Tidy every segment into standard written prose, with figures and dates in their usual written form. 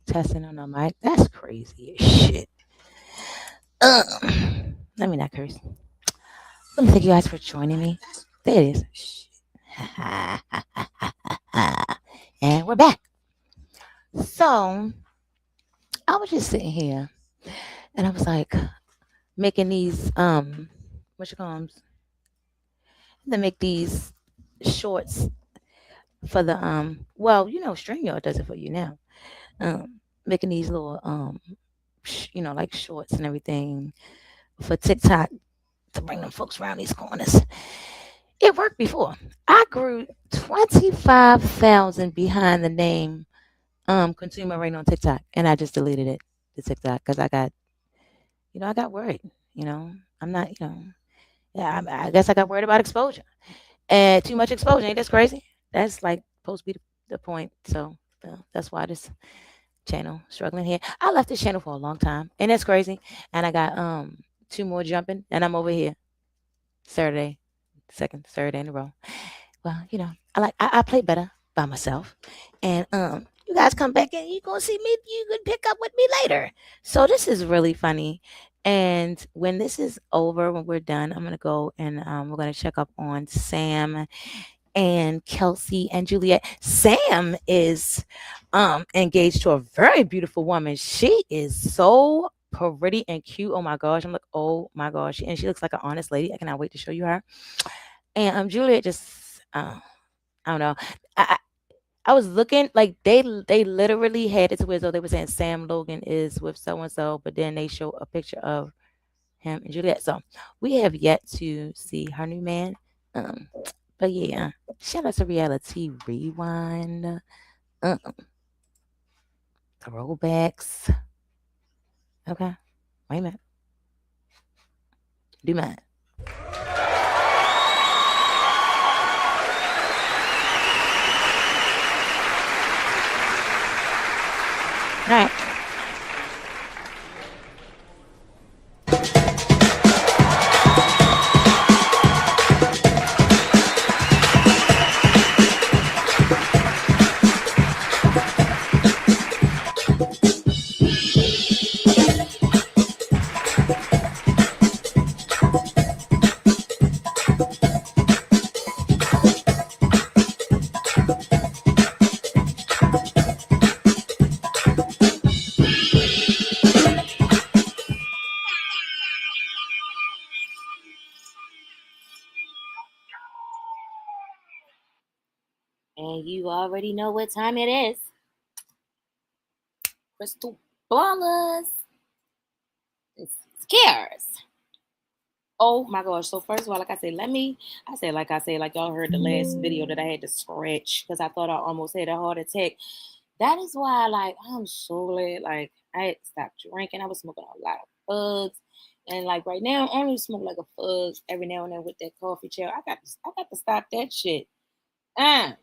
Testing on the mic. That's crazy as shit. Let me not curse. Let me thank you guys for joining me. There it is. Shit. And we're back. So I was just sitting here and I was like making these what you call them? They make these shorts for the well, StreamYard does it for you now. Making these little like shorts and everything for TikTok to bring them folks around these corners. It worked before. I grew 25,000 behind the name consumer rating on TikTok, and I just deleted it, the TikTok, because I got worried. You know, I'm not, yeah, I guess I got worried about exposure and too much exposure. Ain't that's crazy? That's like supposed to be the point. So that's why this channel struggling here. I left this channel for a long time, and that's crazy. And I got two more jumping, and I'm over here Saturday, second Saturday in a row. Well, I play better by myself, and you guys come back and you gonna see me. You can pick up with me later. So this is really funny. And when this is over, when we're done, I'm gonna go and we're gonna check up on Sam and Kelsey and Juliet. Sam is engaged to a very beautiful woman. She is so pretty and cute. Oh my gosh. I'm like, oh my gosh. And she looks like an honest lady. I cannot wait to show you her. And Juliet just I don't know. I I was looking like they literally had it to where though they were saying Sam Logan is with so and so, but then they show a picture of him and Juliet. So we have yet to see her new man. Um, but yeah, shout out to Reality Rewind. Uh, throwbacks. Okay, wait a minute. Do mine. All right. And you already know what time it is. Crystal Ballers. It's scares. Oh my gosh. So first of all, like I said, like y'all heard the last video that I had to scratch because I thought I almost had a heart attack. That is why, like, I'm so glad, like, I had to stop drinking. I was smoking a lot of bugs. And like right now, I only smoke like a fuzz every now and then with that coffee chair. I got to stop that shit. Uh,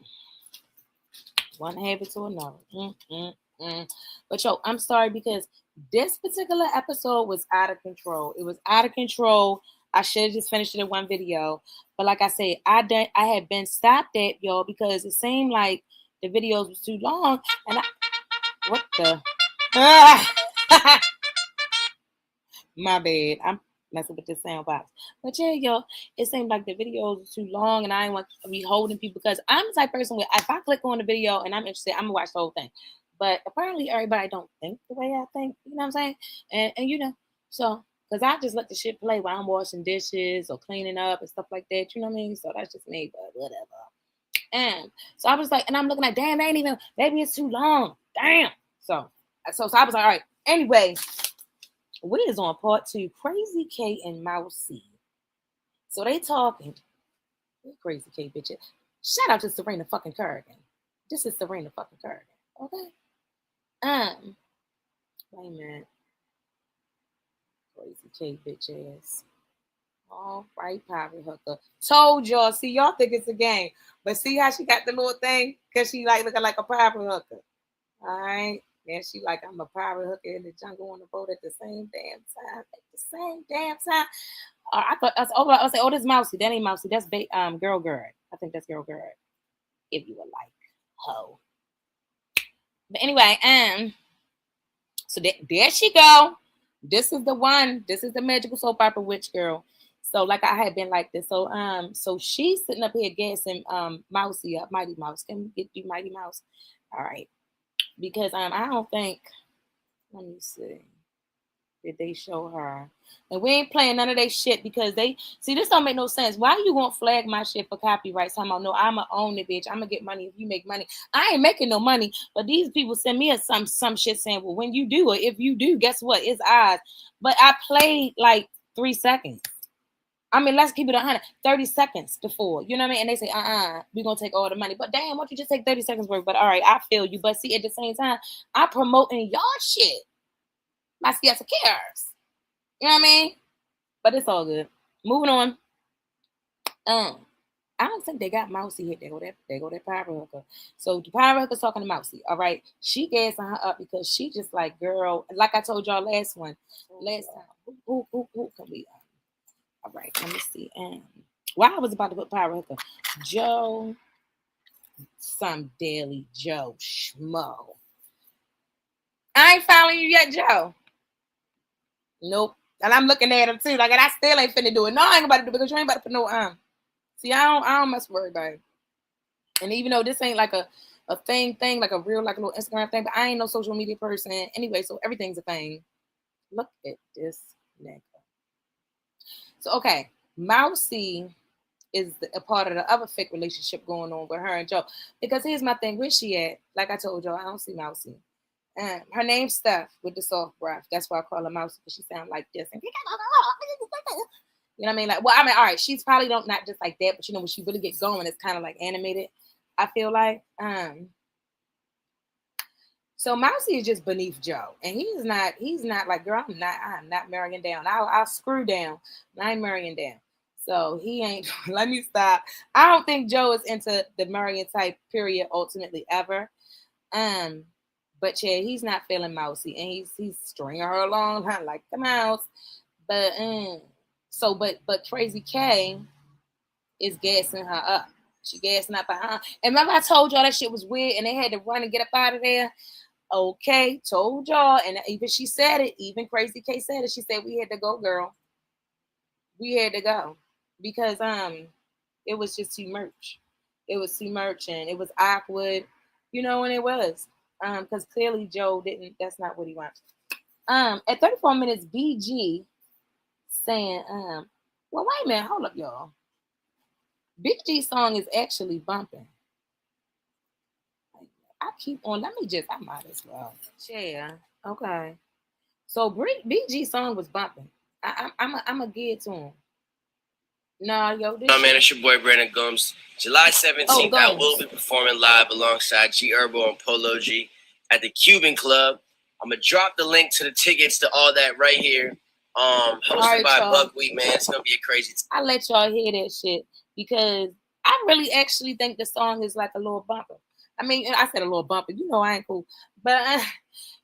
One habit to another. But yo, I'm sorry because this particular episode was out of control. It was out of control. I should have just finished it in one video. But like I said, I had been stopped at y'all because it seemed like the videos was too long. And what the my bad. I'm messing with this sound box. But yeah, y'all, it seemed like the videos were too long and I didn't want to be holding people because I'm the type of person where if I click on the video and I'm interested, I'm gonna watch the whole thing. But apparently everybody don't think the way I think, you know what I'm saying? And so because I just let the shit play while I'm washing dishes or cleaning up and stuff like that, you know what I mean? So that's just me, but whatever. And so I was like, and I'm looking like, damn, they ain't even, maybe it's too long. Damn. So I was like, all right. Anyway, we is on part 2, Crazy K and Mousy. So they talking. Crazy K bitches. Shout out to Serena fucking Kerrigan. This is Serena fucking Kerrigan. Okay. Wait a minute. Crazy K bitch ass. All right, pirate hooker. Told y'all. See, y'all think it's a game. But see how she got the little thing? Because she like looking like a pirate hooker. All right. And she like, I'm a pirate hooker in the jungle on the boat at the same damn time. At the same damn time. I thought I was like, oh, this Mousy. That ain't Mousy. That's Girl Girl. I think that's Girl Girl. If you would like. Ho. But anyway, So there she go. This is the one. This is the magical soap opera witch girl. So like I had been like this. So she's sitting up here gassing Mousy up, Mighty Mouse. Can we get you Mighty Mouse? All right. Because I don't think, let me see. Did they show her? And we ain't playing none of that shit because they see this don't make no sense. Why you won't flag my shit for copyrights? I'm no, I'ma own it, bitch. I'm gonna get money if you make money. I ain't making no money, but these people send me some shit saying, well, when you do it, if you do, guess what? It's ours. But I played like 3 seconds. I mean, let's keep it 100. 30 seconds before, you know what I mean? And they say, we're gonna take all the money. But damn, why don't you just take 30 seconds worth? But all right, I feel you. But see, at the same time, I'm promoting y'all shit. My siesta cares. You know what I mean? But it's all good. Moving on. I don't think they got Mousy hit. They go that Power Hooker. So the Power Hooker's talking to Mousy. All right. She gassing her up because she just like, girl, like I told y'all last time. Who can we all right, let me see. Well, I was about to put Power Hooker. Joe, some Daily Joe Schmo. I ain't following you yet, Joe. Nope. And I'm looking at him too. Like, and I still ain't finna do it. No, I ain't about to do it because you ain't about to put no See, I don't mess with everybody. And even though this ain't like a thing, like a real like a little Instagram thing, but I ain't no social media person anyway. So everything's a thing. Look at this nigga. So okay, Mousy is a part of the other fake relationship going on with her and Joe. Because here's my thing, where's she at? Like I told y'all, I don't see Mousy. Her name's Steph with the soft breath. That's why I call her Mousy because she sounds like this. And you know what I mean? Like, well, I mean, all right, she's probably don't not just like that, but you know when she really get going, it's kind of like animated. I feel like. So Mousy is just beneath Joe, and he's not like, girl, I'm not marrying down. I'll screw down. I ain't marrying down. So he ain't. Let me stop. I don't think Joe is into the marrying type period ultimately ever. But yeah, he's not feeling Mousy, and he's stringing her along like the mouse. But but Crazy K is gassing her up. She gassing up behind. And remember I told y'all that shit was weird, and they had to run and get up out of there. Okay, told y'all, and even she said it. Even Crazy K said it. She said we had to go, girl. We had to go because it was just too much. It was too much, and it was awkward, you know, and it was because clearly Joe didn't. That's not what he wants. At 34 minutes, BG saying well, wait a minute, hold up, y'all. Big G song is actually bumping. I keep on. Let me just. I might as well. Yeah. Okay. So BG song was bumping. I'm a give it to him. Nah, yo, this. Man, it's your boy Brandon Gomes. July 17th, I will be performing live alongside G Herbo and Polo G at the Cuban Club. I'm gonna drop the link to the tickets to all that right here. Hosted by Buckwheat, man. It's gonna be a crazy. I'll let y'all hear that shit because I really actually think the song is like a little bumper. I mean, I said a little bumper. You know, I ain't cool, but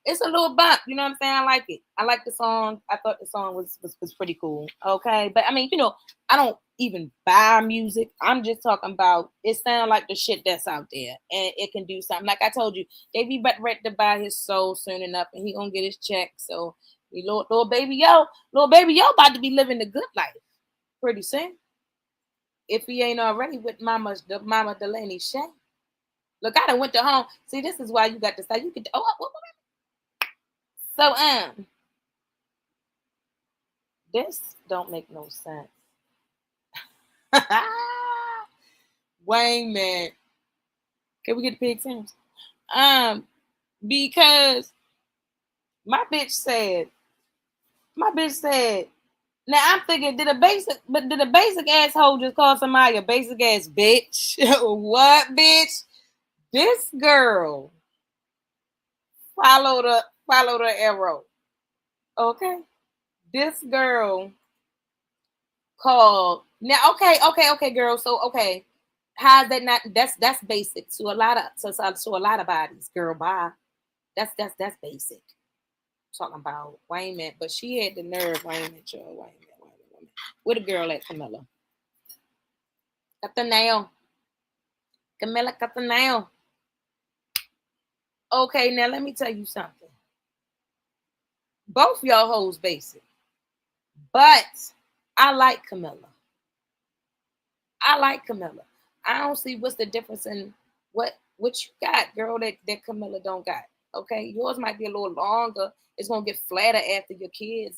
it's a little bump. You know what I'm saying? I like it. I like the song. I thought the song was pretty cool. Okay, but I mean, you know, I don't even buy music. I'm just talking about it. Sound like the shit that's out there, and it can do something. Like I told you, they be ready to buy his soul soon enough, and he gonna get his check. So, little baby yo, about to be living the good life pretty soon. If he ain't already with Mama Delaney Shay. Look, I done went to home. See, this is why you got to say you could. So this don't make no sense. Wayne, man, can we get the pig Sims? Because my bitch said. Now I'm thinking, did a basic asshole just call somebody a basic ass bitch? What, bitch? This girl followed the arrow. Okay, this girl called now. Okay, girl. So okay, how's that not? That's basic to a lot of bodies, girl. Bye. That's basic. Talking about Wayne, but she had the nerve. Wayne, where the girl at, Camilla? Got the nail. Camilla got the nail. Okay, now let me tell you something. Both y'all hoes basic. But I like Camilla. I like Camilla. I don't see what's the difference in what you got, girl, that Camilla don't got. Okay. Yours might be a little longer. It's gonna get flatter after your kids.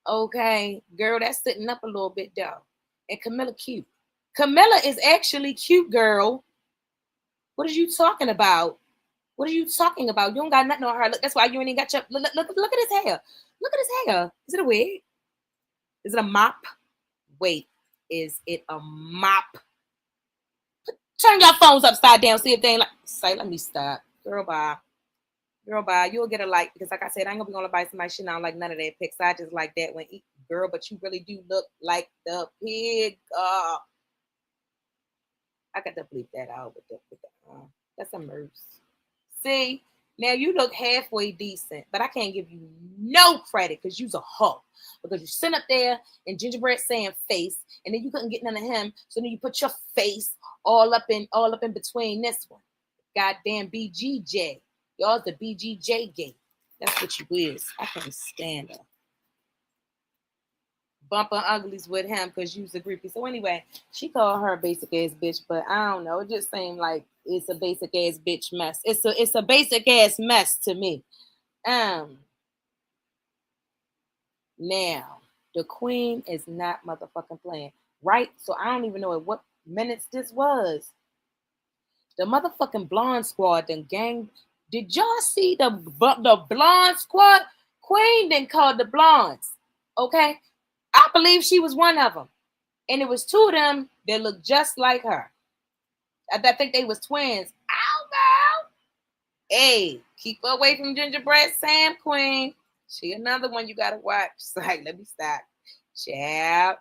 Okay, girl, that's sitting up a little bit though. And Camilla cute. Camilla is actually cute, girl. What are you talking about? What are you talking about? You don't got nothing on her. Look, that's why you ain't even got your look at his hair. Look at his hair. Is it a wig? Is it a mop? Wait, is it a mop? Turn your phones upside down. See if they ain't like. Say, let me stop. Girl, bye. Girl, bye. You'll get a like because, like I said, I ain't gonna be gonna buy somebody shit. I don't like none of that pics. I just like that when eat, girl. But you really do look like the pig. I got to bleep that out with the that's a merce. See, now you look halfway decent, but I can't give you no credit because you's a hoe. Because you sit up there in gingerbread saying face, and then you couldn't get none of him, so then you put your face all up in between this one. Goddamn BGJ. Y'all's the BGJ gate. That's what you is. I can't stand her. Bumping uglies with him because you's a groupie. So anyway, she called her a basic ass bitch, but I don't know. It just seemed like it's a basic ass bitch mess. It's a basic ass mess to me. Um Now the queen is not motherfucking playing. Right? So I don't even know at what minutes this was. The motherfucking blonde squad then gang. Did y'all see the blonde squad? Queen then called the blondes. Okay? I believe she was one of them. And it was two of them that looked just like her. I think they was twins. Ow, girl. Hey, keep her away from gingerbread Sam, queen. She another one you gotta watch. It's like, let me stop. Child.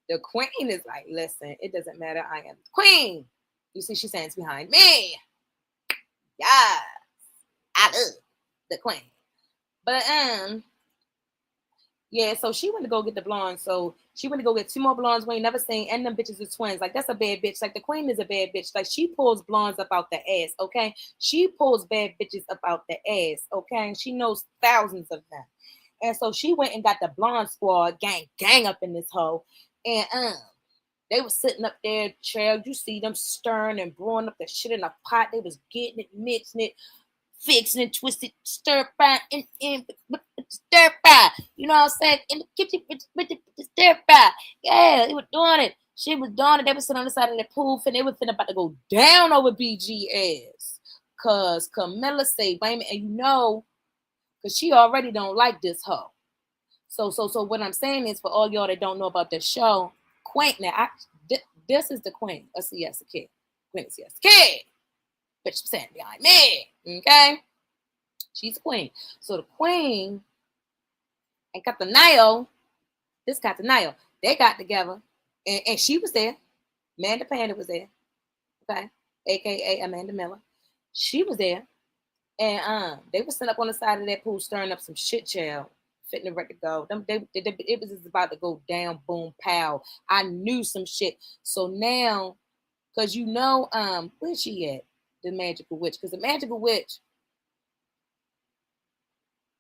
The queen is like, listen, it doesn't matter. I am the queen. You see, she stands behind me. Yeah. I love the queen. But yeah, so she went to go get the blonde. So she went to go get two more blondes we ain't never seen, and them bitches are twins. Like, that's a bad bitch. Like, the queen is a bad bitch. Like, she pulls blondes up out the ass, okay? She pulls bad bitches up out the ass, okay? She knows thousands of them. And so she went and got the blonde squad gang up in this hoe. And they was sitting up there, child. You see them stirring and brewing up the shit in a pot. They was getting it, mixing it, fixing and twisted, stir fry, and stir fry. You know what I'm saying? In the kitchen with the stir fry. Yeah, they were doing it. She was doing it. They were sitting on the side of the pool, and they were finna about to go down over BG ass. Cause Camilla say, wait a minute, and you know, cause she already don't like this hoe. So what I'm saying is, for all y'all that don't know about the show, Queen. Now, this is the queen of Siesta Kid. Queen of Siesta Kid. Bitch standing behind me. Okay? She's a queen. So the queen and Catanile, this Catanile, they got together. And she was there. Amanda Panda was there. Okay? AKA Amanda Miller. She was there. And they were sitting up on the side of that pool stirring up some shit, child. Fitting ready to go. It was just about to go down, boom, pow. I knew some shit. So now, because you know, where's she at? The magical witch. Because the magical witch,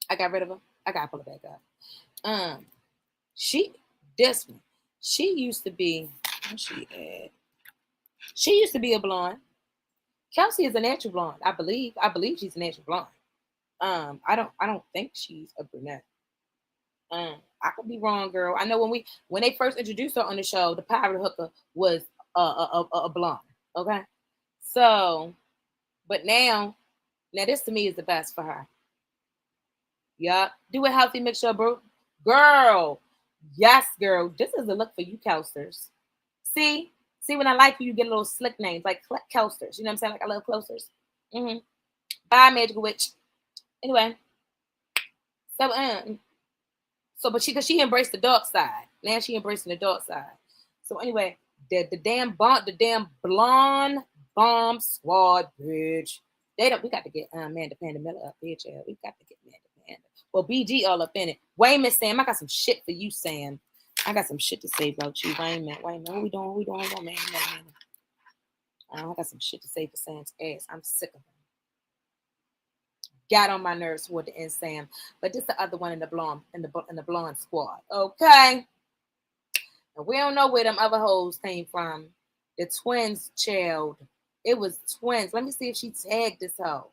I got rid of her. I gotta pull it back up. She this one. She used to be where's she at? She used to be a blonde. Kelsey is a natural blonde, I believe. I believe she's a natural blonde. I don't think she's a brunette. I could be wrong, girl. I know when they first introduced her on the show, the pirate hooker was a blonde. Okay, so but now this to me is the best for her. Yeah, do a healthy mixture, bro. Girl, yes, girl. This is the look for you, Kelsters. See, when I like you, you get little slick names like Kelsters. You know what I'm saying? Like I love Kelsters. Mm-hmm. Bye, Magical Witch. Anyway, so but she embraced the dark side. Now she embracing the dark side. So anyway, the damn blonde bomb squad, bitch. We got to get Amanda Panda Miller up here, child. We got to get Amanda Panda. Well, BG all up in it. Wait a minute, Sam. I got some shit for you, Sam. I got some shit to say about you. Wait a minute. What we doing? Hold on, man. I got some shit to say for Sam's ass. I'm sick of him. got on my nerves toward the end, Sam. But this the other one in the blonde squad. Okay. And we don't know where them other hoes came from. The twins child. It was twins. Let me see if she tagged this hoe.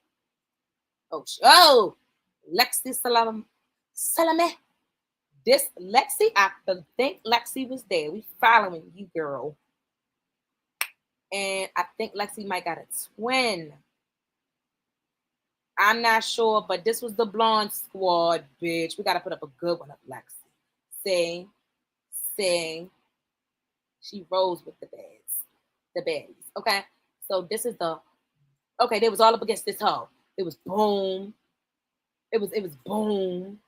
Oh, Lexi Salame. This Lexi, I think Lexi was there. We following you, girl. And I think Lexi might got a twin. I'm not sure, but this was the blonde squad, bitch. We gotta put up a good one of Lexi. Sing, sing. She rolls with the baddies. Okay, so this is the okay. They was all up against this hoe. It was boom. It was boom.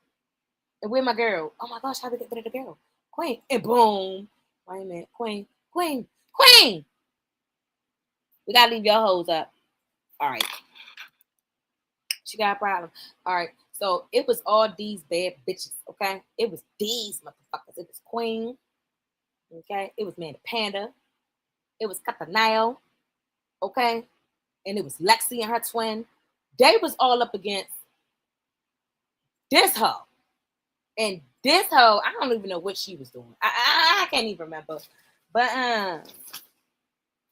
And where my girl? Oh my gosh, how did we get rid of the girl? Queen and boom. Wait a minute, Queen. We gotta leave your hoes up. All right. She got a problem. All right. So it was all these bad bitches. Okay. It was these motherfuckers. It was Queen. Okay. It was Man the Panda. It was Catanayo. Okay. And it was Lexi and her twin. They was all up against this hoe. And this hoe, I don't even know what she was doing. I can't even remember. But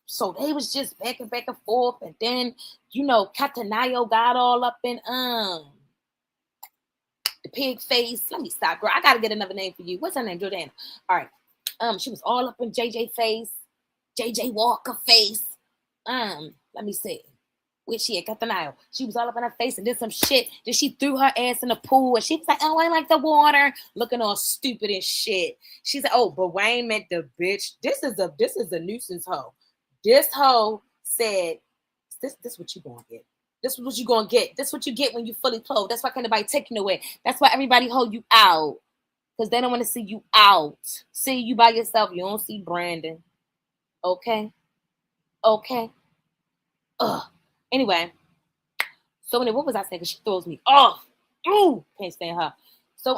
so they was just back and forth, and then Catanayo got all up in the pig face. Let me stop, girl. I gotta get another name for you. What's her name, Jordana? All right. She was all up in JJ face, JJ Walker face. Let me see. Where she at? Catanayo. She was all up in her face and did some shit. Then she threw her ass in the pool and she was like, "Oh, I like the water," looking all stupid and shit. She said, "Oh, but Wayne meant the bitch. This is a nuisance hoe." This hoe said, "This what you gonna get. This is what you gonna get. This what you get when you fully clothed. That's why can't nobody take you away. That's why everybody hold you out. Because they don't want to see you out. See you by yourself. You don't see Brandon. Okay? Okay? Ugh. Anyway. So anyway, what was I saying? Because she throws me off. Ooh, can't stand her. So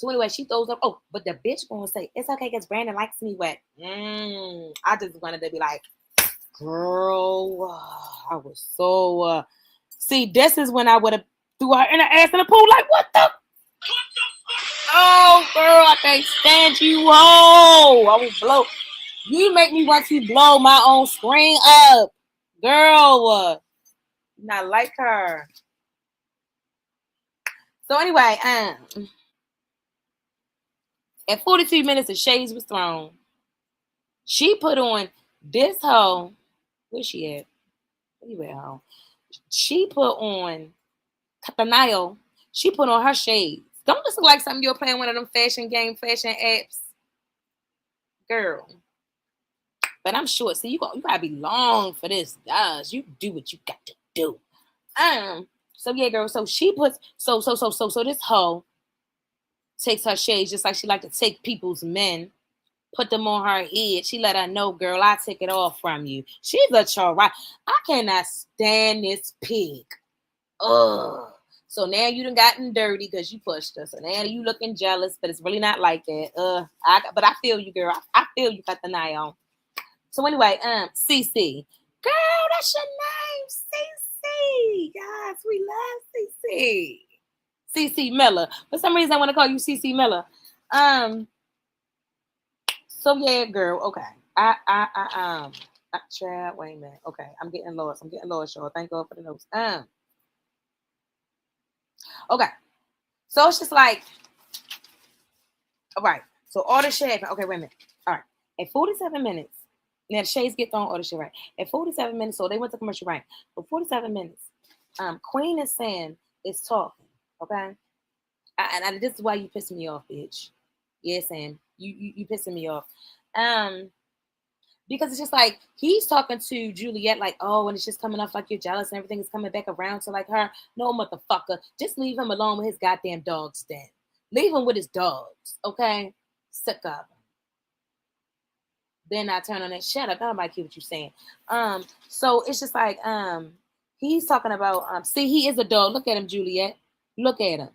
anyway, she throws up. Oh, but the bitch gonna say, "It's okay because Brandon likes me wet." I just wanted to be like, girl, I was so see, this is when I would have threw her in her ass in the pool. Like, what the? Oh, girl, I can't stand you. Oh, I will blow. You make me want to blow my own screen up, girl. Not like her. So anyway, at 42 minutes, the shades was thrown. She put on this hoe. Where's she at? Where you at, hoe? She put on Catanayo. She put on her shades. Don't this look like something you're playing one of them fashion apps? Girl. But I'm sure. See, you gotta be long for this, guys. You do what you got to do. So yeah, girl. So she puts so this hoe takes her shades just like she like to take people's men, put them on her head. She let her know, girl, I take it off from you. She's a child. I cannot stand this pig. Ugh. So now you done gotten dirty because you pushed her. So now you looking jealous, but it's really not like that. But I feel you, girl. I feel you got the night on. So anyway, CC. Girl, that's your name, CC. Guys, we love CC. CC Miller. For some reason I want to call you CC Miller. So yeah, girl, okay. Chad, wait a minute. Okay, I'm getting lost, y'all. Thank God for the notes. Okay. So it's just like, all right. So all this shit happened. Okay, wait a minute. All right. At 47 minutes, now the shades get thrown, all this shit right. At 47 minutes, so they went to commercial right. For 47 minutes, Queen and Sam is talking. Okay. And this is why you pissing me off, bitch. Yeah, Sam. You pissing me off. Because it's just like he's talking to Juliet like, oh, and it's just coming off like you're jealous and everything is coming back around to like her. No, motherfucker. Just leave him alone with his goddamn dogs then. Leave him with his dogs, okay? Sick of him. Then I turn on that. Shut up. Nobody care what you're saying. So it's just like he's talking about see, he is a dog. Look at him, Juliet. Look at him.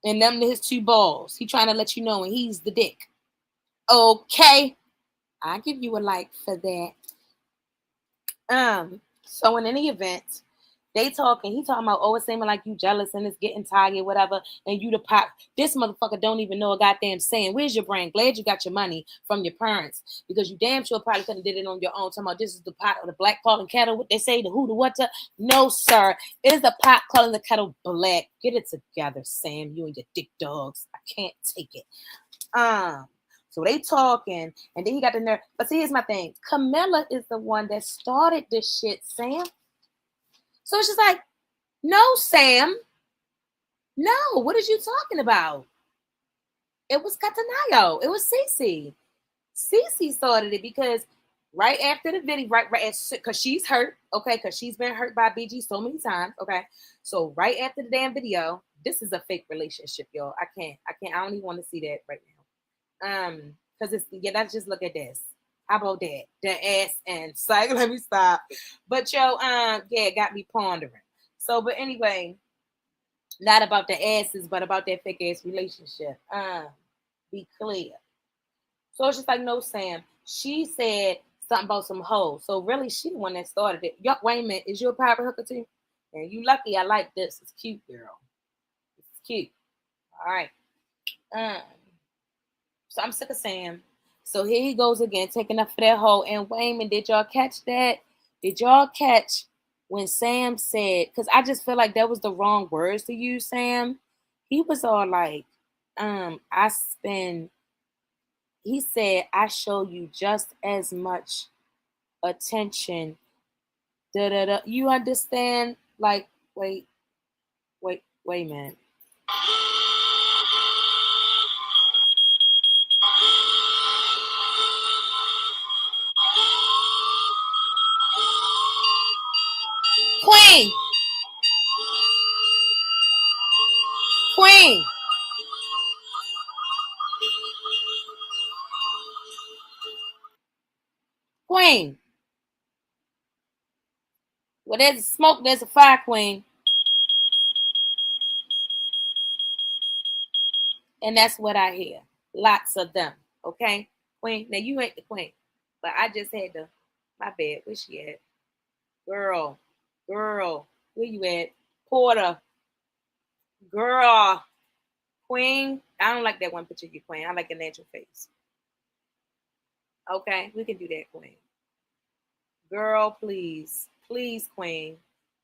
And them his two balls. He trying to let you know and he's the dick. Okay. I give you a like for that. So in any event, They talking, he talking about, oh, it's seeming like you jealous and it's getting tired, whatever, and you the pop. This motherfucker don't even know a goddamn saying. Where's your brain? Glad you got your money from your parents because you damn sure probably couldn't have did it on your own. Talking about this is the pot or the black calling kettle, what they say, the who, the what, the. No, sir. It is the pot calling the kettle black. Get it together, Sam, you and your dick dogs. I can't take it. So they talking, and then he got the nerve. But see, here's my thing. Camilla is the one that started this shit, Sam. So it's just like, no, Sam. No, what are you talking about? It was Catanayo. It was Cece. Cece started it because right after the video, right, because she's hurt, okay, because she's been hurt by BG so many times, okay. So right after the damn video, this is a fake relationship, y'all. I don't even want to see that right now. Because it's let's just look at this. How about that? The ass and psych. Let me stop. But yo, yeah, it got me pondering. So, but anyway, not about the asses, but about that fake ass relationship. Be clear. So it's just like, no, Sam. She said something about some hoes. So really, she the one that started it. Yo, wait a minute, is you a private hooker too? And you lucky I like this. It's cute, girl. It's cute. All right. So I'm sick of Sam. So here he goes again, taking up for that hoe. And Wayman, did y'all catch that? Did y'all catch when Sam said, because I just feel like that was the wrong words to use, Sam. He was all like, he said, I show you just as much attention. Da, da, da. You understand? Like, wait, man. Queen! Queen! Queen! Well, there's smoke, there's a fire, Queen. And that's what I hear. Lots of them. Okay? Queen. Now you ain't the queen. But I just had to, my bad. Where she at? Girl. Where you at? Porter. Girl. Queen. I don't like that one picture of you, Queen. I like a natural face. Okay? We can do that, Queen. Girl, please. Please, Queen.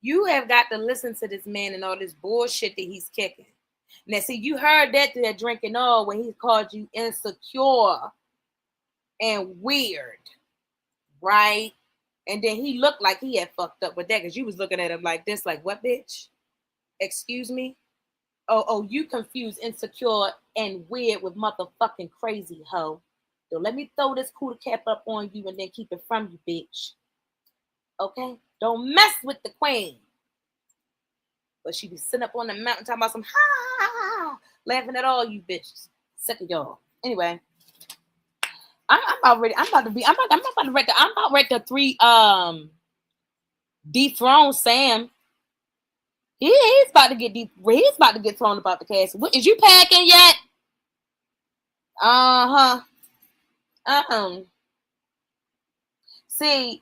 You have got to listen to this man and all this bullshit that he's kicking. Now, see, you heard that through that drinking all when he called you insecure and weird, right? And then he looked like he had fucked up with that because you was looking at him like this, like, what, bitch? Excuse me? Oh, you confused insecure and weird with motherfucking crazy hoe. So let me throw this cooler cap up on you and then keep it from you, bitch. Okay? Don't mess with the queen. But she be sitting up on the mountain talking about some ha, laughing at all you bitches. Sick of y'all. Anyway, I'm about ready. I'm about ready to three dethrone Sam. He's about to get deep. He's about to get thrown about the castle. Is you packing yet? See,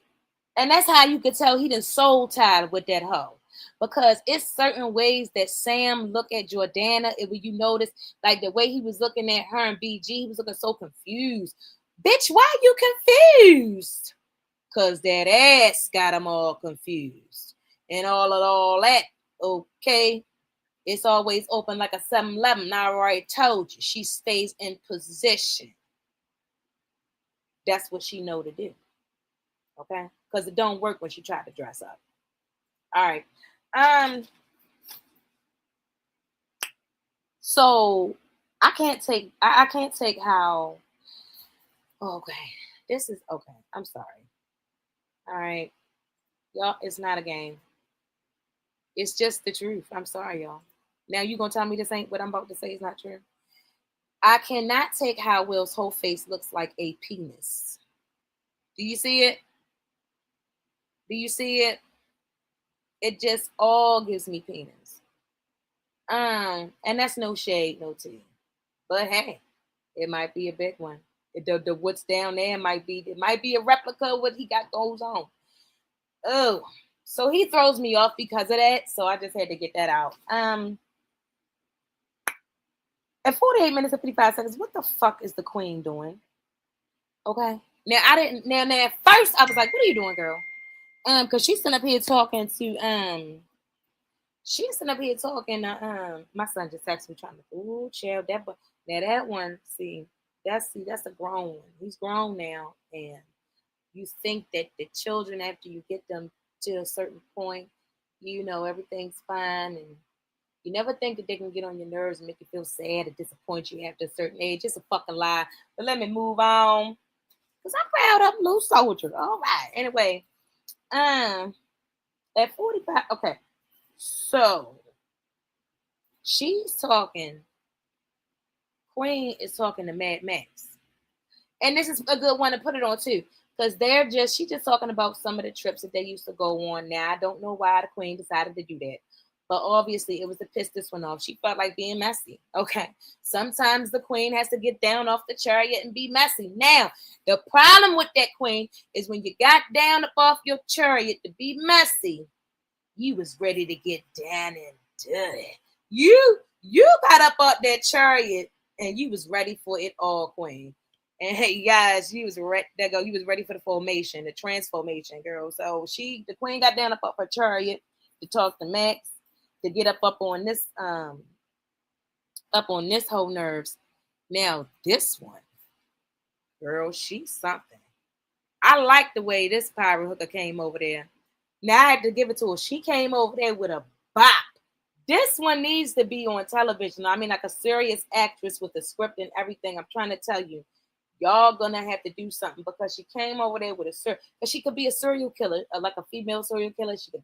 and that's how you could tell he done soul tied with that hoe. Because it's certain ways that Sam look at Jordana. When you notice, like the way he was looking at her and BG, he was looking so confused. Bitch, why are you confused? Because that ass got him all confused. And all that, okay? It's always open like a 7-Eleven. I already told you. She stays in position. That's what she know to do. Okay? Because it don't work when she tried to dress up. All right. So I can't take how okay. This is okay. I'm sorry. All right. Y'all, it's not a game. It's just the truth. I'm sorry, y'all. Now you gonna tell me this ain't what I'm about to say is not true? I cannot take how Will's whole face looks like a penis. Do you see it? Do you see it? It just all gives me penis. And that's no shade, no tea. But hey, it might be a big one. The what's down there might be a replica of what he got goes on. Oh, So he throws me off because of that. So I just had to get that out. At 48 minutes and 55 seconds, what the fuck is the queen doing? Okay. Now I didn't now at first I was like, what are you doing, girl? Because she's sitting up here talking to she's sitting up here talking to my son just texted me trying to child that but now that one, that's a grown one. He's grown now, and you think that the children after you get them to a certain point, everything's fine, and you never think that they can get on your nerves and make you feel sad or disappoint you after a certain age. It's a fucking lie. But let me move on. Because I'm proud of little soldier. All right. Anyway, at 45, okay. So she's talking, Queen is talking to Mad Max. And this is a good one to put it on too. Because she's just talking about some of the trips that they used to go on. Now, I don't know why the Queen decided to do that. But obviously, it was to piss this one off. She felt like being messy. Okay. Sometimes the queen has to get down off the chariot and be messy. Now, the problem with that, queen, is when you got down up off your chariot to be messy, you was ready to get down and dirty. You got up off that chariot and you was ready for it all, queen. And hey, guys, you was ready. There go. You was ready for the formation, the transformation, girl. So the queen, got down up off her chariot to talk to Max, to get up on this whole nerves. Now this one, girl, she's something. I like the way this pirate hooker came over there. Now I had to give it to her. She came over there with a bop. This one needs to be on television. I mean, like a serious actress with a script and everything. I'm trying to tell you, y'all gonna have to do something, because she came over there with because she could be a serial killer, like a female serial killer. She could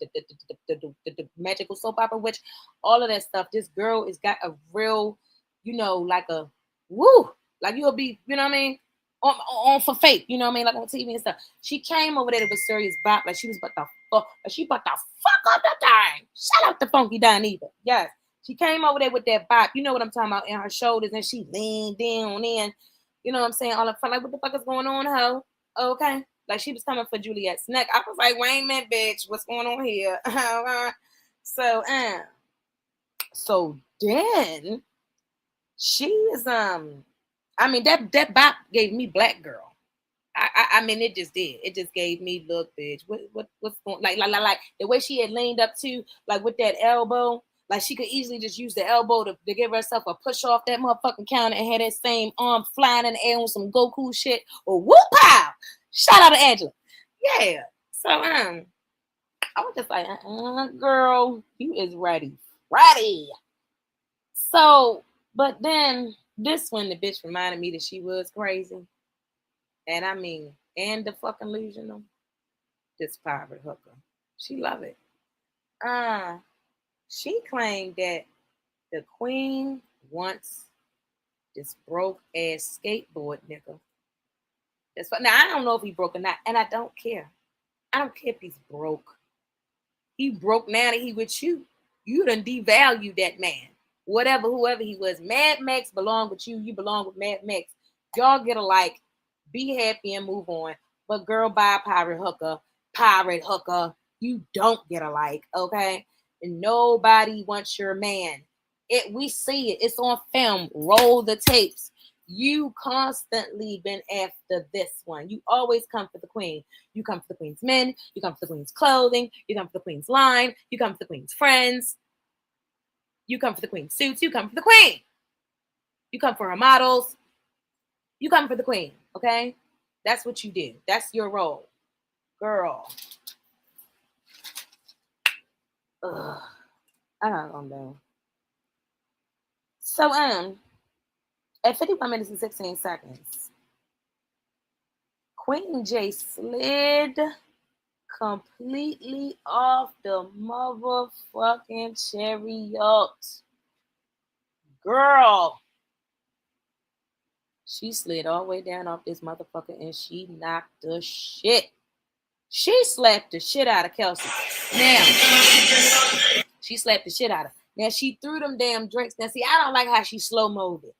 the magical soap opera witch, all of that stuff. This girl has got a real, like a woo, like you'll be, you know what I mean, on for fake, you know what I mean, like on TV and stuff. She came over there with serious bop, like she was about to fuck, up the thing. Shout out to Funky Dineva. Yes. She came over there with that bop, you know what I'm talking about, in her shoulders, and she leaned down in. You know what I'm saying? All up front, like, what the fuck is going on, ho? Okay. Like, she was coming for Juliet's neck. I was like, wait a minute, bitch. What's going on here? So then she is, I mean, that bop gave me black girl. I mean, it just did. It just gave me, look, bitch, what's going, like the way she had leaned up to, like with that elbow. Like she could easily just use the elbow to give herself a push off that motherfucking counter and had that same arm flying in the air on some Goku shit. Or whoop pow! Shout out to Angela. Yeah. So I was just like, girl, you is ready. Ready. So, but then this one, the bitch reminded me that she was crazy. And I mean, and the fucking illusional. This pirate hooker. She love it. She claimed that the queen wants this broke ass skateboard nigga. That's what. Now I don't know if he broke or not, and I don't care. I don't care if he's broke. He broke now that he with you. You done devalue that man. Whatever, whoever he was. Mad Max belong with you. You belong with Mad Max. Y'all get alike. Be happy and move on. But girl, bye, pirate hooker. Pirate hooker. You don't get alike, okay? And nobody wants your man. We see it. It's on film. Roll the tapes. You constantly been after this one. You always come for the queen. You come for the queen's men. You come for the queen's clothing. You come for the queen's line. You come for the queen's friends. You come for the queen's suits. You come for the queen. You come for her models. You come for the queen. Okay? That's what you do. That's your role. Girl. Ugh. I don't know. So at 51 minutes and 16 seconds, Queen J slid completely off the motherfucking chariot. Girl. She slid all the way down off this motherfucker and she knocked the shit. She slapped the shit out of Kelsey. Now, she slapped the shit out of her. Now, she threw them damn drinks. Now, see, I don't like how she slow-moed it.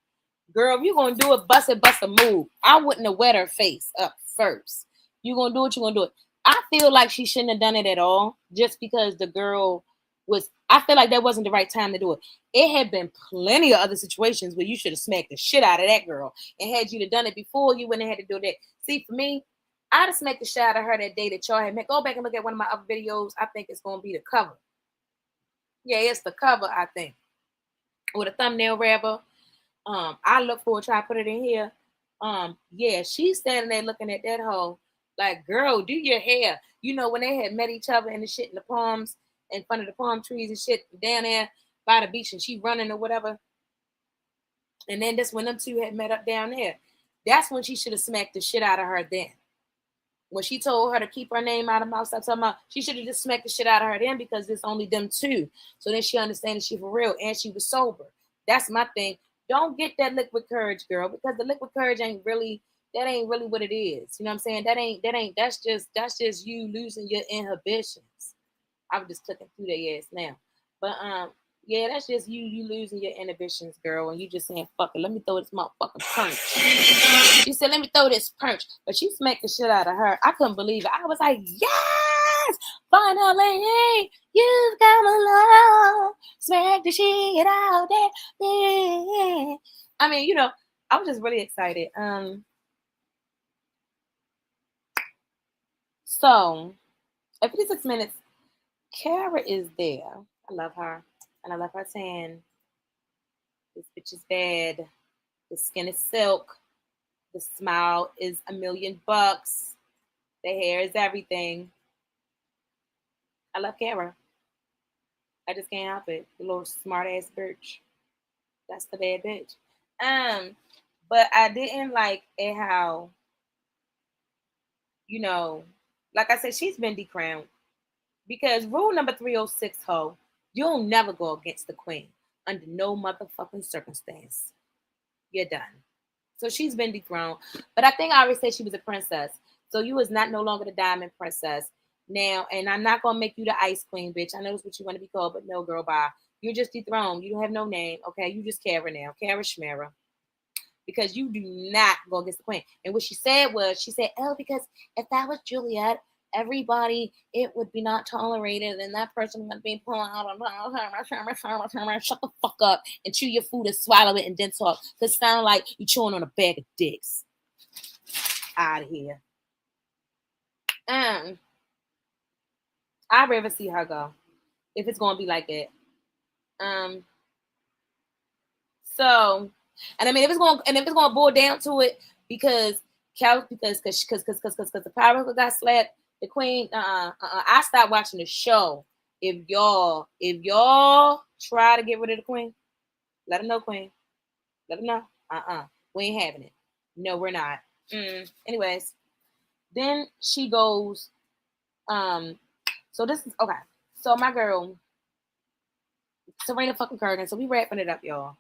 Girl, if you're going to do it, bust a move. I wouldn't have wet her face up first. You're going to do it, you're going to do it. I feel like she shouldn't have done it at all, just because the girl was. I feel like that wasn't the right time to do it. It had been plenty of other situations where you should have smacked the shit out of that girl, and had you have done it before, you wouldn't have had to do that. See, for me, I'd have smacked the shit out of her that day that y'all had met. Go back and look at one of my other videos. I think it's gonna be the cover. Yeah, it's the cover. I think with a thumbnail grabber. I look for it, try to put it in here. Yeah, she's standing there looking at that hoe like, girl, do your hair. You know, when they had met each other and the shit in the palms, in front of the palm trees and shit down there by the beach, and she running or whatever. And then this when them two had met up down there. That's when she should have smacked the shit out of her then. When she told her to keep her name out of mouth, stop talking about, she should have just smacked the shit out of her then, because it's only them two. So then she understands she for real, and she was sober. That's my thing. Don't get that liquid courage, girl, because the liquid courage ain't really, that ain't really what it is. You know what I'm saying? That's just you losing your inhibitions. I was just clicking through their ass now. But yeah, that's just you losing your inhibitions, girl, and you just saying, fuck it, let me throw this motherfucking punch. She said, let me throw this punch. But she smacked the shit out of her. I couldn't believe it. I was like, yes! Finally, you've come along. Smack the shit out there. Yeah. I mean, you know, I was just really excited. So at 56 minutes, Kara is there. I love her. And I love her saying, this bitch is bad. The skin is silk. The smile is $1,000,000. The hair is everything. I love Kara. I just can't help it. The little smart ass bitch. That's the bad bitch. Um, but I didn't like it how, you know, like I said, she's been decrowned. Because rule number 306, ho, you'll never go against the queen under no motherfucking circumstance. You're done. So she's been dethroned. But I think I already said she was a princess. So you is not no longer the diamond princess. Now, and I'm not gonna make you the ice queen, bitch. I know that's what you want to be called, but no, girl, bye. You're just dethroned. You don't have no name. Okay, you just Kara now. Kara Schmera. Because you do not go against the queen. And what she said was, she said, oh, because if that was Juliet, everybody, it would be not tolerated, and that person would be pulling out shut the fuck up and chew your food and swallow it and then talk. Because it sounds like you chewing on a bag of dicks. Out of here. I'd rather see her go if it's gonna be like that. Um, so, and I mean, if it's gonna boil down to it, because the power hooker got slapped, the queen. I stopped watching the show. If y'all try to get rid of the queen, let them know, queen. Let them know. We ain't having it. No, we're not. Anyways, then she goes. So this is okay. So my girl, Serena fucking Curtin. So we wrapping it up, y'all.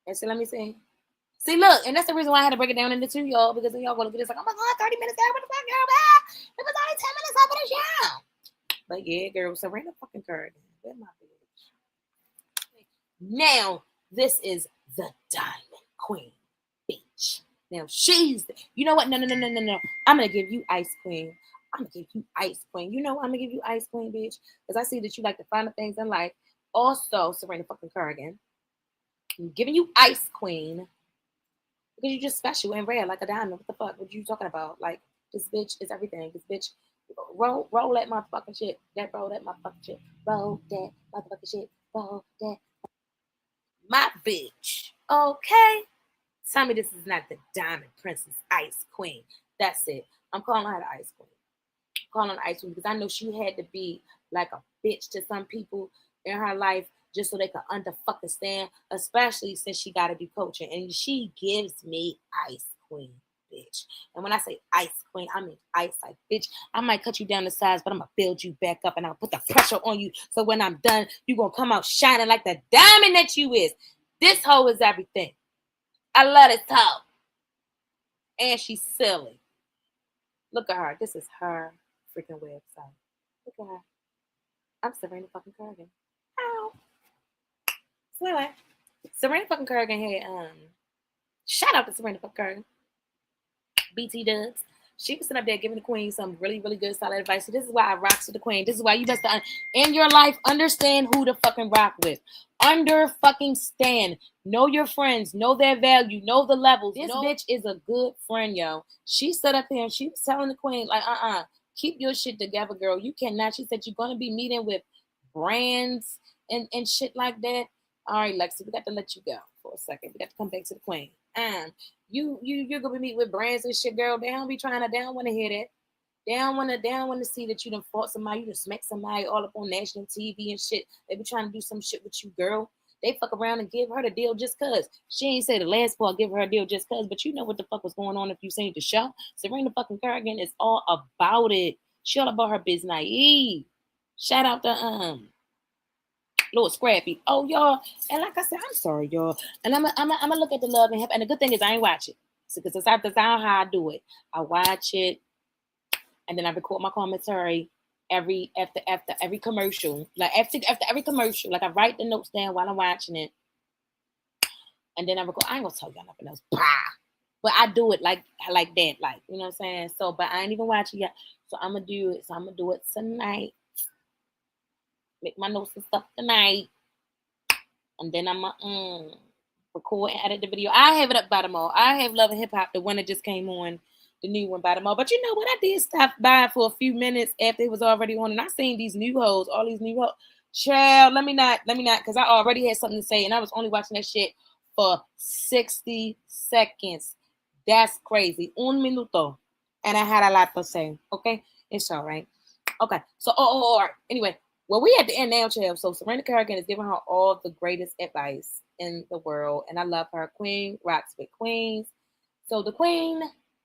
And so let me see. See, look, and that's the reason why I had to break it down into two, y'all, because then y'all gonna look at this like, oh my god, 30 minutes there, what the fuck, girl? It was only 10 minutes over the show. But yeah, girl, Serena fucking Curtin. Where's my bitch? Now, this is the Diamond Queen, bitch. Now she's, you know what? No. I'm gonna give you Ice Queen. I'm gonna give you Ice Queen. You know what? I'm gonna give you Ice Queen, bitch, because I see that you like the finer things in life. Also, Serena fucking Currigan, I'm giving you Ice Queen because you're just special and rare like a diamond. What the fuck? What you talking about? Like, this bitch is everything. This bitch, roll that motherfucking shit. Roll that motherfucking shit. Roll that motherfucking shit. Roll that. My bitch. Okay. Tell me this is not the Diamond Princess Ice Queen. That's it. I'm calling her the Ice Queen. I'm calling her the Ice Queen because I know she had to be like a bitch to some people in her life just so they could understand, especially since she got to do coaching. And she gives me Ice Queen, bitch. And when I say Ice Queen, I mean ice like, bitch, I might cut you down to size, but I'm going to build you back up and I'll put the pressure on you. So when I'm done, you're going to come out shining like the diamond that you is. This hoe is everything. I love this hoe. And she's silly. Look at her. This is her freaking website. Look at her. I'm Serena fucking Currigan. Ow. So anyway, Serena fucking Currigan had shout out to Serena fucking Currigan. BT Dubs. She was sitting up there giving the queen some really, really good solid advice. So this is why I rocks with the queen. This is why you best to in your life understand who to fucking rock with. Under fucking stand. Know your friends. Know their value. Know the levels. This bitch is a good friend, yo. She stood up here and she was telling the queen, like, keep your shit together, girl. You cannot. She said you're gonna be meeting with brands and shit like that. All right, Lexi, we got to let you go for a second. We got to come back to the queen. You're gonna be meeting with brands and shit, girl. They don't be trying to. They don't want to hear that. They don't want to see that you done fought somebody, you done smacked somebody all up on national TV and shit. They be trying to do some shit with you, girl. They fuck around and give her the deal just cause. She ain't say the last part, give her a deal just cause, but you know what the fuck was going on if you seen the show. Serena fucking Kerrigan is all about it. She all about her biz naive. Shout out to Lord Scrappy. Oh y'all, and like I said, I'm sorry, y'all. And I'm look at the love and and the good thing is I ain't watch it. Because that's how I do it. I watch it and then I record my commentary after every commercial. Like after every commercial. Like I write the notes down while I'm watching it. And then I record. I ain't gonna tell y'all nothing else. But I do it like that. Like, you know what I'm saying? So but I ain't even watching yet. So I'm gonna do it. So I'm gonna do it tonight. Make my notes and stuff tonight. And then I'm gonna record and edit the video. I have it up by tomorrow. I have Love and Hip Hop, the one that just came on, the new one by tomorrow. But you know what? I did stop by for a few minutes after it was already on, and I seen these new hoes, all these new hoes. Child, let me not, because I already had something to say, and I was only watching that shit for 60 seconds. That's crazy. Un minuto. And I had a lot to say. Okay? It's all right. Okay. So, anyway. Well, we at the end now, child. So Serena Kerrigan is giving her all the greatest advice in the world. And I love her. Queen rocks with queens. So the queen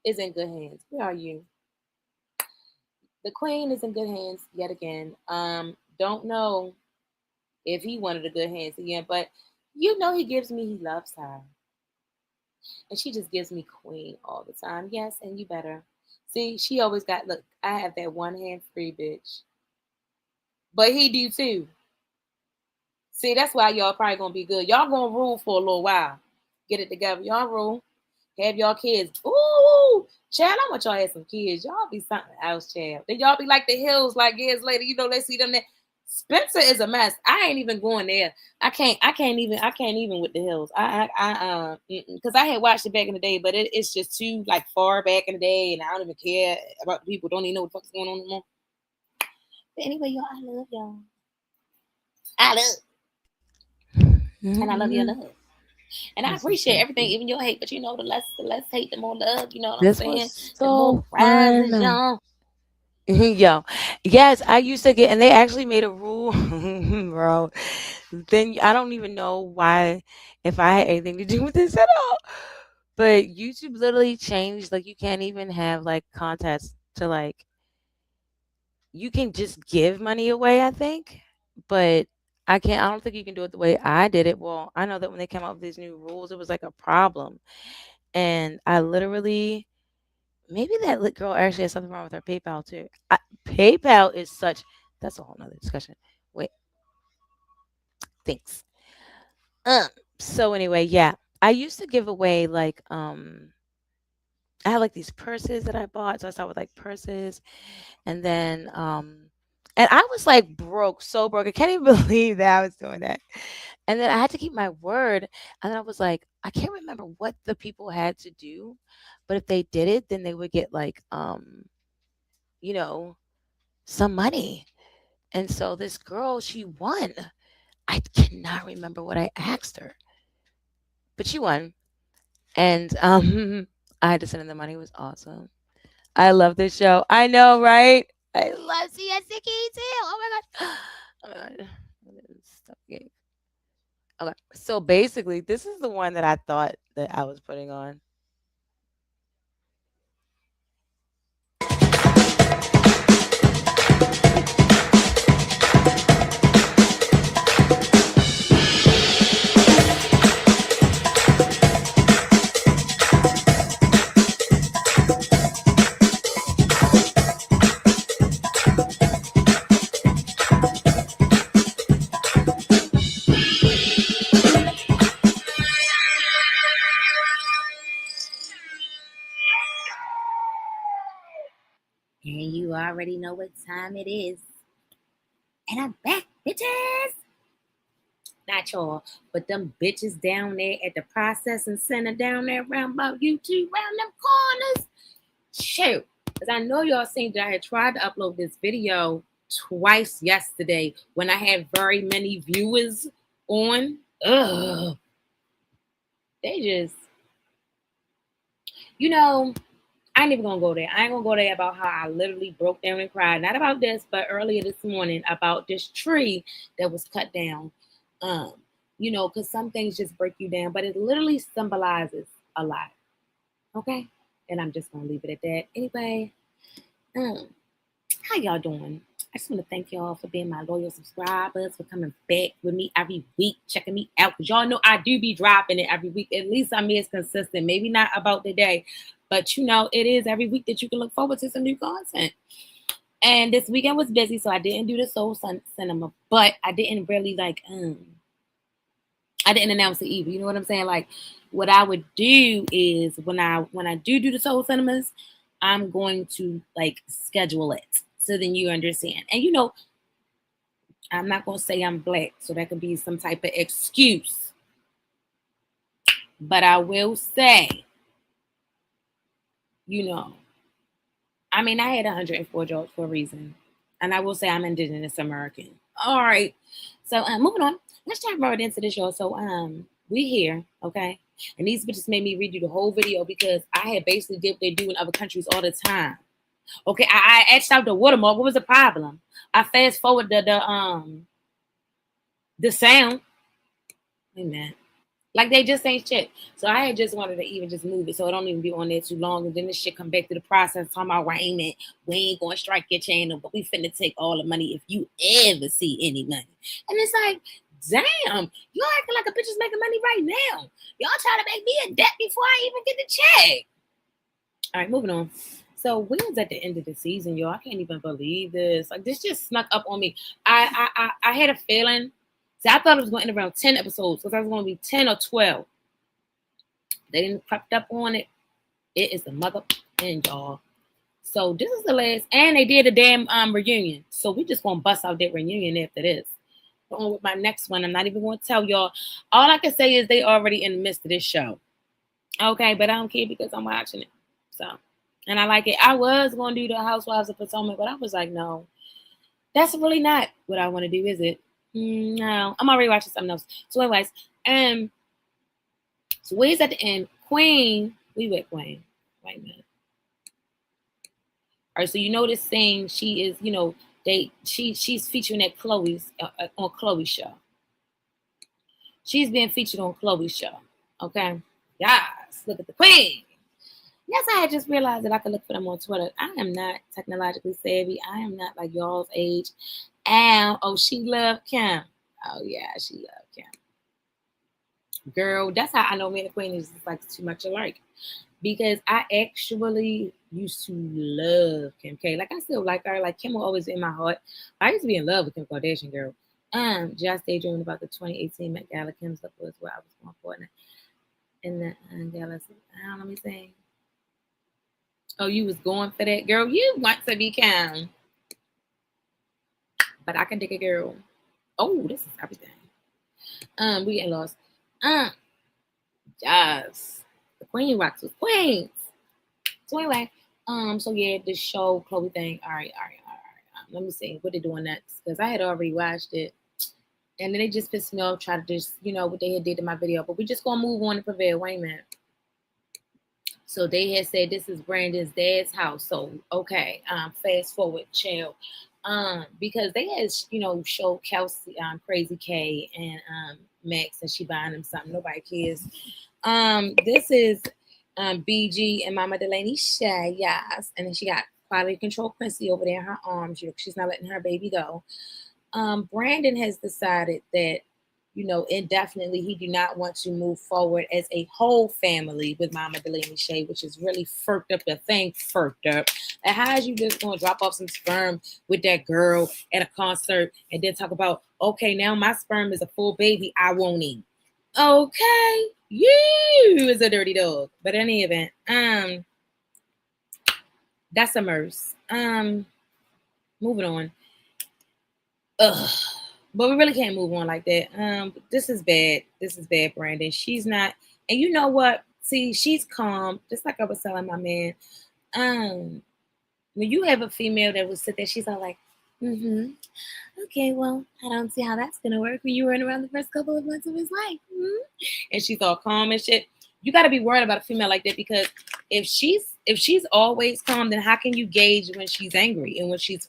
is in good hands. Where are you? The queen is in good hands yet again. Don't know if he wanted the good hands again, but you know he gives me, he loves her. And she just gives me queen all the time. Yes, and you better. See, she always got, look, I have that one hand free bitch. But he do too. See, that's why y'all probably gonna be good. Y'all gonna rule for a little while. Get it together. Y'all rule. Have y'all kids. Ooh, child, I want y'all to have some kids. Y'all be something else, child. Then y'all be like the Hills, like years later. You know, they see them there. Spencer is a mess. I ain't even going there. I can't even with the Hills. Because I had watched it back in the day, but it's just too like far back in the day, and I don't even care about the people. Don't even know what the fuck's going on anymore. But anyway, y'all, I love y'all. I love. And I love your love. And I appreciate everything, even your hate. But you know, the less hate, the more love. You know what I'm saying? The more prizes, y'all. Yo, yes, I used to get, and they actually made a rule, bro. Then I don't even know why, if I had anything to do with this at all. But YouTube literally changed, like you can't even have like contests to like, you can just give money away, I think, but I don't think you can do it the way I did it. Well, I know that when they came out with these new rules, it was like a problem. And I literally, maybe that girl actually has something wrong with her PayPal too. PayPal is such, that's a whole nother discussion. Wait, thanks. So anyway, yeah, I used to give away like, I had like these purses that I bought. So I started with like purses. And then, and I was like broke, so broke. I can't even believe that I was doing that. And then I had to keep my word. And then I was like, I can't remember what the people had to do, but if they did it, then they would get like, you know, some money. And so this girl, she won. I cannot remember what I asked her, but she won. And I had to send in the money. It was awesome. I love this show. I know, right? I love CSCK too. Oh my god. Oh my god. Stop game. Okay. So basically, this is the one that I thought that I was putting on. know what time it is. And I'm back, bitches. Not y'all, but them bitches down there at the processing center down there around about YouTube, around them corners. Shoot. Because I know y'all seen that I had tried to upload this video twice yesterday when I had very many viewers on. Ugh. They just, I ain't even gonna go there. I ain't gonna go there about how I literally broke down and cried. Not about this, but earlier this morning about this tree that was cut down. Because some things just break you down, but it literally symbolizes a lot. Okay? And I'm just gonna leave it at that. Anyway, how y'all doing? I just want to thank y'all for being my loyal subscribers, for coming back with me every week, checking me out. Because y'all know I do be dropping it every week. At least I'm as consistent. Maybe not about the day, but it is every week that you can look forward to some new content. And this weekend was busy, so I didn't do the Soul Cinema. But I didn't really I didn't announce it either. You know what I'm saying? Like, what I would do is when I do the Soul Cinemas, I'm going to schedule it so then you understand. And I'm not gonna say I'm black, so that could be some type of excuse. But I will say, I had 104 jobs for a reason, and I will say I'm Indigenous American. All right, so moving on. Let's jump right into this, y'all. So we here, okay? And these bitches made me redo the whole video because I had basically did what they do in other countries all the time. Okay, I etched out the watermark. What was the problem? I fast forward the sound. Amen. Like they just ain't shit. So I had just wanted to even just move it so it don't even be on there too long. And then this shit come back to the process talking about Raymond. We ain't gonna strike your channel, but we finna take all the money if you ever see any money. And it's like, damn, y'all acting like a bitch is making money right now. Y'all trying to make me in debt before I even get the check. All right, moving on. So we's at the end of the season, y'all. I can't even believe this. Like this just snuck up on me. I had a feeling. See, I thought it was going to end around 10 episodes because I was going to be 10 or 12. They didn't crept up on it. It is the mother end, y'all. So this is the last, and they did a damn reunion. So we just gonna bust out that reunion after this. On with my next one. I'm not even going to tell y'all. All I can say is they already in the midst of this show. Okay, but I don't care because I'm watching it. So, and I like it. I was going to do the Housewives of Potomac, but I was like, no, that's really not what I want to do, is it? No, I'm already watching something else. So, anyways, so where's at the end? Queen, we with Queen. Wait a minute. All right, so this scene. She is, she's featuring at Chloe's on Chloe's show. She's being featured on Chloe's show. Okay, yes, look at the Queen. Yes, I had just realized that I could look for them on Twitter. I am not technologically savvy. I am not like y'all's age. And she loved Kim. Oh yeah, she loved Kim. Girl, that's how I know me and the Queen is like too much alike. Because I actually used to love Kim K. Like I still like her. Like Kim will always be in my heart. I used to be in love with Kim Kardashian, girl. Just daydreaming about the 2018 Met Gala. Kim's look was what I was going for in the gala. Let me see. Oh, you was going for that, girl. You want to be Kim. But I can dig a girl. Oh, this is everything. We getting lost. Yes. The Queen rocks with Queens. So anyway, so yeah, the show Chloe thing. All right. Let me see what they're doing next because I had already watched it, and then they just pissed me off. Try to just what they had did in my video, but we just gonna move on and prevail. Wait a minute. So they had said this is Brandon's dad's house. So okay, fast forward, chill. Because they had showed Kelsey, Crazy K, and Max, and she buying them something. Nobody cares. This is BG and Mama Delaney Shay, yes, and then she got Quality Control Quincy over there in her arms. She's not letting her baby go. Brandon has decided that indefinitely he do not want to move forward as a whole family with Mama Delaney Shay, which is really furked up the thing, furked up. And how is you just gonna drop off some sperm with that girl at a concert and then talk about, okay, now my sperm is a full baby, I won't eat. Okay, you is a dirty dog. But in any event, that's a merce. moving on. Ugh. But we really can't move on like that. This is bad. This is bad, Brandon. She's not, and you know what? See, she's calm, just like I was telling my man. Um, when you have a female that will sit there, she's all like, mm-hmm. Okay, well, I don't see how that's gonna work when you weren't around the first couple of months of his life. And she's all calm and shit. You gotta be worried about a female like that because if she's always calm, then how can you gauge when she's angry and when she's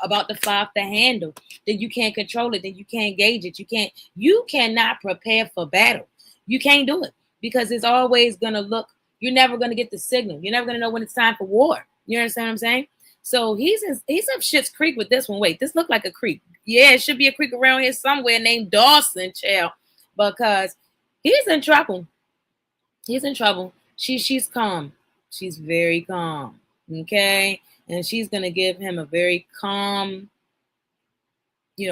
about to fly off the handle? Then you can't control it. Then you can't gauge it. You cannot prepare for battle. You can't do it because it's always gonna look. You're never gonna get the signal. You're never gonna know when it's time for war. You understand what I'm saying? So he's up shit's creek with this one. Wait, this looked like a creek. Yeah, it should be a creek around here somewhere named Dawson, child, because he's in trouble. He's in trouble. She's calm. She's very calm. Okay, and she's gonna give him a very calm.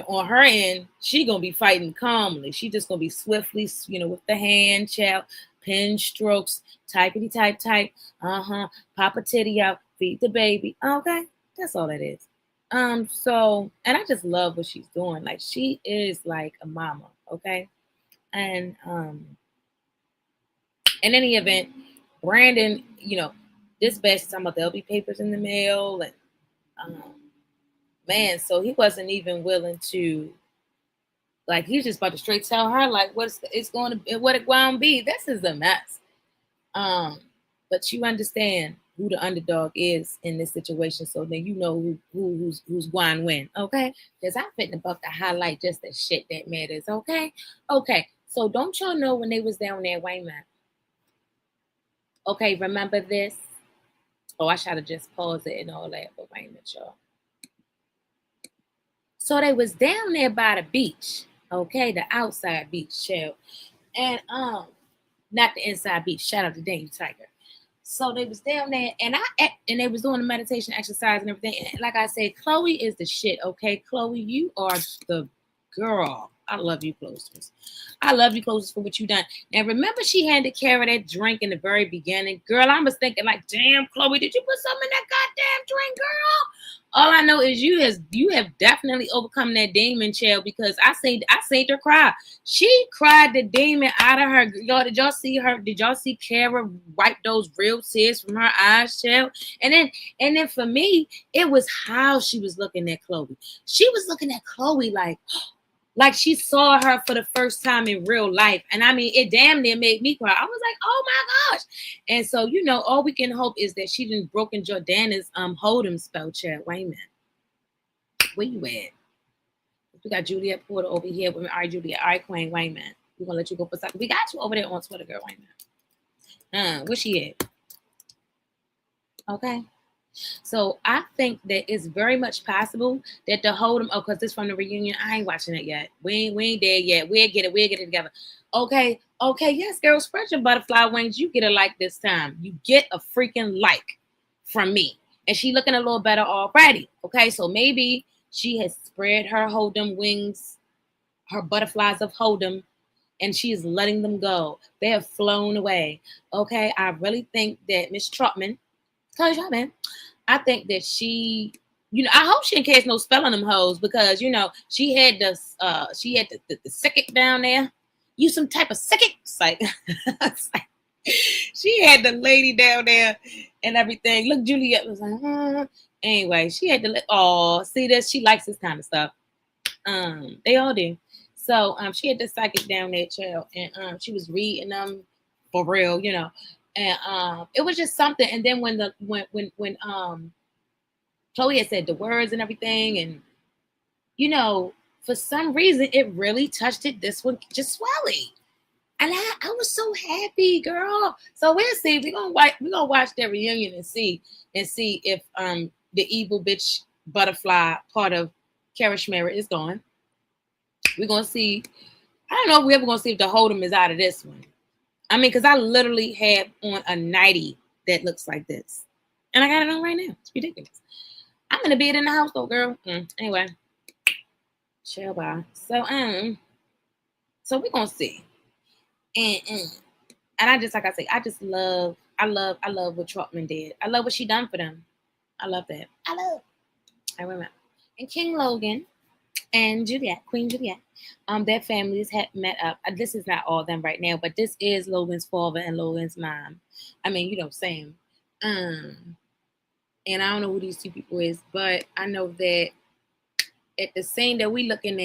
On her end, she gonna be fighting calmly. She just gonna be swiftly, with the hand, child, pen strokes, typity type type. Pop a titty out, feed the baby. Okay, that's all that is. So, and I just love what she's doing. Like she is like a mama. Okay, and in any event, Brandon, this batch talking about there'll be papers in the mail, and um, man, so he wasn't even willing to. Like he's just about to straight tell her like it's going to be, what it going to be. This is a mess. But you understand who the underdog is in this situation, so then you know who's going to win. Okay, because I'm fitting about to highlight just the shit that matters. Okay. So don't y'all know when they was down there, Wayman? Okay, remember this? Oh, I should have just paused it and all that, but wait a minute, y'all. So they was down there by the beach, okay, the outside beach, chill, and not the inside beach. Shout out to Daniel Tiger. So they was down there, and they was doing the meditation exercise and everything. And like I said, Chloe is the shit, okay? Chloe, you are the girl. I love you, Closers. I love you, Closers, for what you done. And remember, she had to carry that drink in the very beginning, girl. I was thinking like, damn, Chloe, did you put something in that goddamn drink, girl? All I know is you have definitely overcome that demon, child, because I seen her cry. She cried the demon out of her. Y'all, did y'all see her? Did y'all see Kara wipe those real tears from her eyes, child? And then for me, it was how she was looking at Chloe. She was looking at Chloe like she saw her for the first time in real life. And I mean, it damn near made me cry. I was like, oh my gosh. And so, all we can hope is that she didn't broken Jordana's hold'em spell, chat. Wait a minute. Where you at? We got Juliet Porter over here. All right, Juliet. All right, Queen. Wait a minute. We're gonna let you go for a second. We got you over there on Twitter, girl. Wait a minute. Where she at? Okay. So I think that it's very much possible that the hold'em. Oh, because this from the reunion. I ain't watching it yet. We ain't there yet. We'll get it together. Okay. Yes, girl, spread your butterfly wings. You get a like this time. You get a freaking like from me. And she looking a little better already. Okay, so maybe she has spread her hold'em wings, her butterflies of hold'em, and she is letting them go. They have flown away. Okay, I really think that Miss Trotman, cause y'all man, I think that she, I hope she didn't catch no spell on them hoes because she had the psychic down there. You some type of psychic, like, she had the lady down there and everything. Look, Juliet was like, anyway, she had to see this. She likes this kind of stuff. They all do. So she had the psychic down there, child, and she was reading them for real, and it was just something. And then when Chloe had said the words and everything, and for some reason it really touched it. This one just swelly. And I was so happy, girl. So we'll see. We're gonna watch their reunion and see if the evil bitch butterfly part of Karishmera is gone. We're gonna see. I don't know if we're ever gonna see if the hold'em is out of this one. I mean, because I literally have on a nightie that looks like this. And I got it on right now. It's ridiculous. I'm gonna be in the house though, girl. Anyway. Chill bye. So we're gonna see. And I just, like I say, I love what Trotman did. I love what she done for them. I love that. I love. I remember. And King Logan and Juliet, Queen Juliet, their families had met up. This is not all of them right now, but this is Logan's father and Logan's mom. I mean, Sam. Um, and I don't know who these two people is, but I know that at the scene that we looking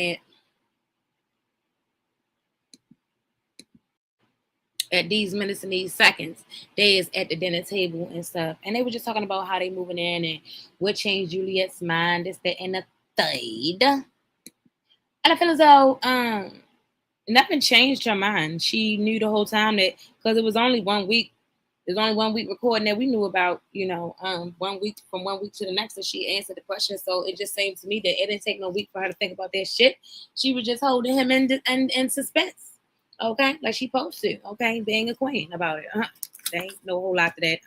at these minutes and these seconds, they is at the dinner table and stuff, and they were just talking about how they moving in and what changed Juliet's mind, this, that, and the third. And I feel as though nothing changed her mind. She knew the whole time that because it was only 1 week. There's only 1 week recording that we knew about, 1 week from 1 week to the next, and she answered the question. So it just seemed to me that it didn't take no week for her to think about that shit. She was just holding him in suspense, okay, like she supposed to, okay, being a queen about it. There ain't no whole lot to that.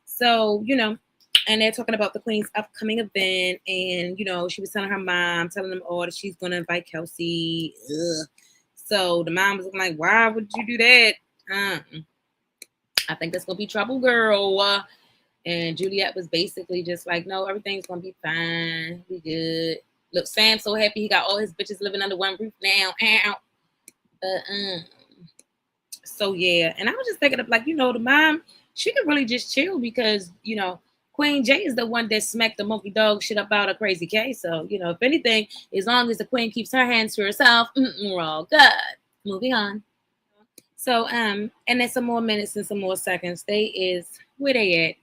So and they're talking about the queen's upcoming event, and she was telling her mom, telling them all that she's gonna invite Kelsey. Ugh. So the mom was like, "Why would you do that?" I think that's gonna be trouble, girl. And Juliet was basically just like, "No, everything's gonna be fine. We good." Look, Sam's so happy he got all his bitches living under one roof now. Ow. So yeah, and I was just thinking of like, the mom, she could really just chill because Queen J is the one that smacked the monkey dog shit up out of Crazy K. So if anything, as long as the queen keeps her hands to herself, we're all good. Moving on. So and then some more minutes and some more seconds. They is where they at.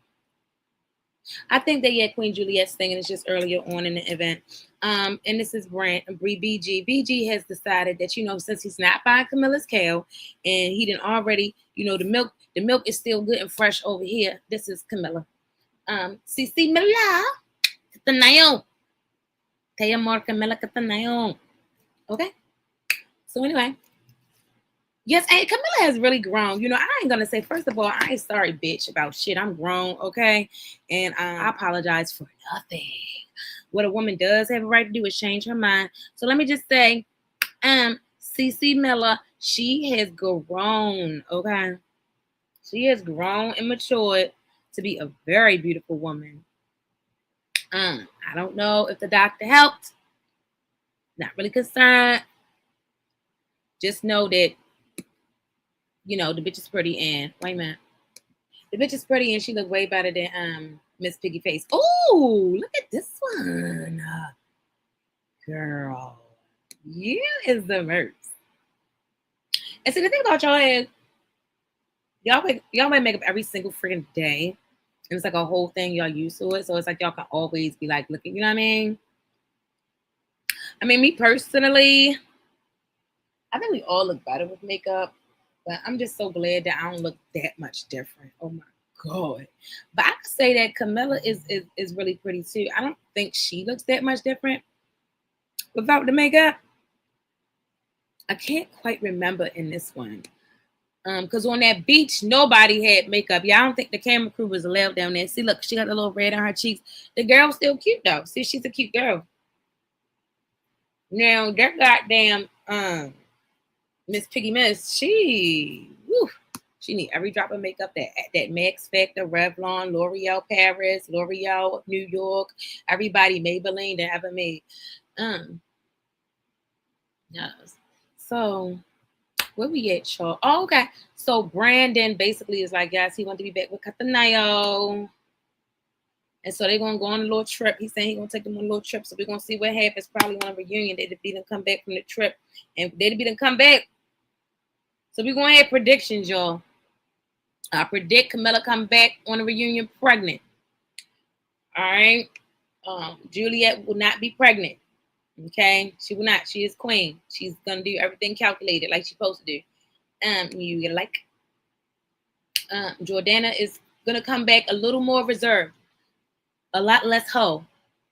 I think they at Queen Juliet's thing, and it's just earlier on in the event. And this is BG. BG has decided that since he's not buying Camilla's cow, and he didn't already, the milk is still good and fresh over here. This is Camilla. CC Mila, Katanayo. Taya more Camilla Katanayo. Okay. So anyway. Yes, and Camilla has really grown. I ain't gonna say, first of all, I ain't sorry, bitch, about shit. I'm grown, okay? And I apologize for nothing. What a woman does have a right to do is change her mind. So let me just say, CC Miller, she has grown, okay? She has grown and matured to be a very beautiful woman. I don't know if the doctor helped. Not really concerned. Just know that the bitch is pretty, and wait a minute. The bitch is pretty and she look way better than Miss Piggy Face. Oh, look at this one. Girl. You is the verse. And see, the thing about y'all is y'all might make up every single freaking day. And it's like a whole thing y'all used to it. So it's like y'all can always be like looking, you know what I mean? I mean, me personally, I think we all look better with makeup. But I'm just so glad that I don't look that much different. Oh my God. But I could say that Camilla is really pretty too. I don't think she looks that much different without the makeup. I can't quite remember in this one. Because on that beach, nobody had makeup. Yeah, I don't think the camera crew was allowed down there. See, look, she got a little red on her cheeks. The girl's still cute though. See, she's a cute girl. Now, that goddamn Miss Piggy Miss, she need every drop of makeup that Max Factor, Revlon, L'Oreal Paris, L'Oreal New York, everybody Maybelline that ever made. Yes. So where we at, y'all? Oh, okay. So Brandon basically is like, yes, he wanted to be back with Catanayo. And so they're gonna go on a little trip. He's saying he's gonna take them on a little trip. So we're gonna see what happens. Probably on a reunion. They'd be done come back from the trip. And they'd be done come back. So we're gonna have predictions, y'all. I predict Camilla come back on a reunion pregnant. All right. Juliet will not be pregnant. Okay. She will not. She is queen. She's gonna do everything calculated like she's supposed to do. You like Jordana is gonna come back a little more reserved, a lot less hoe,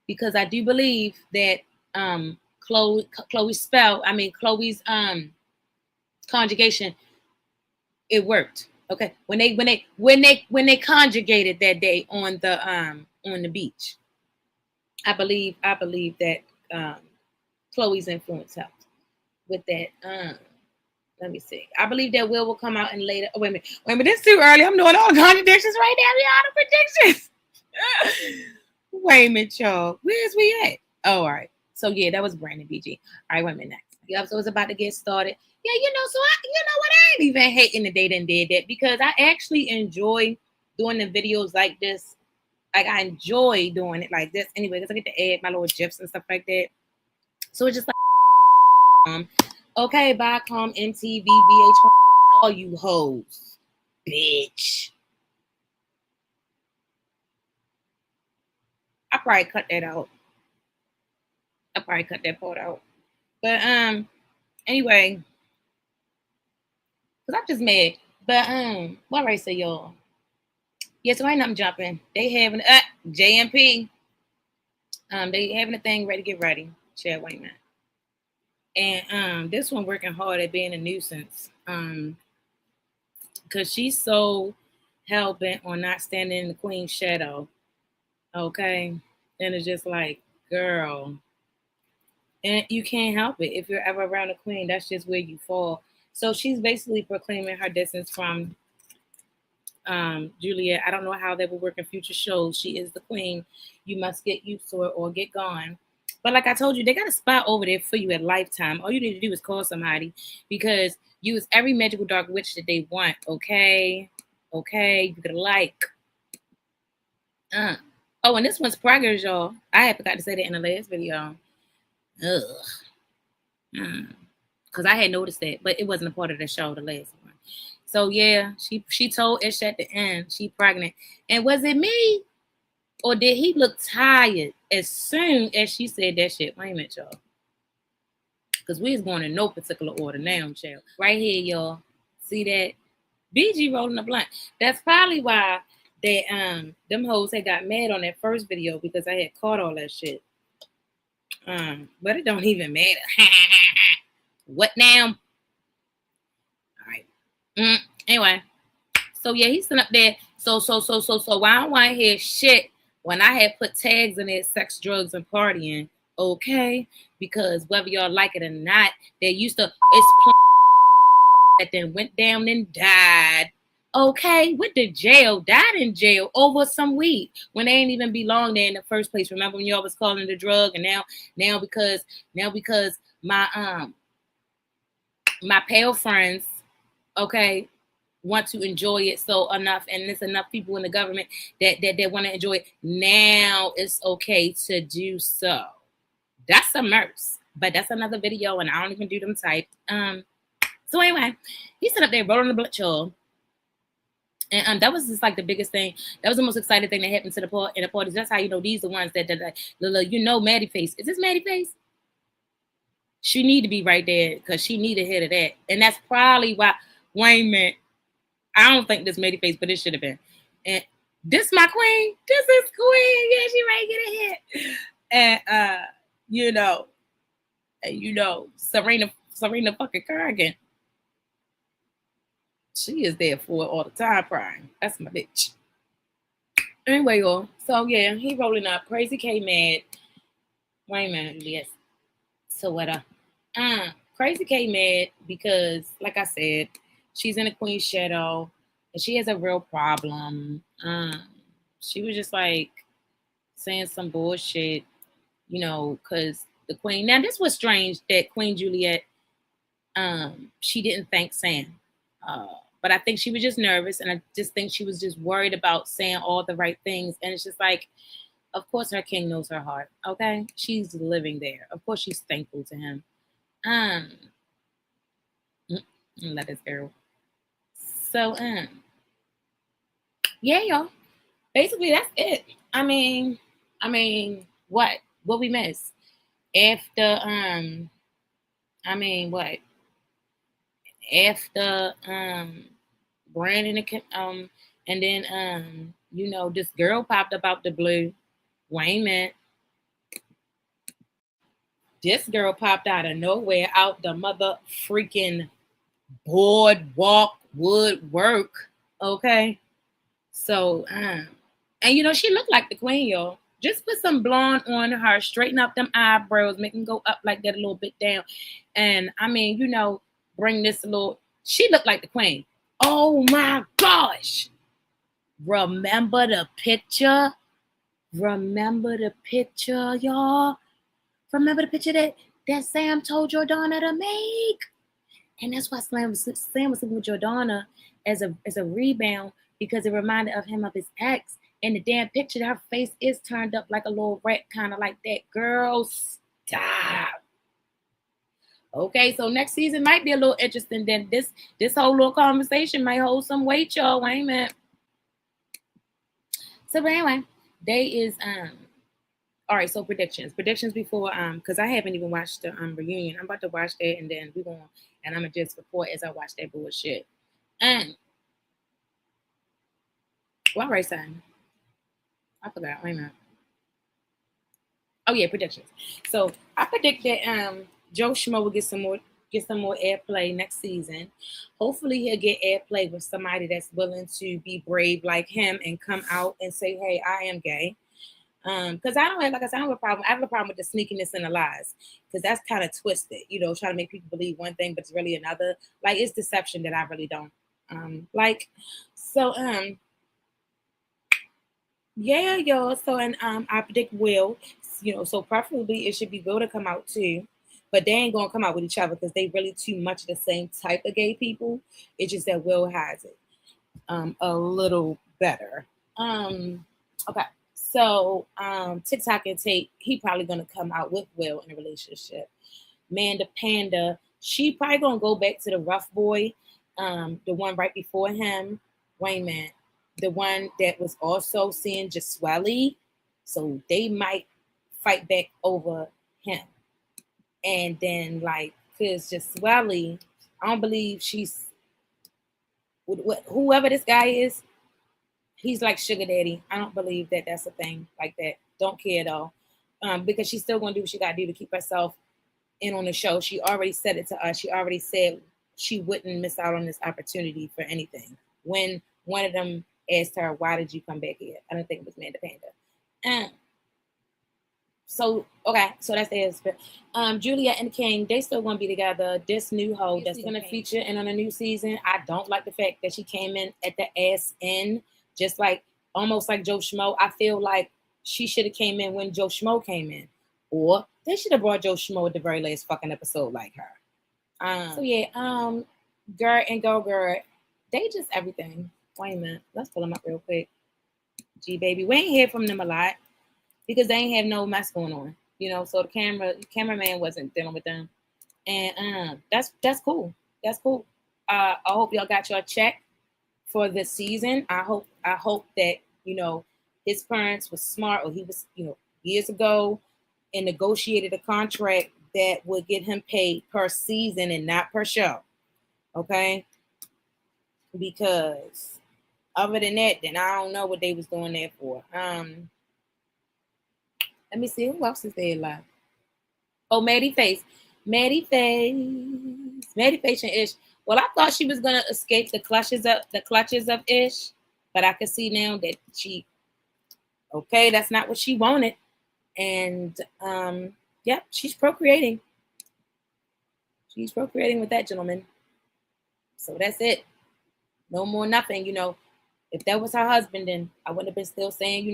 because I do believe that Chloe's conjugation, it worked. Okay, when they conjugated that day on the beach, I believe that Chloe's influence helped with that. Let me see. I believe that Will come out and later. Oh, wait a minute. This is too early. I'm doing all contradictions right now. We all the predictions. Wait a minute, y'all. Where's we at? Oh, all right. So yeah, that was Brandon BG. All right, wait a minute next. Yep, so it's about to get started. Yeah, so you know what? I ain't even hating that they done did that because I actually enjoy doing the videos like this. Like I enjoy doing it like this anyway, because I get to add my little gifs and stuff like that. So it's just like okay, Viacom, MTV, VH1, all you hoes, bitch. I probably cut that out. I probably cut that part out. But anyway, cause I'm just mad. But what I say, y'all? Yeah, so ain't nothing jumping. They having JMP. They having a thing ready, get ready. Chad Wayman. And this one working hard at being a nuisance. Cause she's so hell bent on not standing in the queen's shadow. Okay. And it's just like, girl. And you can't help it. If you're ever around a queen, that's just where you fall. So she's basically proclaiming her distance from Juliet. I don't know how that will work in future shows. She is the queen. You must get used to it or get gone. But like I told you, they got a spot over there for you at Lifetime. All you need to do is call somebody because you is every magical dark witch that they want. Okay, you could like. Oh, and this one's progress, y'all. I had forgot to say that in the last video. Ugh. Because I had noticed that, but it wasn't a part of the show, the last one. So yeah, she told Ish at the end she pregnant. And was it me? Or did he look tired as soon as she said that shit? Wait a minute, y'all. Because we is going in no particular order now, child. Right here, y'all. See that? BG rolling the blunt. That's probably why they them hoes had got mad on that first video because I had caught all that shit. But it don't even matter. What now? All right. Anyway, so yeah, he's sitting up there. So why I don't want to hear shit when I had put tags in it, sex, drugs, and partying. Okay, because whether y'all like it or not, they used to that then went down and died. Okay, went to jail, died in jail over some weed when they ain't even belong there in the first place. Remember when y'all was calling it a drug, and now because my my pale friends, okay, want to enjoy it so enough, and there's enough people in the government that want to enjoy it. Now it's okay to do so. That's a merce, but that's another video, and I don't even do them type. So anyway, he set up there rolling the blood chill. And that was just like the biggest thing. That was the most exciting thing that happened to the parties. That's how you know these are the ones that Maddie Face. Is this Maddie Face? She need to be right there because she need a hit of that. And that's probably why Wayman, I don't think this Maddie Face, but it should have been. And this my queen. This is queen. Yeah, she might get a hit. And Serena fucking Carrigan. She is there for it all the time, Prime. That's my bitch. Anyway, y'all. So yeah, he rolling up. Crazy K mad. Wait a minute, yes. So what? Crazy K mad because, like I said, she's in the queen's shadow and she has a real problem. She was just like saying some bullshit, because the queen. Now this was strange that Queen Juliet, she didn't thank Sam. But I think she was just nervous, and I just think she was just worried about saying all the right things. And it's just like, of course, her king knows her heart. Okay, she's living there. Of course, she's thankful to him. Let this girl. So, yeah, y'all. Basically, that's it. I mean, what we miss after? What after? Brandon and then this girl popped up out the blue. Wait a minute. This girl popped out of nowhere, out the mother freaking boardwalk woodwork. Okay. So and she looked like the queen, y'all. Just put some blonde on her, straighten up them eyebrows, make them go up like that a little bit down. And bring this a little. She looked like the queen. Oh my gosh. Remember the picture Remember the picture, y'all? Remember the picture that Sam told Jordana to make? And that's why Sam was sleeping with Jordana as a rebound because it reminded of him of his ex. And the damn picture, her face is turned up like a little rat, kind of like that. Girl, stop. Okay, so next season might be a little interesting. Then this whole little conversation might hold some weight, y'all. Wait a minute. So, but anyway, they is all right. So predictions before because I haven't even watched the reunion. I'm about to watch that and then we going and I'm gonna just report as I watch that bullshit. And what race time? I forgot. Wait a minute. Oh yeah, predictions. So I predict that Joe Schmo will get some more airplay next season. Hopefully he'll get airplay with somebody that's willing to be brave like him and come out and say, "Hey, I am gay." Because I don't have, like I said, I don't have a problem. I have a problem with the sneakiness and the lies, because that's kind of twisted. Trying to make people believe one thing, but it's really another. Like it's deception that I really don't like. So yeah, y'all. So and I predict Will. So preferably it should be Will to come out too, but they ain't gonna come out with each other because they really too much of the same type of gay people. It's just that Will has it a little better. Okay. So TikTok and Tate, he probably gonna come out with Will in a relationship. Manda Panda, she probably gonna go back to the rough boy, the one right before him. Wait a minute, the one that was also seeing Jaswelly. So they might fight back over him, and then like, cause Jaswelly, I don't believe she's whoever this guy is. He's like sugar daddy. I don't believe that that's a thing like that. Don't care though, because she's still gonna do what she gotta do to keep herself in on the show. She already said it to us. She already said she wouldn't miss out on this opportunity for anything. When one of them asked her, "Why did you come back here?" I don't think it was Manda Panda. So okay, so that's the answer. Julia and King, they still gonna be together. This new hoe that's gonna feature in on a new season. I don't like the fact that she came in at the ass end, just like almost like Joe Schmo. I feel like she should have came in when Joe Schmo came in, or they should have brought Joe Schmo at the very last fucking episode like her. So yeah, Gert and Go, they just everything. Wait a minute, let's pull them up real quick. G baby, we ain't hear from them a lot because they ain't have no mess going on, So the cameraman wasn't dealing with them, and that's cool. That's cool. I hope y'all got your check for this season. I hope that his parents was smart, or he was years ago and negotiated a contract that would get him paid per season and not per show. Okay, because other than that, then I don't know what they was doing there for. Let me see who else is there live. Oh, Maddie Face and Ish. Well, I thought she was gonna escape the clutches of Ish, but I can see now that that's not what she wanted, and yep, she's procreating. She's procreating with that gentleman. So that's it. No more nothing. If that was her husband, then I wouldn't have been still saying,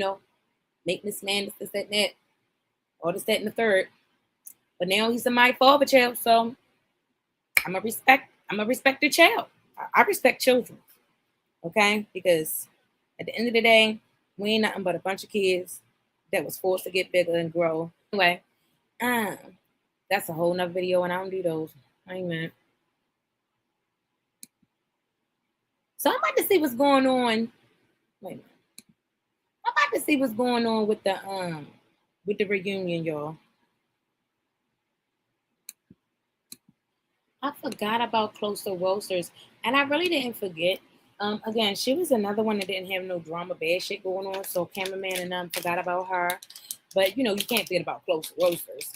make this man this, that, and that, or this, that, and the third. But now he's a my father child, so I'm a respect the child. I respect children, okay? Because at the end of the day, we ain't nothing but a bunch of kids that was forced to get bigger and grow. Anyway, um, that's a whole nother video, and I don't do those. Amen. So I'm about to see what's going on. Wait a minute. I'm about to see what's going on with the reunion, y'all. I forgot about Closer Roasters, and I really didn't forget. Again, she was another one that didn't have no drama, bad shit going on. So cameraman and forgot about her, but you can't forget about Closer Roasters.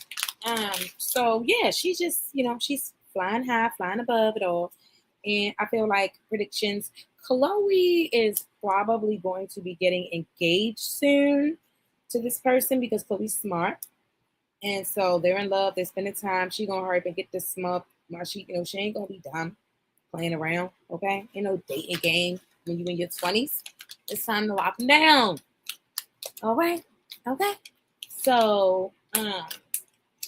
So yeah, she's just she's flying high, flying above it all, and I feel like predictions. Chloe is probably going to be getting engaged soon to this person because Chloe's smart. And so they're in love. They're spending time. She gonna hurry up and get this smup. While she ain't gonna be dumb playing around. Okay, ain't no dating game when you in your 20s. It's time to lock them down. All right. Okay. So,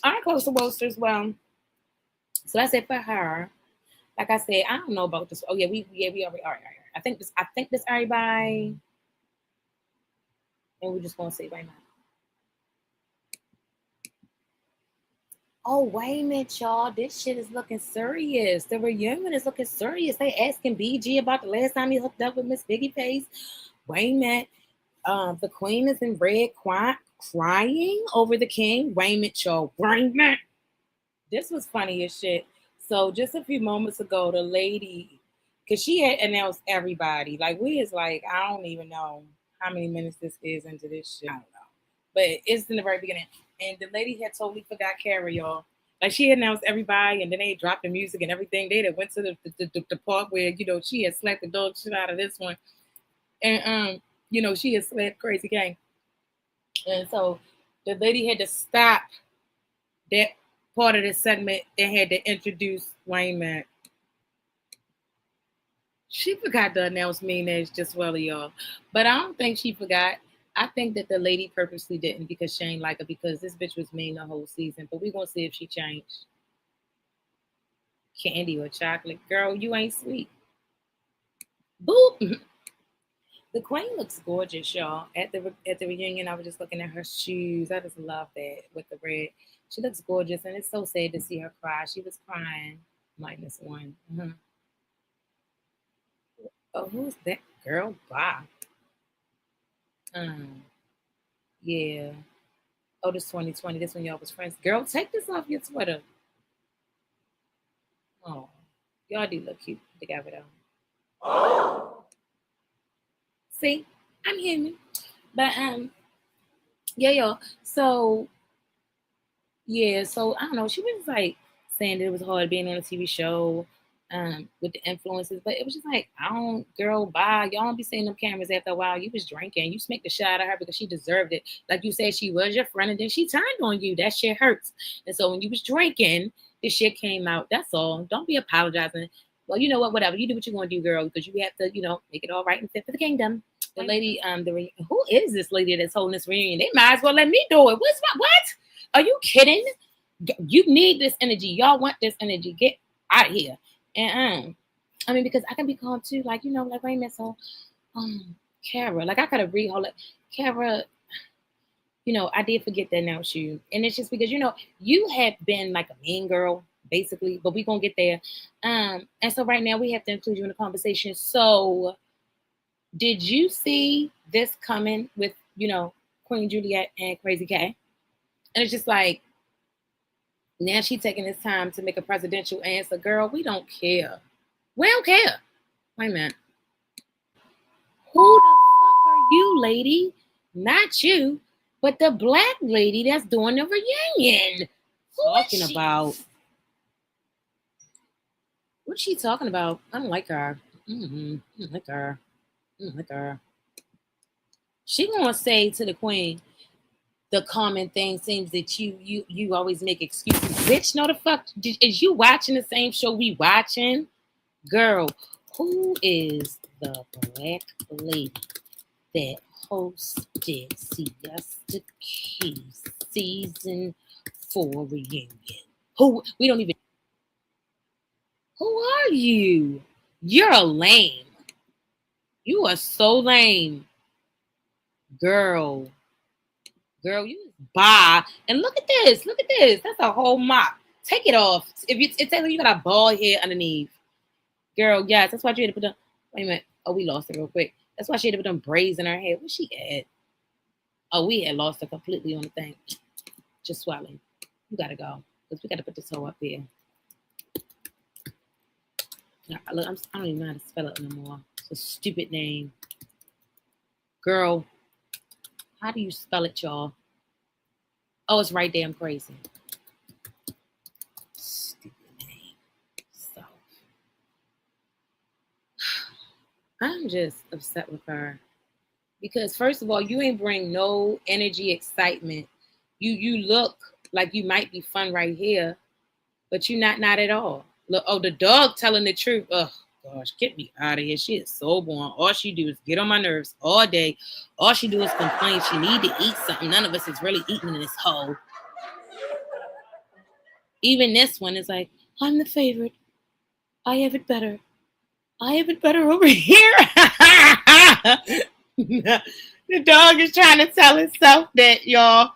our closer roasters, well, so that's it for her. Like I said, I don't know about this. Oh yeah, we already all right, all right. I think this everybody, and we're just gonna say right now. Oh wait a minute, y'all. This shit is looking serious. The reunion is looking serious. They asking BG about the last time he hooked up with Miss Biggie Face. Wait a minute. The queen is in red crying over the king. Wait a minute, y'all. Wait a minute. This was funny as shit. So just a few moments ago, the lady, because she had announced everybody. Like we is like, I don't even know how many minutes this is into this shit. I don't know. But it's in the very beginning. And the lady had totally forgot Kara, y'all. Like she had announced everybody, and then they dropped the music and everything. They went to the part where she had slapped the dog shit out of this one, and she had slapped Crazy Gang, and so the lady had to stop that part of the segment and had to introduce Wayman. She forgot to announce me as just well, y'all. But I don't think she forgot. I think that the lady purposely didn't because she ain't like her because this bitch was mean the whole season. But we gonna see if she changed. Candy or chocolate. Girl, you ain't sweet. Boop. The queen looks gorgeous, y'all. At the reunion, I was just looking at her shoes. I just love that with the red. She looks gorgeous, and it's so sad to see her cry. She was crying. Minus one. Oh, who's that girl? Bye. Um, yeah. Oh, this 2020. This when y'all was friends. Girl, take this off your Twitter. Oh, y'all do look cute together though. See, I'm human. But yeah, y'all. So yeah, so I don't know. She was like saying that it was hard being on a TV show with the influences, but it was just like, I don't, girl, bye. Y'all don't be seeing them cameras after a while. You was drinking. You smacked the shit out of her because she deserved it. Like you said, she was your friend, and then she turned on you. That shit hurts. And so when you was drinking, this shit came out. That's all. Don't be apologizing. Well, you know what? Whatever. You do what you want to do, girl, because you have to, make it all right and fit for the kingdom. The lady, who is this lady that's holding this reunion? They might as well let me do it. What? Are you kidding? You need this energy. Y'all want this energy. Get out of here. And I mean, because I can be calm too. Like, like wait a minute. So, Kara, like I could have read all it. Kara, I did forget to announce you, and it's just because you have been like a mean girl, basically. But we gonna get there. And so right now we have to include you in the conversation. So, did you see this coming with Queen Juliet and Crazy K? And it's just like now she taking this time to make a presidential answer. Girl, we don't care. We don't care. Wait a minute. Who the fuck are you, lady? Not you, but the black lady that's doing the reunion. Talking about. What's she talking about? I don't like her. I don't like her. I don't like her. She gonna say to the queen, the common thing seems that you always make excuses. Bitch, no the fuck. Is you watching the same show we watching? Girl, who is the black lady that hosted Siesta Key season 4 reunion? Who we don't even. Who are you? You're a lame. You are so lame, girl. Girl, you bye. And look at this. Look at this. That's a whole mop. Take it off. If it's like you got a bald head underneath. Girl, yes, that's why she had to put them. Wait a minute. Oh, we lost it real quick. That's why she had to put them braids in her hair. Where's she at? Oh, we had lost her completely on the thing. Just swallowing. You gotta go. Because we gotta put this hoe up here. Look, I don't even know how to spell it no more. It's a stupid name. Girl, how do you spell it, y'all? Oh, it's right there. I'm crazy. Stupid name. So I'm just upset with her. Because first of all, you ain't bring no energy, excitement. You look like you might be fun right here, but you not at all. Look, oh, the dog telling the truth. Ugh, gosh, get me out of here. She is so boring. All she do is get on my nerves all day. All she do is complain. She need to eat something. None of us is really eating in this hole. Even this one is like, I'm the favorite. I have it better. I have it better over here. The dog is trying to tell itself that, y'all.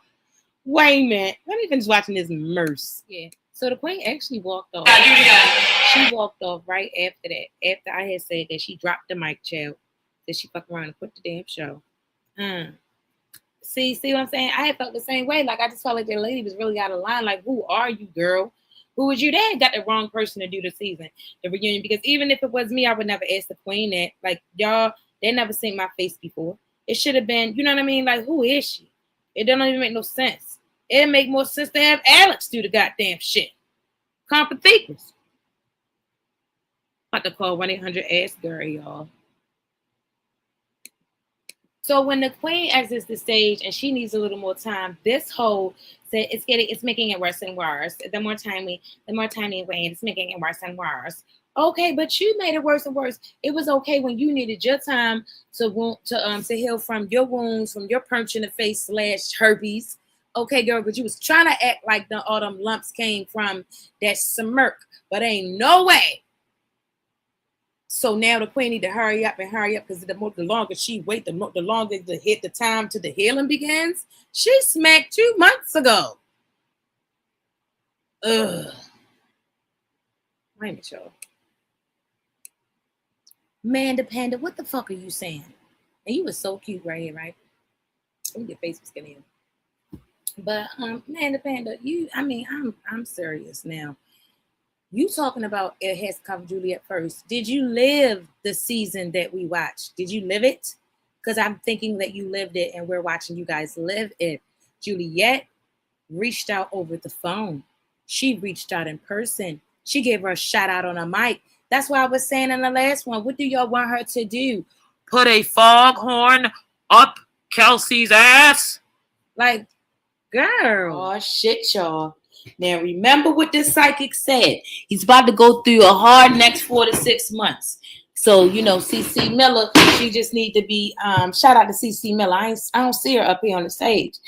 Wait a minute. Let me finish watching this Merce. Yeah. So the queen actually walked off. She walked off right after that. After I had said that she dropped the mic, child. That she fucked around and quit the damn show. See what I'm saying? I had felt the same way. Like I just felt like that lady was really out of line. Like, who are you, girl? Who was you? They had got the wrong person to do the season, the reunion. Because even if it was me, I would never ask the queen that. Like, y'all, they never seen my face before. It should have been, you know what I mean? Like, who is she? It don't even make no sense. It'd make more sense to have Alex do the goddamn shit. Competitors. About to call 1-800-ASK girl, y'all. So when the queen exits the stage and she needs a little more time, this whole said it's making it worse and worse. The more time we wait, it's making it worse and worse. Okay, but you made it worse and worse. It was okay when you needed your time to heal from your wounds, from your punch in the face / herpes. Okay, girl, but you was trying to act like all them lumps came from that smirk, but ain't no way. So now the queen need to hurry up because the longer she wait, the longer the time to the healing begins. She smacked 2 months ago. Ugh. Wait a minute, y'all. Manda Panda, what the fuck are you saying? And you was so cute right here, right? Let me get Facebook skin in. But Manda Panda, I'm serious now. You talking about It Has Come Juliet first. Did you live the season that we watched? Did you live it? Because I'm thinking that you lived it and we're watching you guys live it. Juliet reached out over the phone. She reached out in person. She gave her a shout out on a mic. That's why I was saying in the last one, what do y'all want her to do? Put a foghorn up Kelsey's ass? Like, girl. Oh, shit, y'all. Now, remember what this psychic said. He's about to go through a hard next 4 to 6 months. So, CC Miller, she just need to be, shout out to CC Miller. I don't see her up here on the stage.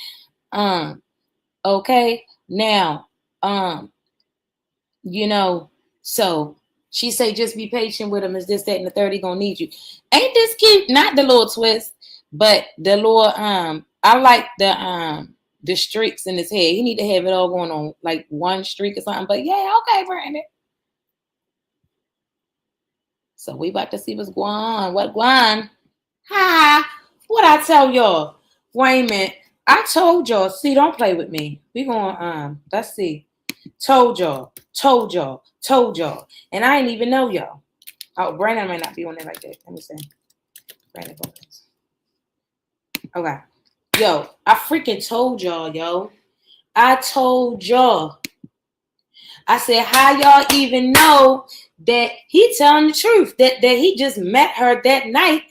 Okay. Now, so she say just be patient with him. Is this, that, and the third, he gonna need you. Ain't this cute? Not the little twist, but the little, I like the streaks in his head. He need to have it all going on like one streak or something. But yeah, okay, Brandon. So we about to see what's going on. What going on? Hi. What I tell y'all? Wait a minute. I told y'all. See, don't play with me. We gonna let's see. Told y'all. And I didn't even know y'all. Oh, Brandon might not be on there like that. Let me see. Brandon. Okay. Yo, I freaking told y'all, yo. I told y'all. I said, how y'all even know that he telling the truth? That he just met her that night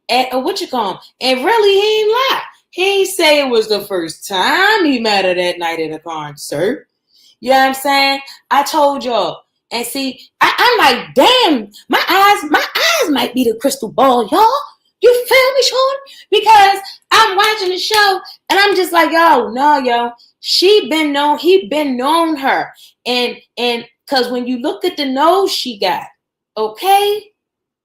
at a and really he ain't lie. He ain't say it was the first time he met her that night at a concert. You know what I'm saying? I told y'all. And see, I'm like, damn, my eyes might be the crystal ball, y'all. You feel me, Sean? Because I'm watching the show and I'm just like, yo, he been known her. And because when you look at the nose she got, okay,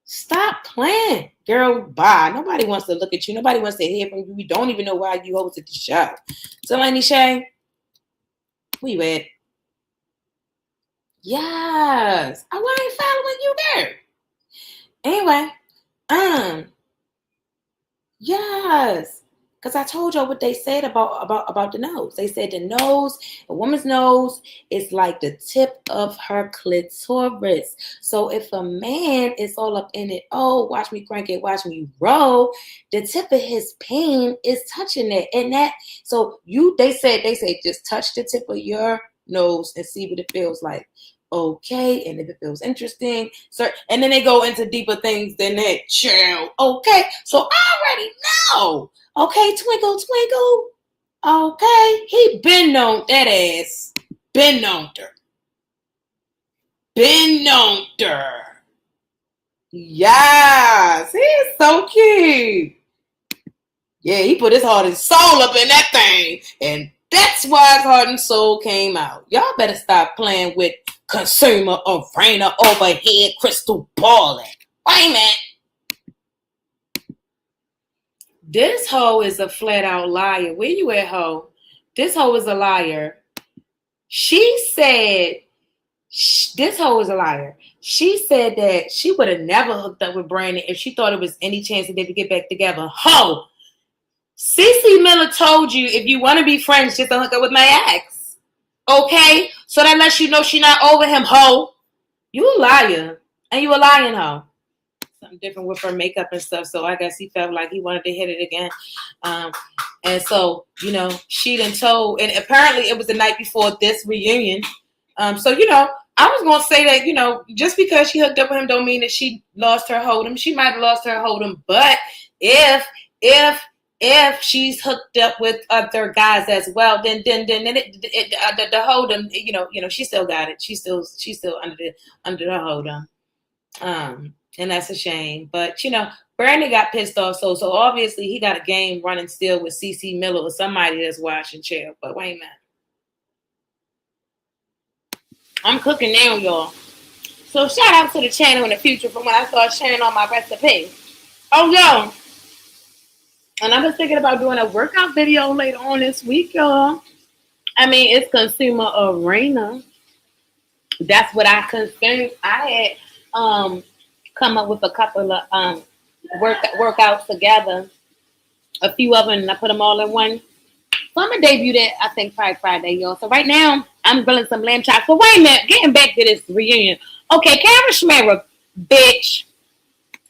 stop playing. Girl, bye. Nobody wants to look at you. Nobody wants to hear from you. We don't even know why you hosted the show. So, Shay, where you at? Yes. I ain't following you there. Anyway, yes. Because I told y'all what they said about the nose. They said the nose, a woman's nose, is like the tip of her clitoris. So if a man is all up in it, watch me crank it, watch me roll, the tip of his peen is touching it. And that, so they say just touch the tip of your nose and see what it feels like. Okay, and if it feels interesting, and then they go into deeper things than that. Chill. Okay, so I already know. Okay, twinkle, twinkle. Okay, he been known that ass. Been known her. Yes, he's so cute. Yeah, he put his heart and soul up in that thing. And that's why his heart and soul came out. Y'all better stop playing with consumer arena overhead crystal balling. Wait a minute. This hoe is a flat out liar. Where you at, hoe? This hoe is a liar. She said, this hoe is a liar. She said that she would have never hooked up with Brandon if she thought it was any chance that they could get back together. Hoe! Cece Miller told you if you want to be friends, just don't hook up with my ex. Okay? So that lets you know she not over him, hoe. You a liar. And you a lying hoe. Something different with her makeup and stuff. So I guess he felt like he wanted to hit it again. And so, she done told, and apparently it was the night before this reunion. So, I was going to say that, just because she hooked up with him don't mean that she lost her hold him. She might have lost her hold him. But if, if, if she's hooked up with other guys as well, then the hold him, she still got it. She's still under the hold him. And that's a shame. But Brandon got pissed off, so obviously he got a game running still with CC Miller or somebody that's watching chair. But wait a minute. I'm cooking now, y'all. So shout out to the channel in the future from when I start sharing all my recipes. Oh yo. And I was thinking about doing a workout video later on this week, y'all. I mean, it's consumer arena. That's what I consumed. I had come up with a couple of workouts together, a few of them, and I put them all in one. So I'm gonna debut that I think probably Friday, y'all. So right now I'm grilling some lamb chops. But wait a minute, getting back to this reunion. Okay, Karen Schmera, bitch,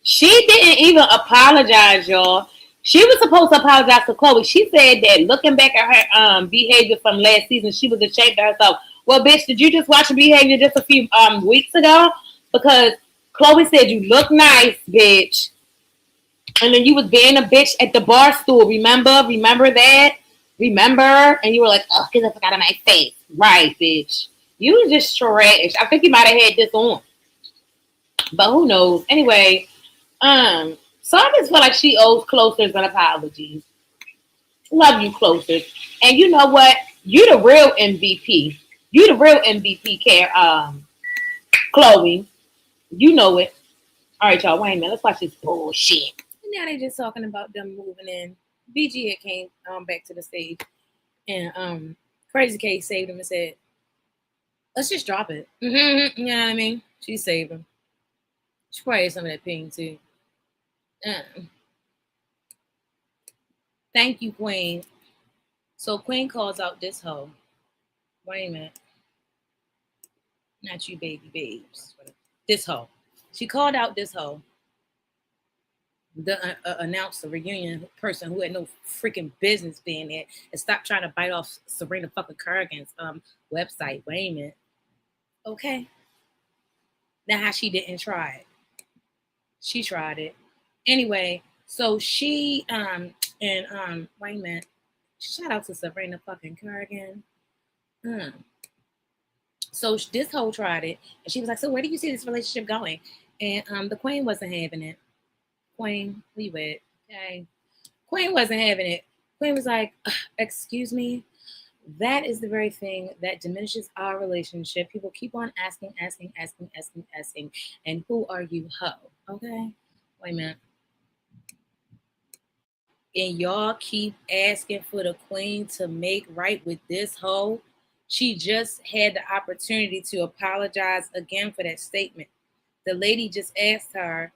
she didn't even apologize, y'all. She was supposed to apologize to Chloe. She said that looking back at her behavior from last season, she was ashamed of herself. Well, bitch, did you just watch her behavior just a few weeks ago? Because Chloe said you look nice, bitch. And then you was being a bitch at the bar stool. Remember that? Remember? And you were like, oh, get the fuck out of my face. Right, bitch. You was just trash. I think you might have had this on. But who knows? Anyway, so I just feel like she owes Closers an apology. Love you, Closers. And you know what? You the real MVP. You the real MVP, Chloe. You know it. All right, y'all. Wait a minute. Let's watch this bullshit. And now they just talking about them moving in. BG had came back to the stage, and Crazy K saved him and said, "Let's just drop it." You know what I mean? She saved him. She probably had some of that pain too. Thank you, Queen. So Queen calls out this hoe. Wait a minute. Not you, baby babes. This hoe. She called out this hoe. The announced the reunion person who had no freaking business being there, and stop trying to bite off Serena fucking Kerrigan's website. Wait a minute. Okay. Now how she didn't try it. She tried it. Anyway, so she and wait a minute. Shout out to Serena fucking Kerrigan. So this hoe tried it, and she was like, "So where do you see this relationship going?" And the Queen wasn't having it. Queen, leave it. Okay. Queen wasn't having it. Queen was like, excuse me, that is the very thing that diminishes our relationship. People keep on asking. And who are you, ho? Okay. Wait a minute. And y'all keep asking for the Queen to make right with this hoe. She just had the opportunity to apologize again for that statement. The lady just asked her,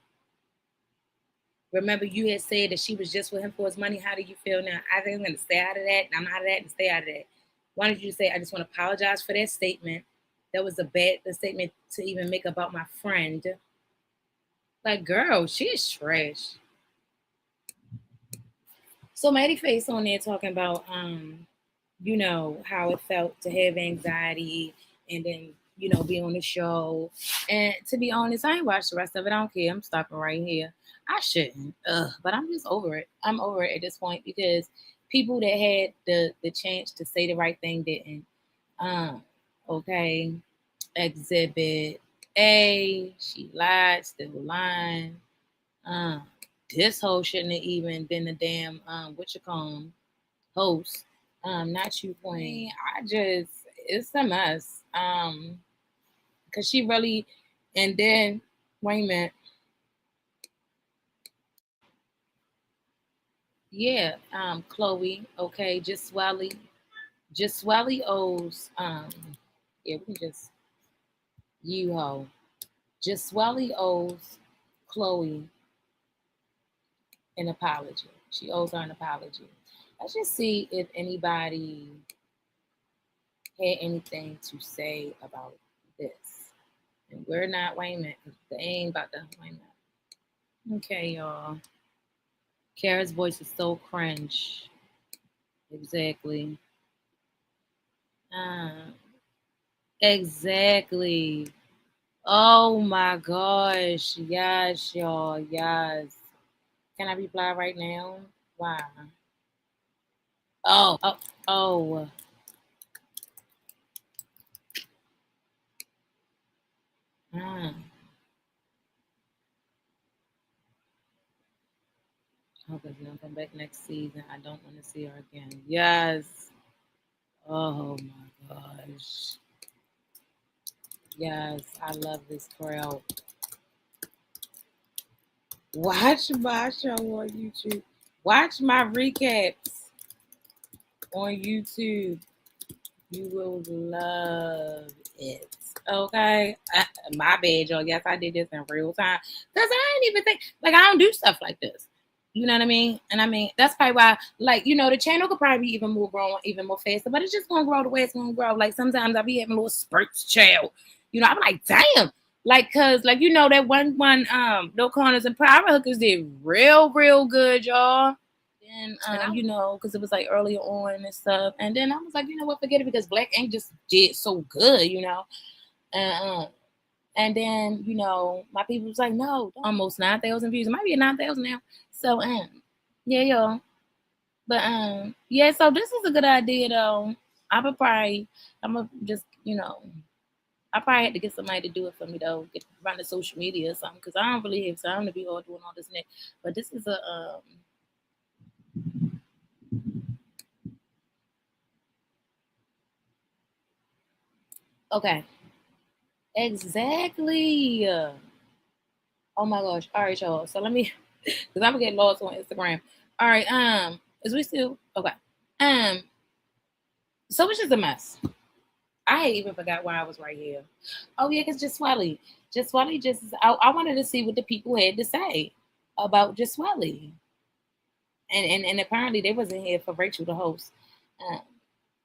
remember, you had said that she was just with him for his money. How do you feel now? I think I'm going to stay out of that. I'm out of that and stay out of that. Why don't you say, I just want to apologize for that statement. That was a bad statement to even make about my friend. Like, girl, she is trash. So Maddie Face on there talking about, how it felt to have anxiety and then, be on the show. And to be honest, I ain't watched the rest of it. I don't care. I'm stopping right here. I shouldn't. But I'm just over it. I'm over it at this point because people that had the chance to say the right thing didn't. Okay. Exhibit. She lied, still lying. Um, this hoe shouldn't have even been the damn what you call 'em, host. Not you, Queen. I just it's a mess. Cause she really, and then wait a minute, yeah. Chloe, okay, just Swelly owes yeah, we can just you hoe. Just Swelly owes Chloe an apology. She owes her an apology. Let's just see if anybody had anything to say about this. And we're not, wait a minute, they ain't about to, wait a minute. Okay, y'all. Kara's voice is so cringe. Exactly. Uh, exactly. Oh my gosh. Yes, y'all. Yes. Can I reply right now? Why? Oh, oh. Mm. Okay, she's gonna come back next season. I don't want to see her again. Yes. Oh my gosh. Yes, I love this crowd. Watch my show on YouTube. Watch my recaps on YouTube. You will love it. Okay. My bad, y'all. Yes, I did this in real time. Because I didn't even think, like, I don't do stuff like this. You know what I mean? And I mean, that's probably why, like, the channel could probably even move growing even more faster, but it's just going to grow the way it's going to grow. Like, sometimes I'll be having little spurts, child. I'm like, damn. Like, cause, like, that one, No Corners and Power Hookers did real good, y'all. And because it was like earlier on and stuff. And then I was like, you know what, forget it because Black Ink just did so good. And and then my people was like, no, almost 9,000 views. It might be 9,000 now. So yeah, y'all. But yeah. So this is a good idea though. I'm gonna just I probably had to get somebody to do it for me though. Run the social media or something because I don't really have time to be all doing all this and that. But this is a okay. Exactly. Oh my gosh. All right, y'all. So let me, because I'm gonna get lost on Instagram. All right. Is we still okay? Um. So it's just a mess. I even forgot why I was right here. Oh yeah, because Just I wanted to see what the people had to say about Just and apparently they wasn't here for Rachel to host. Um.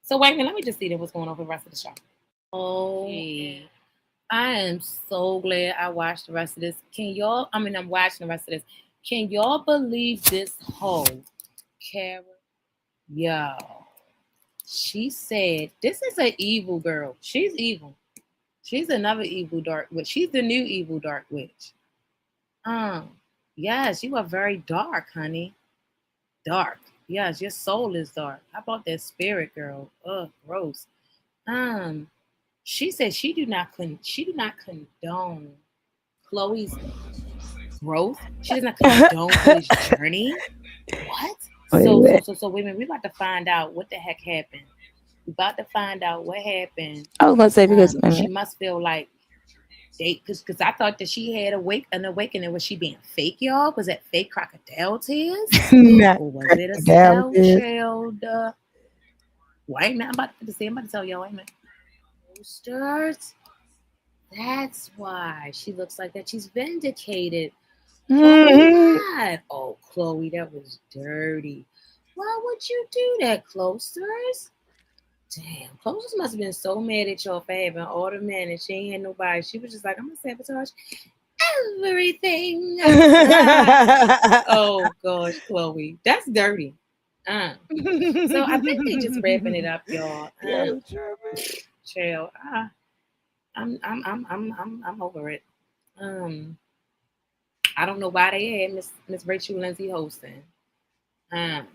So wait a minute. Let me just see what's going on for the rest of the show. Oh. Okay. I am so glad I watched the rest of this. I'm watching the rest of this. Can y'all believe this whole Kara? Yo, she said, this is an evil girl. She's evil. She's another evil dark witch. She's the new evil dark witch. Um, yes, you are very dark, honey. Dark. Yes, your soul is dark. How about that spirit girl? Ugh, gross. Um, she said she do not condone Chloe's growth. She does not condone Chloe's journey. What? Wait a minute. So wait a minute. We about to find out what the heck happened. We about to find out what happened. I was gonna say because wait a She minute. must feel like because I thought that she had an awakening. Was she being fake, y'all? Was that fake crocodile tears, Not or was it a crocodile spell tears. child? Wait a minute. I'm about to tell y'all. Wait a minute. Posters. That's why she looks like that. She's vindicated. Chloe Hmm. lied. Oh, Chloe, that was dirty. Why would you do that, Closers? Damn, Closers must have been so mad at y'all for having all the men and she ain't had nobody. She was just like, I'm gonna sabotage everything. Oh gosh, Chloe, that's dirty. So I think they just wrapping it up, y'all. Yo, Trevor. Chill. I'm over it. Um, I don't know why they had Miss Rachel Lindsay hosting. Um,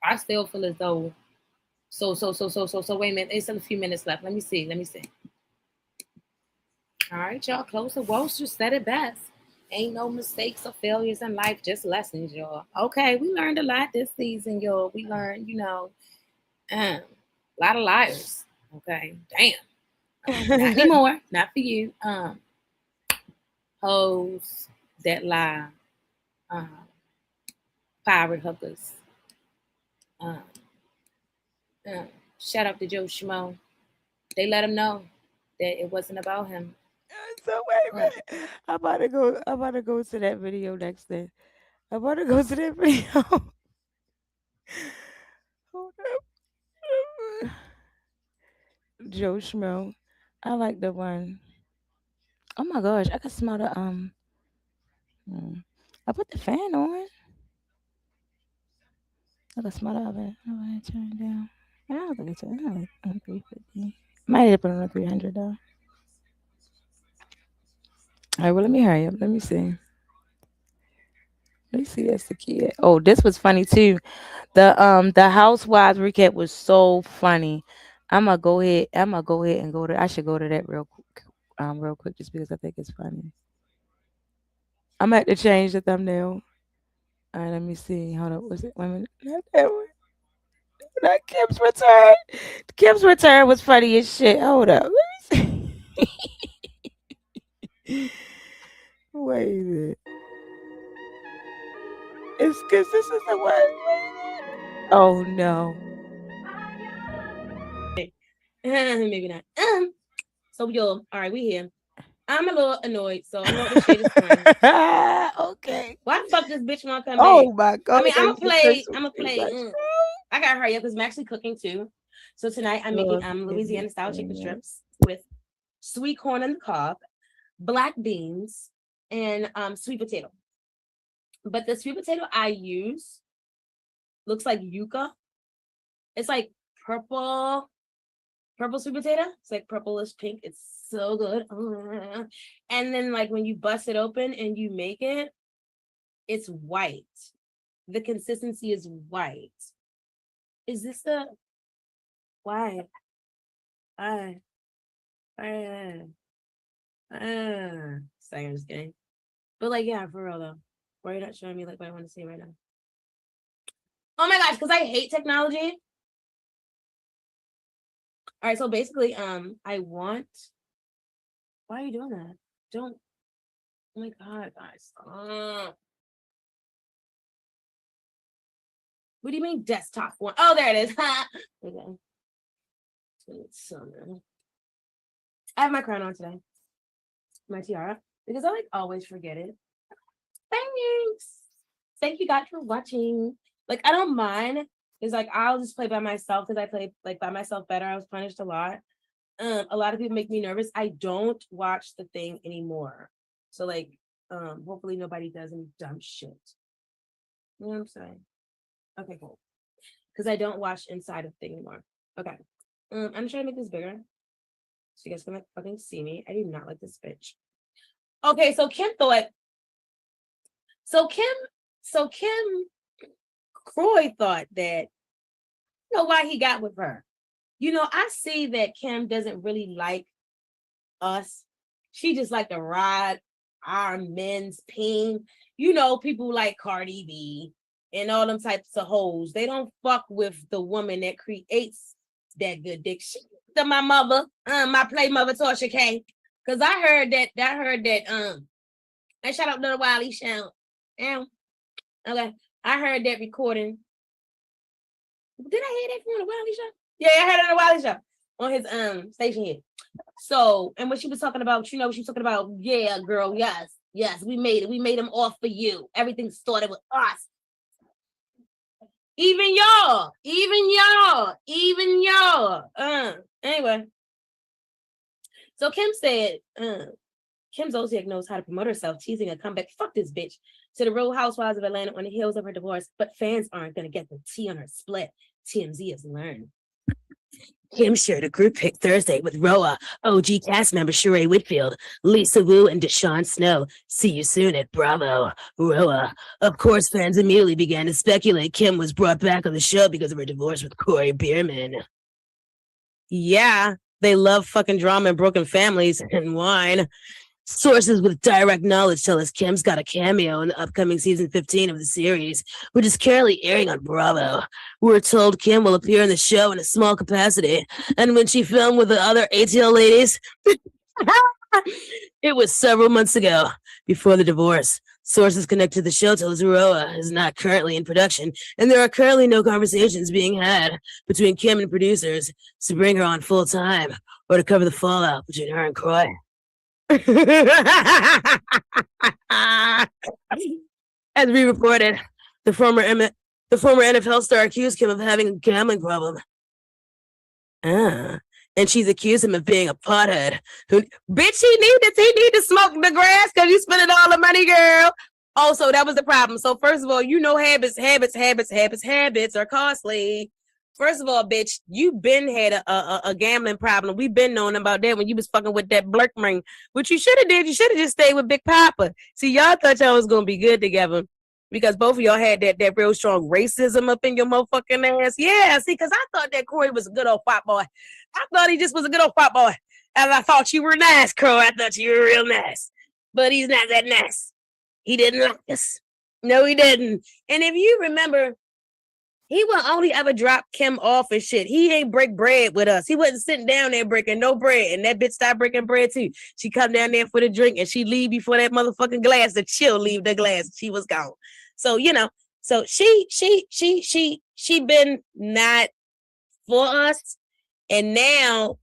I still feel as though so wait a minute. There's still a few minutes left. Let me see. All right, y'all. Closer Walsh just said it best. Ain't no mistakes or failures in life, just lessons, y'all. Okay, we learned a lot this season, y'all. We learned, a lot of liars. Okay, damn. Not anymore. Not for you. Hoes that lie. Um, pirate hookers. Um, Shout out to Joe Schmo. They let him know that it wasn't about him. So wait a Uh, minute. I'm about to go to that video next thing. I'm about to go to that video. Hold up. Joe Schmo. I like the one. Oh my gosh, I can smell the hmm. I put the fan on. I can smell the oven. Oh, I turn it down. I don't think it's on 350. Might have put it on 300 though. All right, well let me hurry up. Let me see. Let me see. That's the kid. Oh, this was funny too. The Housewives recap was so funny. I'm gonna go ahead. I'm gonna go ahead and go to. I should go to that real quick, just because I think it's funny. I'm at to change the thumbnail. All right, let me see. Hold up. Was it? Wait a minute. Not that one. Not Kim's return. Kim's return was funny as shit. Hold up. Let me see. Wait a minute. It's because this is the one. Oh no. Maybe not. So yo, all right, we here. I'm a little annoyed, so I'm going to share this friend. Okay. Why the fuck this bitch wanna come back? Oh my god. I mean, I'm gonna play. Too I'm gonna play. much. I gotta hurry up because I'm actually cooking too. So tonight I'm making Louisiana style chicken strips with sweet corn on the cob, black beans, and sweet potato. But the sweet potato I use looks like yuca. It's like purple sweet potato. It's like purplish pink. It's so good. And then like when you bust it open and you make it, it's white. The consistency is white. Is this the why? Why? Sorry, I'm just kidding. But like, yeah, for real though. Why are you not showing me like what I want to see right now? Oh my gosh, because I hate technology. All right, so basically, I want. Why are you doing that? Don't. Oh my god, guys. What do you mean desktop one? Oh, there it is. Okay. I have my crown on today. My tiara. Because I like always forget it. Thanks. Thank you guys for watching. Like, I don't mind. It's like I'll just play by myself because I play like by myself better. I was punished a lot. A lot of people make me nervous. I don't watch the thing anymore. So like, hopefully nobody does any dumb shit. You know what I'm saying? Okay, cool. Because I don't watch inside of the thing anymore. Okay. I'm trying to make this bigger. So you guys can like fucking see me. I do not like this bitch. Okay, so Kim Croy thought that, you know, why he got with her. You know, I see that Kim doesn't really like us. She just like to ride our men's ping. You know, people like Cardi B and all them types of hoes. They don't fuck with the woman that creates that good dick. She to my mother, my play mother Torsha K. Cause I heard that and shout out to the Wiley shout. Okay. I heard that recording. Did I hear that from the Wiley show? Yeah, I heard it on the Wiley show on his station here. So, and when she was talking about, you know, she was talking about, yeah, girl, yes, we made it. We made them all for you. Everything started with us. Even y'all. Anyway. So Kim said, Kim Zolciak knows how to promote herself, teasing a comeback. Fuck this bitch. To the Real Housewives of Atlanta on the heels of her divorce, but fans aren't going to get the tea on her split. TMZ has learned. Kim shared a group pic Thursday with Roa, OG cast member Sheree Whitfield, Lisa Wu, and Deshaun Snow. See you soon at Bravo. Roa. Of course, fans immediately began to speculate Kim was brought back on the show because of her divorce with Corey Bierman. Yeah, They love fucking drama and broken families and wine. Sources with direct knowledge tell us Kim's got a cameo in the upcoming season 15 of the series, which is currently airing on Bravo. We're told Kim will appear in the show in a small capacity, and when she filmed with the other ATL ladies, it was several months ago, before the divorce. Sources connected to the show tell us Roa is not currently in production, and there are currently no conversations being had between Kim and producers to bring her on full time or to cover the fallout between her and Croy. As we reported, the former NFL star accused Kim of having a gambling problem. And she's accused him of being a pothead. Bitch, he need to smoke the grass because you spending all the money, girl. Oh, so that was the problem. So first of all, habits are costly. First of all, bitch, you been had a gambling problem. We've been knowing about that when you was fucking with that blurk ring. What you should have did, you should have just stayed with Big Papa. See, y'all thought y'all was gonna be good together because both of y'all had that real strong racism up in your motherfucking ass. Yeah, see, because I thought that Corey was a good old white boy. I thought he just was a good old white boy. And I thought you were nice, Crow. I thought you were real nice. But he's not that nice. He didn't like us. No, he didn't. And if you remember, he will only ever drop Kim off and shit. He ain't break bread with us. He wasn't sitting down there breaking no bread. And that bitch stopped breaking bread too. She come down there for the drink and she leave before that motherfucking glass. The chill leave the glass. She was gone. So, so she been not for us. And now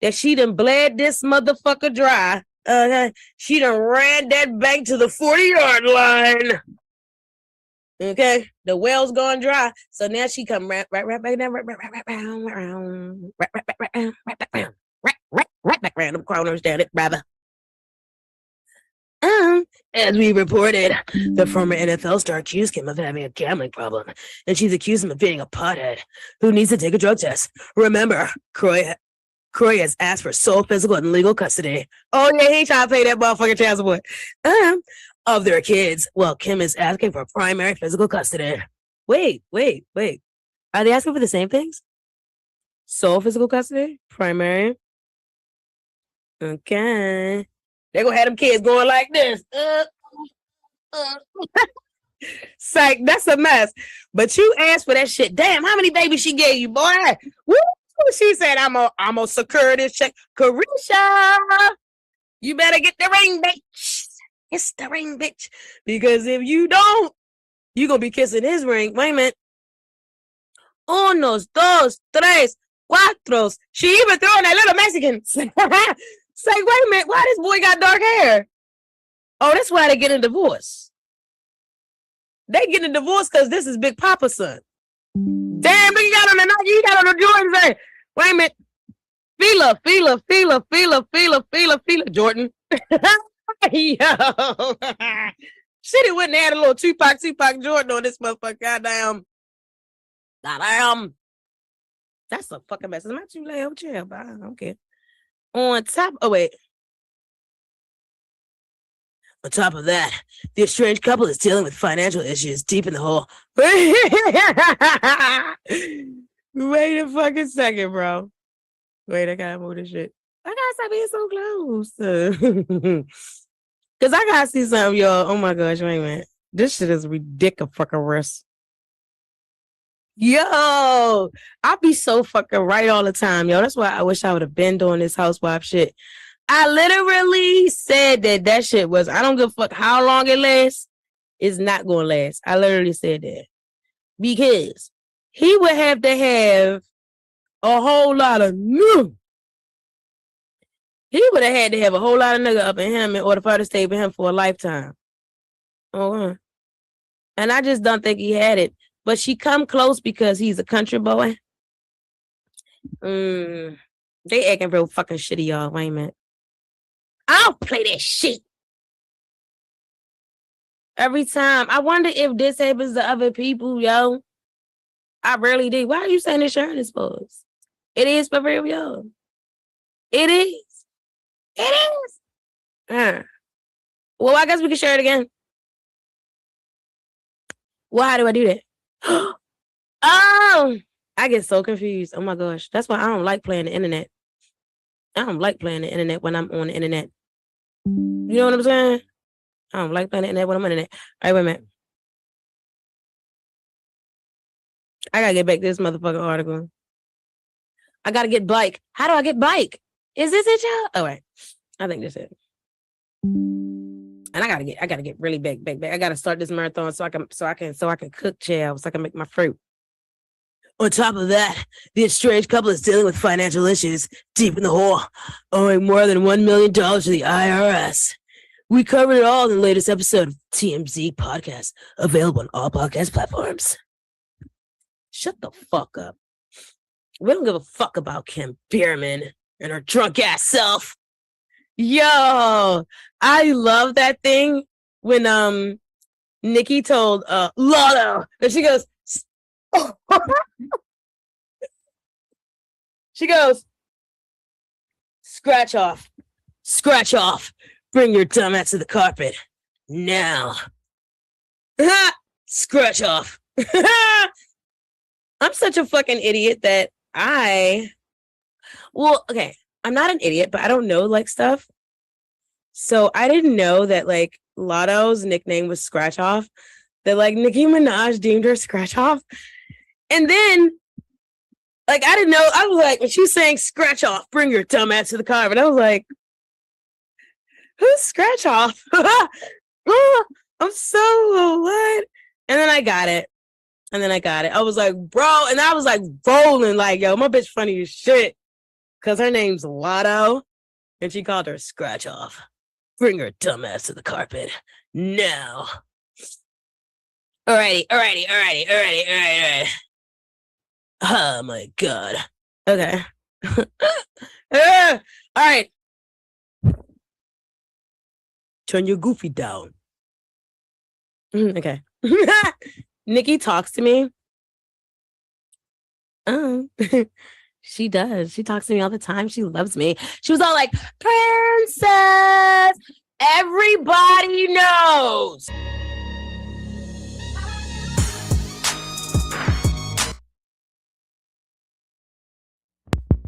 that she done bled this motherfucker dry, she done ran that bank to the 40-yard line. Okay, the well's gone dry, so now she come right back down, right back around them corners down it, brother. As we reported, the former NFL star accused Kim of having a gambling problem, and she's accused him of being a pothead who needs to take a drug test. Remember, Croy has asked for sole physical and legal custody. Oh yeah, he ain't trying to pay that motherfucking child support. Of their kids. Well, Kim is asking for primary physical custody. Wait. Are they asking for the same things? Sole physical custody? Primary? Okay. They're gonna have them kids going like this. Psych, that's a mess. But you asked for that shit. Damn, how many babies she gave you, boy? Woo! She said, I'm gonna secure this check. Carisha, you better get the ring, bitch. It's the ring, bitch. Because if you don't, you're going to be kissing his ring. Wait a minute. Unos, dos, tres, cuatros. She even throwing that little Mexican. Say, wait a minute. Why this boy got dark hair? Oh, that's why they get a divorce. They get a divorce because this is Big Papa's son. Damn, you got on the Jordans there. Wait a minute. Fila, Jordan. Yo, shit, it wouldn't add a little Tupac Jordan on this motherfucker. Goddamn. That's a fucking mess. Am I too loud? Chill, but I don't care. On top of that, the estranged couple is dealing with financial issues deep in the hole. Wait a fucking second, bro. Wait, I gotta move this shit. I gotta stop being so close. Cause I gotta see something, y'all. Oh my gosh, wait a minute. This shit is ridiculous. Yo, I be so fucking right all the time, yo. That's why I wish I would have been doing this housewife shit. I literally said that shit was, I don't give a fuck how long it lasts. It's not gonna last. I literally said that. Because he would have to have a whole lot of new. He would have had to have a whole lot of nigga up in him in order for her to stay with him for a lifetime. And I just don't think he had it. But she come close because he's a country boy. They acting real fucking shitty, y'all. Wait a minute. I don't play that shit. Every time. I wonder if this happens to other people, yo. I really do. Why are you saying this shirt is for us? It is for real, yo. It is. It is. Well, I guess we can share it again. Well, how do I do that? Oh, I get so confused. Oh my gosh. That's why I don't like playing the internet. I don't like playing the internet when I'm on the internet. You know what I'm saying? I don't like playing the internet when I'm on the internet. All right, wait a minute. I gotta get back to this motherfucking article. I gotta get bike. How do I get bike? Is this it, y'all? All right. I think this is it. And I gotta get really back. I gotta start this marathon so I can cook jail, so I can make my fruit. On top of that, the estranged couple is dealing with financial issues deep in the hole, owing more than $1 million to the IRS. We covered it all in the latest episode of TMZ Podcast, available on all podcast platforms. Shut the fuck up. We don't give a fuck about Kim Bierman and her drunk ass self. Yo, I love that thing when Nikki told Lotto, and she goes, she goes, scratch off, bring your dumb ass to the carpet now. Scratch off. I'm such a fucking idiot that okay, I'm not an idiot, but I don't know like stuff. So I didn't know that like Lotto's nickname was Scratch Off, that like Nicki Minaj deemed her Scratch Off. And then like I didn't know, I was like, when she's saying scratch off, bring your dumb ass to the car. But I was like, who's Scratch Off? I'm so what? And then I got it. I was like, bro, and I was like rolling like, yo, my bitch funny as shit. Cause her name's Lotto. And she called her Scratch Off. Bring her dumb ass to the carpet now. Alrighty. Oh my god. Okay. All right. Turn your goofy down. Okay. Nikki talks to me. She does. She talks to me all the time. She loves me. She was all like, Princess, everybody knows.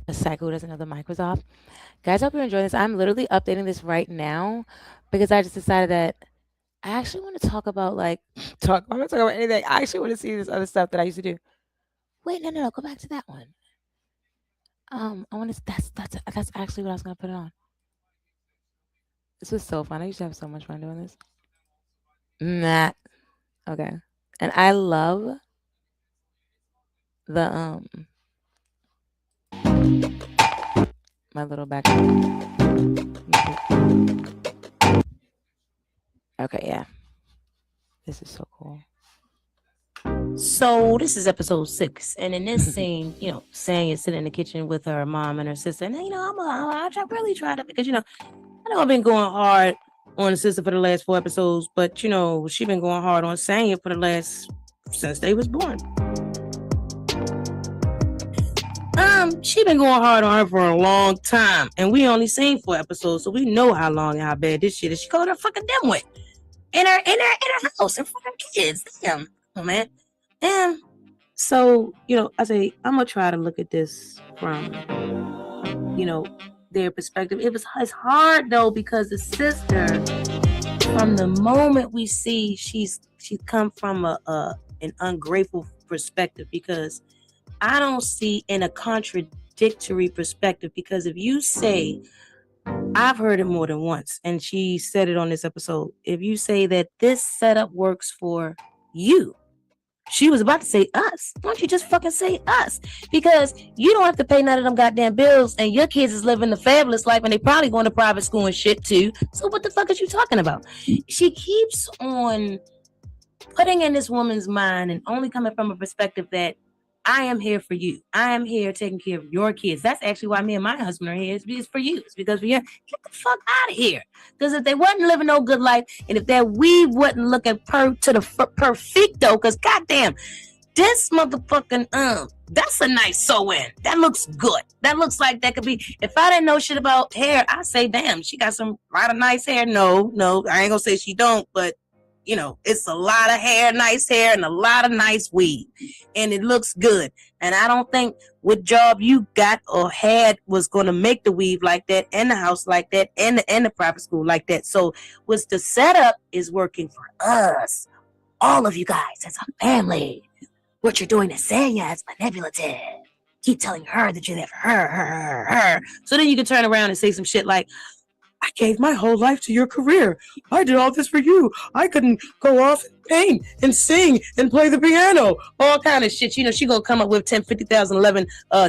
A psycho doesn't know the mic was off. Guys, I hope you're enjoying this. I'm literally updating this right now because I just decided that I actually want to talk about I'm not talking about anything. I actually want to see this other stuff that I used to do. Wait, no, go back to that one. I want to. That's actually what I was gonna put it on. This was so fun. I used to have so much fun doing this. Nah. Okay. And I love the my little background. Okay, yeah. This is so cool. So this is episode 6, and in this scene, Sang is sitting in the kitchen with her mom and her sister, and I really tried to, because I know I've been going hard on the sister for the last 4 episodes, but she been going hard on Sang since they was born. She been going hard on her for a long time, and we only seen 4 episodes, so we know how long and how bad this shit is. She called her fucking dimwit in her house in front of kids. Damn, oh man. And so, I say I'm gonna try to look at this from, their perspective. It's hard though, because the sister, from the moment we see she's come from an ungrateful perspective, because I don't see in a contradictory perspective, because if you say, I've heard it more than once, and she said it on this episode, if you say that this setup works for you, she was about to say us. Why don't you just fucking say us? Because you don't have to pay none of them goddamn bills, and your kids is living the fabulous life, and they probably going to private school and shit too. So what the fuck is you talking about? She keeps on putting in this woman's mind, and only coming from a perspective that I am here for you. I am here taking care of your kids. That's actually why me and my husband are here. It's for you. It's because for you. Get the fuck out of here. Because if they wasn't living no good life, and if that weave wouldn't look at perfecto, because goddamn, this motherfucking that's a nice sew-in. That looks good. That looks like that could be. If I didn't know shit about hair, I'd say, damn, she got some rather nice hair. No, I ain't gonna say she don't, but it's a lot of hair, nice hair, and a lot of nice weave, and it looks good. And I don't think what job you got or had was going to make the weave like that, and the house like that, and the private school like that. So, what's the setup is working for us, all of you guys as a family. What you're doing to Sanya is manipulative. Keep telling her that you're there for her. So then you can turn around and say some shit like, I gave my whole life to your career. I did all this for you. I couldn't go off and paint and sing and play the piano. All kind of shit. She gonna come up with 10, 50,000, 11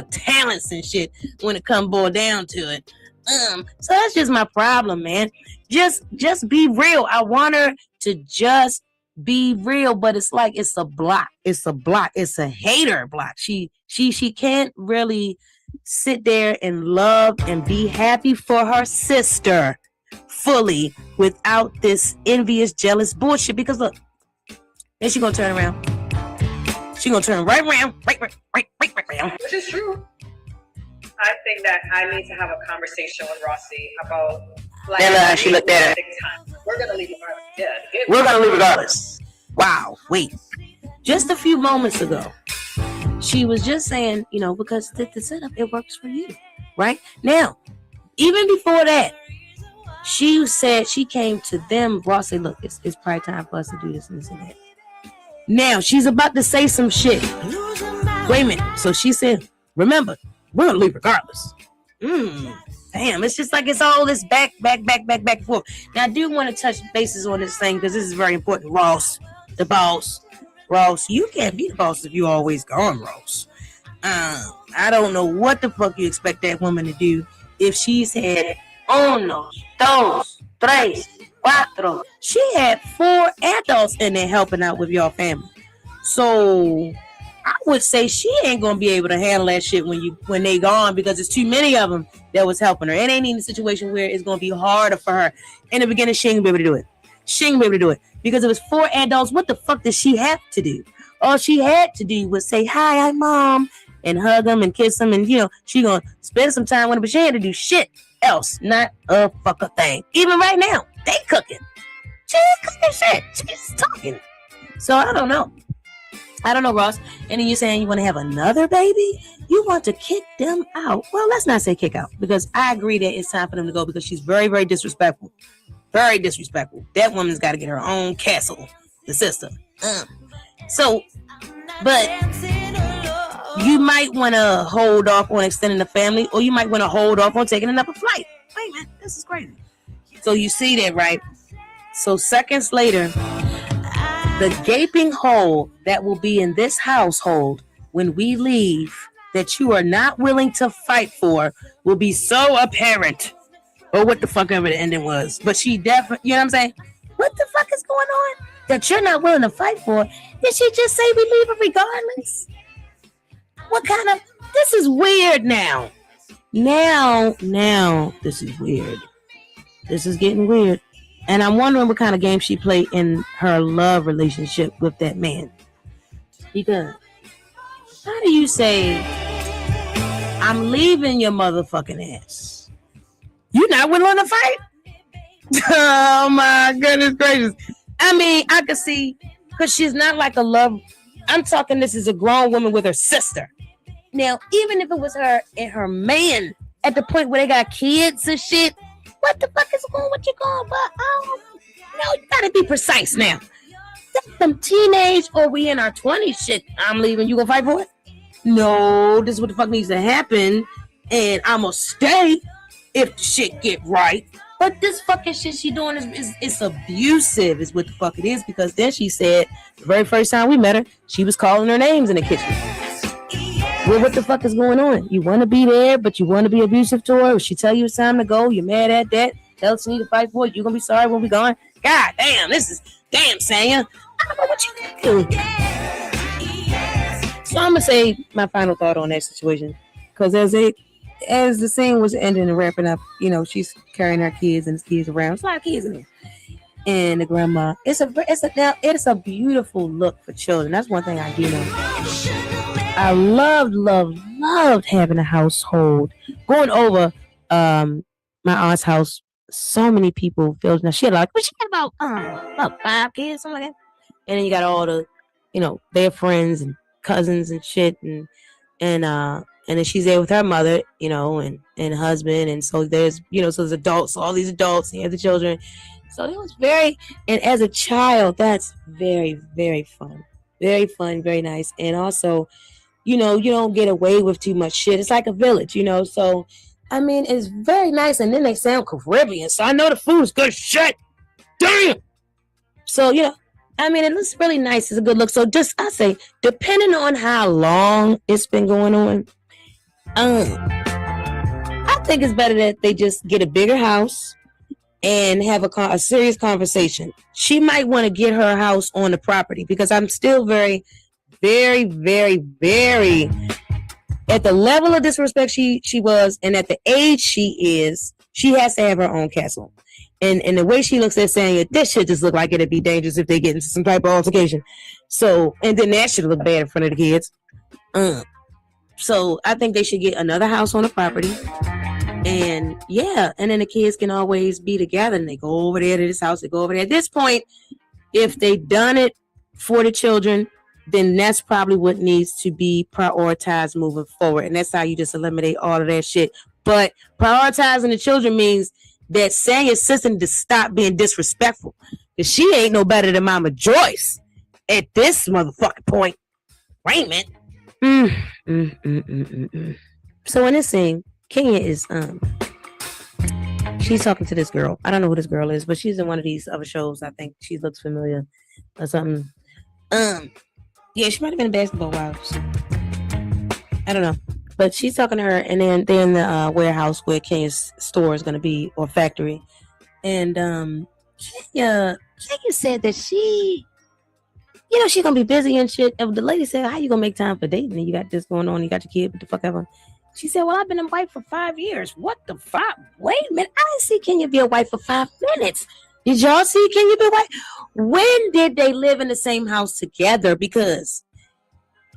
talents and shit when it come boil down to it. So that's just my problem, man. Just be real. I want her to just be real, but it's like it's a block. It's a hater block. She can't really sit there and love and be happy for her sister fully without this envious, jealous bullshit. Because look, then she gonna turn around. She gonna turn right around, right around. Which is true. I think that I need to have a conversation with Rossi about like she looked at her. We're gonna leave regardless. Yeah, we're gonna leave regardless. Wow, wait. Just a few moments ago, she was just saying, because the setup, it works for you. Right? Now, even before that, she said she came to them. Ross said, look, it's probably time for us to do this and this and that. Now, she's about to say some shit. Wait a minute. So she said, remember, we're going to leave regardless. Damn, it's just like it's all this back and forth. Now, I do want to touch bases on this thing because this is very important. Ross, the boss. Ross, you can't be the boss if you always gone, Ross. I don't know what the fuck you expect that woman to do if she's had uno, dos, tres, cuatro. She had 4 adults in there helping out with your family. So I would say she ain't gonna be able to handle that shit when they gone because there's too many of them that was helping her. It ain't in a situation where it's gonna be harder for her. In the beginning, she ain't gonna be able to do it. She ain't gonna be able to do it because it was 4 adults. What the fuck did she have to do? All she had to do was say, hi, I'm mom, and hug them and kiss them, and she gonna spend some time with them, but she had to do shit else, not a fucking thing. Even right now, they cooking. She ain't cooking shit. She's talking. So I don't know, Ross. And then you're saying you want to have another baby? You want to kick them out? Well, let's not say kick out because I agree that it's time for them to go because she's very, very disrespectful. Very disrespectful. That woman's got to get her own castle, the sister. So, but you might want to hold off on extending the family, or you might want to hold off on taking another flight. Wait, man, this is crazy. So you see that, right? So seconds later, the gaping hole that will be in this household when we leave that you are not willing to fight for will be so apparent. Or what the fuck ever the ending was. But she definitely, you know what I'm saying? What the fuck is going on? That you're not willing to fight for? Did she just say we leave it regardless? What kind of, this is weird now. Now, this is weird. This is getting weird. And I'm wondering what kind of game she played in her love relationship with that man. Because, how do you say, I'm leaving your motherfucking ass? You're not willing to fight? Oh my goodness gracious. I mean, I could see, because she's not like a love. I'm talking, this is a grown woman with her sister. Now, even if it was her and her man at the point where they got kids and shit, what the fuck is going, what you going, but no, you gotta be precise now. Them teenage or we in our 20s shit, I'm leaving, you gonna fight for it? No, this is what the fuck needs to happen, and I'm gonna stay if shit get right. But this fucking shit she doing is abusive is what the fuck it is, because then she said the very first time we met her, she was calling her names in the kitchen. Well, what the fuck is going on? You want to be there, but you want to be abusive to her? If she tell you it's time to go, you're mad at that. Tell us you need to fight for it. You're going to be sorry when we gone. God damn, damn, Sanya. I don't know what you do. So I'm going to say my final thought on that situation. Because as the scene was ending and wrapping up, she's carrying her kids and the kids around. There's a lot of kids in there. And the grandma, it's a beautiful look for children. That's one thing I do know. I loved having a household. Going over my aunt's house so many people feel now she had like, but she had about 5 kids, something like that. And then you got all the, their friends and cousins and shit, and then she's there with her mother, and husband, and so there's, so there's adults, all these adults, and the children. So it was and as a child, that's very, very fun, very nice, and also, you don't get away with too much shit. It's like a village, so. I mean, it's very nice, and then they sound Caribbean, so I know the food is good shit. Damn. So I mean, it looks really nice. It's a good look. So I say, depending on how long it's been going on, I think it's better that they just get a bigger house and have a serious conversation. She might want to get her house on the property because I'm still very, very, very, very at the level of disrespect she was, and at the age she is, she has to have her own castle. And the way she looks at saying it, this shit just look like it'd be dangerous if they get into some type of altercation. So, and then that should look bad in front of the kids. So I think they should get another house on the property. And yeah, and then the kids can always be together and they go over there to this house, they go over there. At this point, if they done it for the children, then that's probably what needs to be prioritized moving forward. And that's how you just eliminate all of that shit. But prioritizing the children means that saying your sister to stop being disrespectful. Because she ain't no better than Mama Joyce at this motherfucking point. Raymond. So in this scene, Kenya is she's talking to this girl. I don't know who this girl is, but she's in one of these other shows. I think she looks familiar or something. Yeah, she might have been in Basketball Wives. I don't know. But she's talking to her, and then they're in the warehouse where Kenya's store is going to be, or factory. And Kenya said that she's going to be busy and shit. And the lady said, how you going to make time for dating? And you got this going on, you got your kid, what the fuck ever. She said, well, I've been a wife for 5 years. What the fuck? Wait a minute. I didn't see Kenya be a wife for 5 minutes. Did y'all see Kenya be a wife? When did they live in the same house together? Because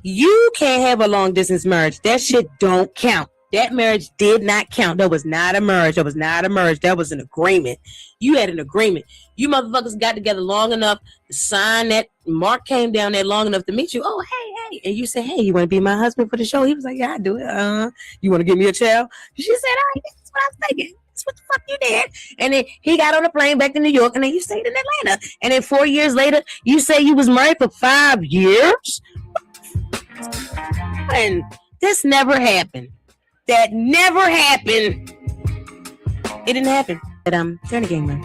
you can't have a long distance marriage. That shit don't count. That marriage did not count. That was not a marriage. That was not a marriage. That was an agreement. You had an agreement. You motherfuckers got together long enough to sign that. Mark came down there long enough to meet you. Oh, hey. And you said, hey, you want to be my husband for the show? He was like, yeah, I do it. You want to give me a child? She said, all right, that's what I was thinking. That's what the fuck you did. And then he got on a plane back to New York, and then you stayed in Atlanta. And then 4 years later, you say you was married for 5 years? And this never happened. That never happened. It didn't happen. But they're in a game room.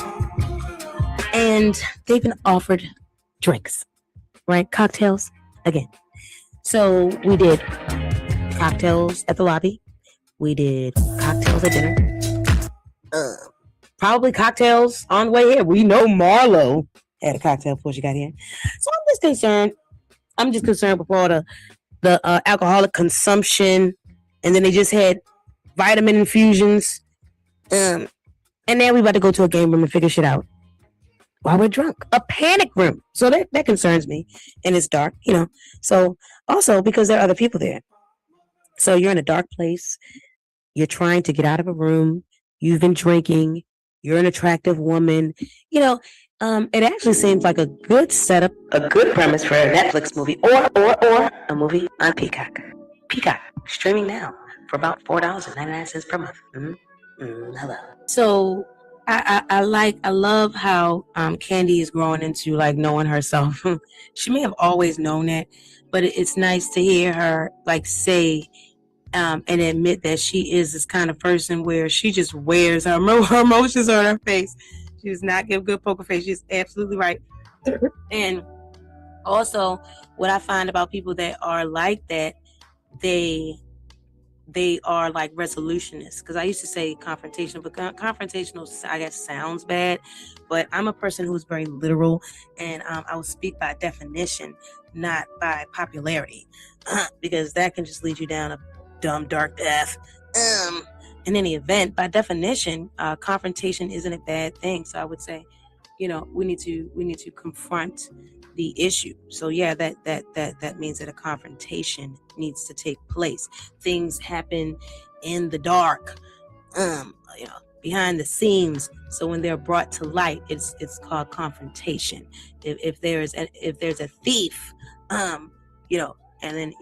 And they've been offered drinks. Right? Cocktails. Again. So we did cocktails at the lobby. We did cocktails at dinner. Probably cocktails on the way here. We know Marlo had a cocktail before she got here. So I'm just concerned. I'm just concerned with all the alcoholic consumption, and then they just had vitamin infusions, and then we about to go to a game room and figure shit out while we're drunk. A panic room. So that concerns me, and it's dark, So also because there are other people there. So you're in a dark place. You're trying to get out of a room. You've been drinking. You're an attractive woman. It actually seems like a good setup, a good premise for a Netflix movie or a movie on Peacock. Peacock, streaming now for about $4.99 per month. Hello. So I love how Candy is growing into like knowing herself. She may have always known that, but it's nice to hear her like say and admit that she is this kind of person where she just wears her emotions on her face. She does not give good poker face. She's absolutely right. And also, what I find about people that are like that, they are like resolutionists. Because I used to say confrontational, but confrontational, I guess, sounds bad. But I'm a person who's very literal, and I will speak by definition, not by popularity, because that can just lead you down a dumb, dark path. In any event, by definition, confrontation isn't a bad thing. So I would say, we need to confront the issue. So yeah, that means that a confrontation needs to take place. Things happen in the dark, behind the scenes. So when they're brought to light, it's called confrontation. If there's a thief, you know, and then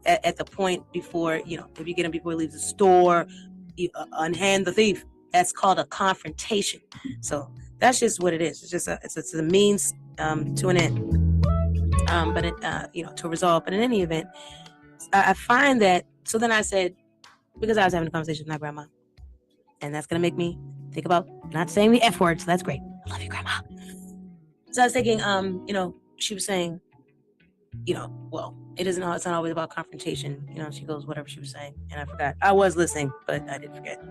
at the point before, if you get him before he leaves the store, you unhand the thief. That's called a confrontation. So that's just what it is. It's just it's a means to an end, but it to resolve. But in any event, I find that. So then I said, because I was having a conversation with my grandma, and that's gonna make me think about not saying the F word. So that's great. I love you, grandma. So I was thinking, she was saying, well, it's not always about confrontation. She goes, whatever she was saying. And I forgot. I was listening, but I did forget.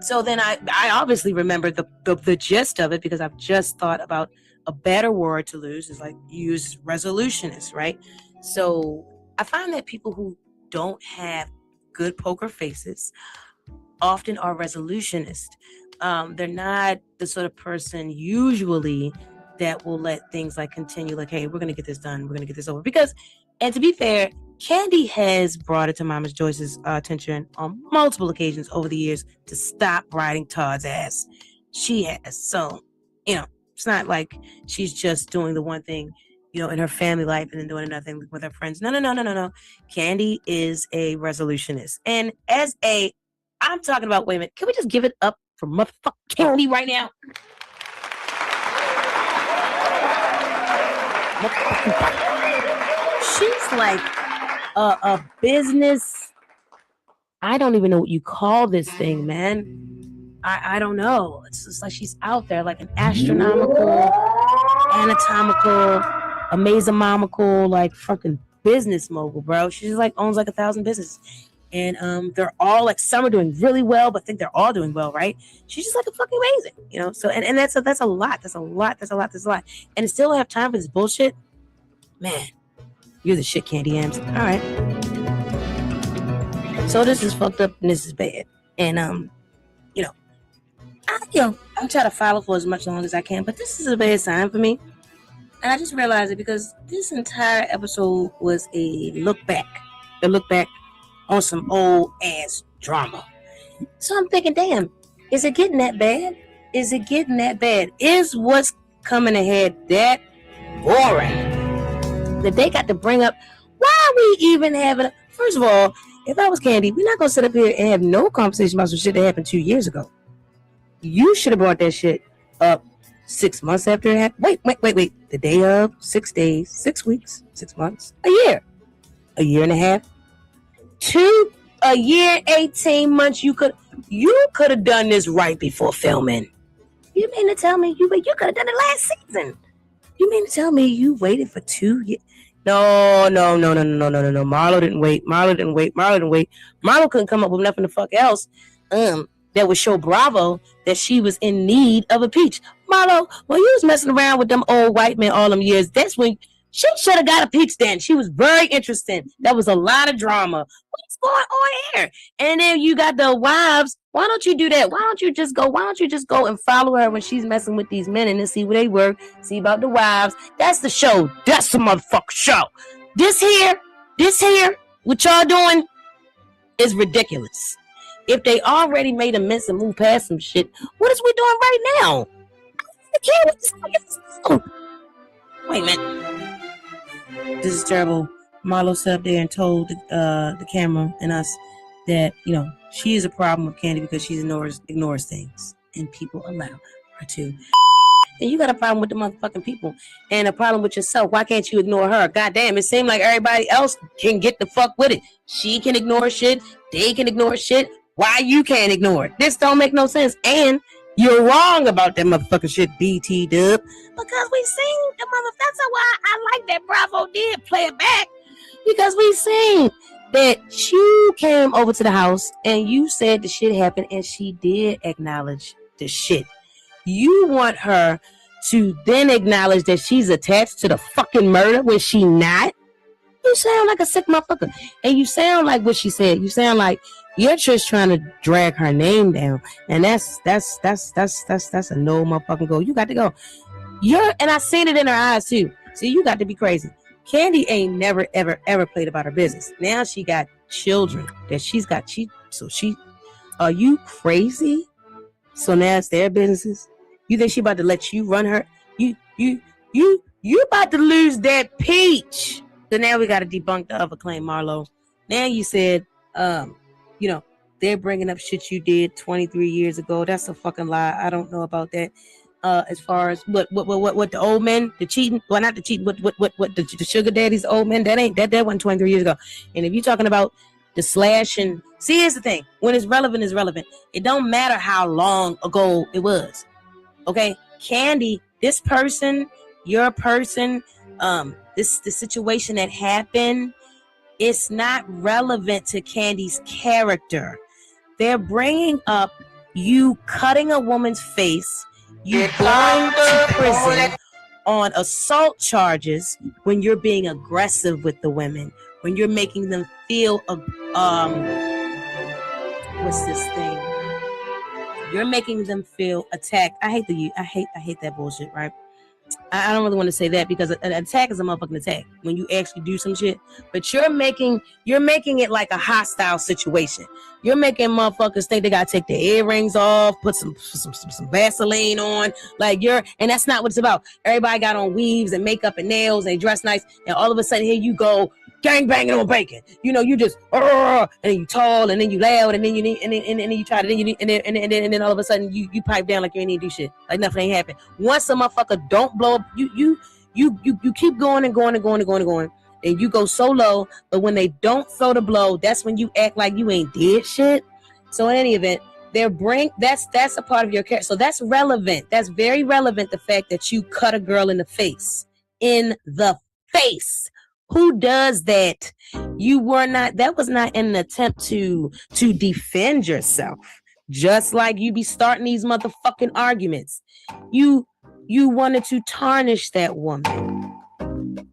So then I obviously remembered the gist of it, because I've just thought about a better word to lose is like use resolutionist, right? So I find that people who don't have good poker faces often are resolutionists. They're not the sort of person usually that will let things like continue, like, hey, we're going to get this done. We're going to get this over. Because, and to be fair, Candy has brought it to Mama Joyce's attention on multiple occasions over the years to stop riding Todd's ass. She has. So, it's not like she's just doing the one thing, in her family life and then doing another thing with her friends. No. Candy is a resolutionist. And I'm talking about, wait a minute, can we just give it up for motherfucking Candy right now? She's like a business. I don't even know what you call this thing, man. I don't know. It's just like she's out there like an astronomical, anatomical, amazonomical, like fucking business mogul, bro. She's like owns like 1,000 businesses. And they're all like, some are doing really well, but think they're all doing well, right? She's just like a fucking amazing, So and that's a lot. That's a lot. And to still have time for this bullshit, man, you're the shit, Candy Yams. All right. So this is fucked up and this is bad. And I'm trying to follow for as much long as I can, but this is a bad sign for me. And I just realized it because this entire episode was a look back on some old ass drama. So I'm thinking, damn, is it getting that bad? Is what's coming ahead that boring that they got to bring up? Why are we even having first of all, if I was Candy, we're not gonna sit up here and have no conversation about some shit that happened 2 years ago. You should have brought that shit up 6 months after it happened. Wait. The day of, 6 days, 6 weeks, 6 months, a year and a half, a year, 18 months. You could have done this right before filming. You mean to tell me you could have done it last season? You mean to tell me you waited for 2 years? No. Marlo didn't wait. Marlo couldn't come up with nothing the fuck else. That would show Bravo that she was in need of a peach. Marlo, when you was messing around with them old white men all them years, that's when she should have got a peach then. She was very interesting. That was a lot of drama. What's going on here? And then you got the wives. Why don't you do that? Why don't you just go and follow her when she's messing with these men and then see where they work, see about the wives. That's the show. That's the motherfucking show. This here, what y'all doing is ridiculous. If they already made a mess and moved past some shit, what is we doing right now? Wait a minute. This is terrible. Marlo sat up there and told the camera and us that, she is a problem with Candy because she ignores things. And people allow her to. Then you got a problem with the motherfucking people. And a problem with yourself. Why can't you ignore her? Goddamn, it seems like everybody else can get the fuck with it. She can ignore shit. They can ignore shit. Why you can't ignore it? This don't make no sense. And you're wrong about that motherfucking shit, BT Dub. Because we seen the motherfucker. That's why I like that Bravo did play it back. Because we seen that you came over to the house and you said the shit happened and she did acknowledge the shit. You want her to then acknowledge that she's attached to the fucking murder when she not? You sound like a sick motherfucker. And you sound like what she said. You sound like you're just trying to drag her name down. And that's a no motherfucking go. You got to go. And I seen it in her eyes too. See, you got to be crazy. Candy ain't never, ever played about her business. Now she got children that she's got. Are you crazy So now it's their businesses. You think she about to let you run her? You about to lose that peach. So now we got to debunk the other claim, Marlo. Now you said, you know, they're bringing up shit you did 23 years ago. That's a fucking lie. I don't know about that. As far as what the old men, the cheating, well, not the cheating, what the sugar daddies, old men, that wasn't 23 years ago. And if you're talking about the slash and see, here's the thing: when it's relevant, it's relevant. It don't matter how long ago it was. Okay, Candy, this person, your person, the situation that happened, it's not relevant to Candy's character. They're bringing up you cutting a woman's face, you going to prison on assault charges when you're being aggressive with the women, when you're making them feel what's this thing? You're making them feel attacked. I hate that bullshit, right? I don't really want to say that because an attack is a motherfucking attack when you actually do some shit. But you're making it like a hostile situation. You're making motherfuckers think they gotta take their earrings off, put some Vaseline on, and that's not what it's about. Everybody got on weaves and makeup and nails, and they dress nice, and all of a sudden here you go gang banging on bacon. You know, you just and then you tall, and then you loud, and then you need, and then you try to, and then all of a sudden you pipe down like you ain't need to do shit, like nothing ain't happened. Once a motherfucker don't blow up, you keep going and going and going and going and going, and you go so low. But when they don't throw the blow, that's when you act like you ain't did shit. So in any event, that's a part of your character. So that's relevant. That's very relevant. The fact that you cut a girl in the face. Who does that? That was not an attempt to defend yourself. Just like you be starting these motherfucking arguments. You wanted to tarnish that woman.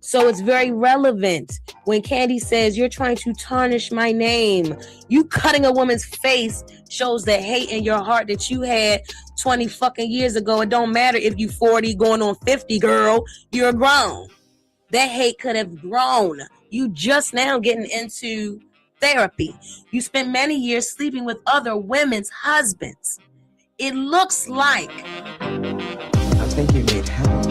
So it's very relevant when Candy says you're trying to tarnish my name. You cutting a woman's face shows the hate in your heart that you had 20 fucking years ago. It don't matter if you 40 going on 50, girl. You're grown. That hate could have grown. You just now getting into therapy. You spent many years sleeping with other women's husbands. It looks like I think you need help.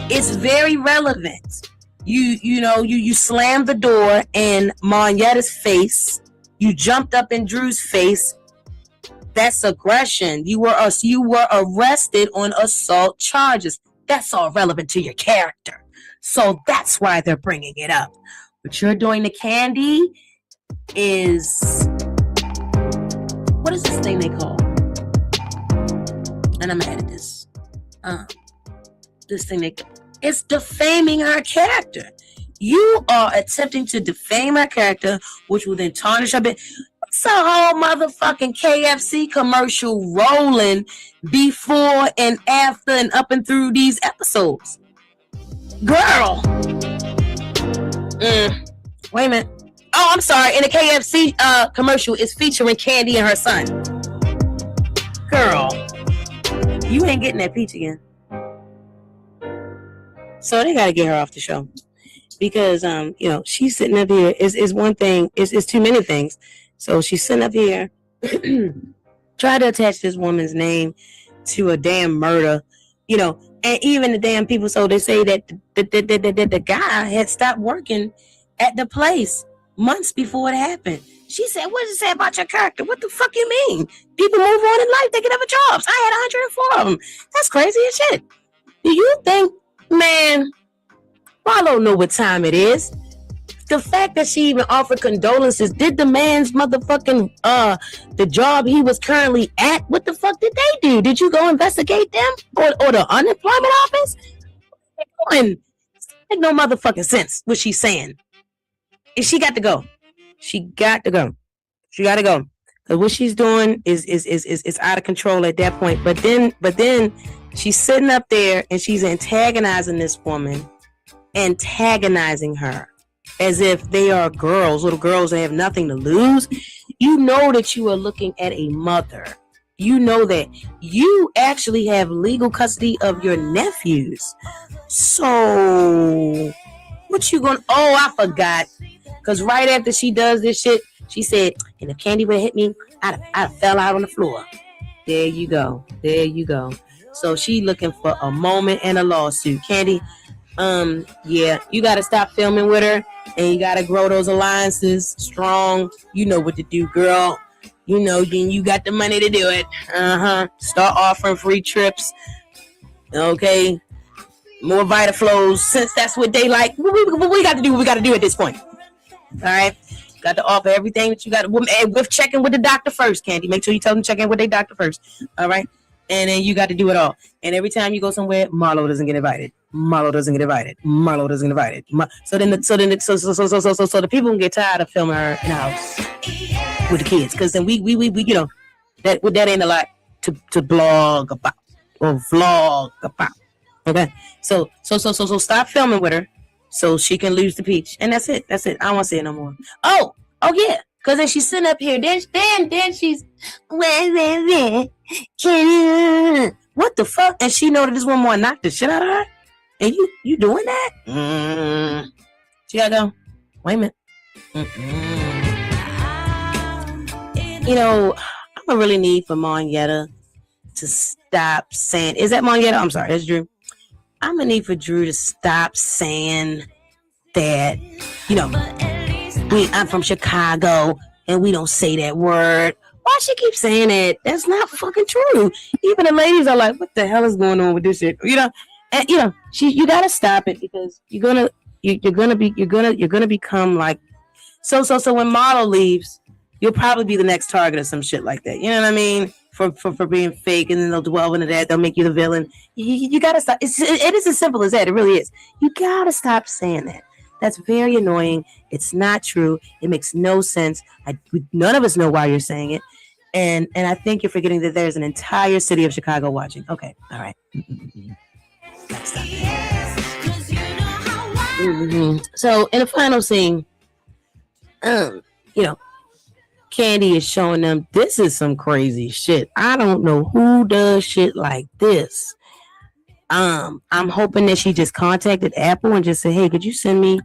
It's very relevant. You slammed the door in Monyetta's face. You jumped up in Drew's face. That's aggression. You were arrested on assault charges. That's all relevant to your character. So that's why they're bringing it up. What you're doing to Candy is, what is this thing they call? And I'm gonna edit this. This thing it's defaming her character. You are attempting to defame her character, which will then tarnish her. It's a whole motherfucking KFC commercial rolling before and after and up and through these episodes. Girl. Wait a minute. Oh, I'm sorry. In the KFC commercial, it's featuring Candy and her son. Girl, you ain't getting that peach again. So they got to get her off the show because she's sitting up here. Is one thing. It's too many things. So she's sitting up here, try to attach this woman's name to a damn murder. And even the damn people, so they say that the guy had stopped working at the place months before it happened. She said, what does it say about your character? What the fuck you mean? People move on in life, they get other jobs. I had 104 of them. That's crazy as shit. Do you think, man, Marlo know what time it is? The fact that she even offered condolences, did the man's motherfucking the job he was currently at, what the fuck did they do? Did you go investigate them? Or the unemployment office? It make no motherfucking sense what she's saying. And she got to go. She got to go. Because what she's doing is out of control at that point. But then she's sitting up there and she's antagonizing this woman, antagonizing her. As if they are little girls that have nothing to lose. You know that you are looking at a mother. You know that you actually have legal custody of your nephews. So, what you gonna? Oh, I forgot. Because right after she does this shit, she said, and if Candy would have hit me, I'd have fell out on the floor. There you go. There you go. So she looking for a moment and a lawsuit. Candy, yeah, you gotta stop filming with her and you gotta grow those alliances strong. You know what to do, girl. You know, you got the money to do it. Start offering free trips. Okay. More Vitaflows, since that's what they like. What we got to do what we got to do at this point. All right. Got to offer everything that you got with checking with the doctor first, Candy. Make sure you tell them to check in with their doctor first. All right. And then you got to do it all. And every time you go somewhere, Marlo doesn't get invited. Marlo doesn't get invited. Marlo doesn't get invited. So the people can get tired of filming her in the house with the kids, because then we you know that ain't a lot to blog about or vlog about. Okay, so stop filming with her so she can lose the peach, and that's it. That's it. I don't want to see it no more. Oh yeah, because then she's sitting up here. Then she's what the fuck? And she know that this one more knocked the shit out of her. And you doing that? She gotta go. Wait a minute. You know, I'm gonna really need for Monyetta to stop saying. Is that Monyetta? I'm sorry, that's Drew. I'm gonna need for Drew to stop saying that, you know, I'm from Chicago and we don't say that word. Why she keep saying that? That's not fucking true. Even the ladies are like, what the hell is going on with this shit? You know, and you know, you gotta stop it, because you're gonna become like so when Marlo leaves, you'll probably be the next target of some shit like that. You know what I mean? For being fake, and then they'll dwell into that. They'll make you the villain. You gotta stop. It is as simple as that. It really is. You gotta stop saying that. That's very annoying. It's not true. It makes no sense. None of us know why you're saying it. And I think you're forgetting that there's an entire city of Chicago watching. Okay, all right. Stop. So in the final scene, you know, Candy is showing them this is some crazy shit. I don't know who does shit like this. I'm hoping that she just contacted Apple and just said, hey, could you send me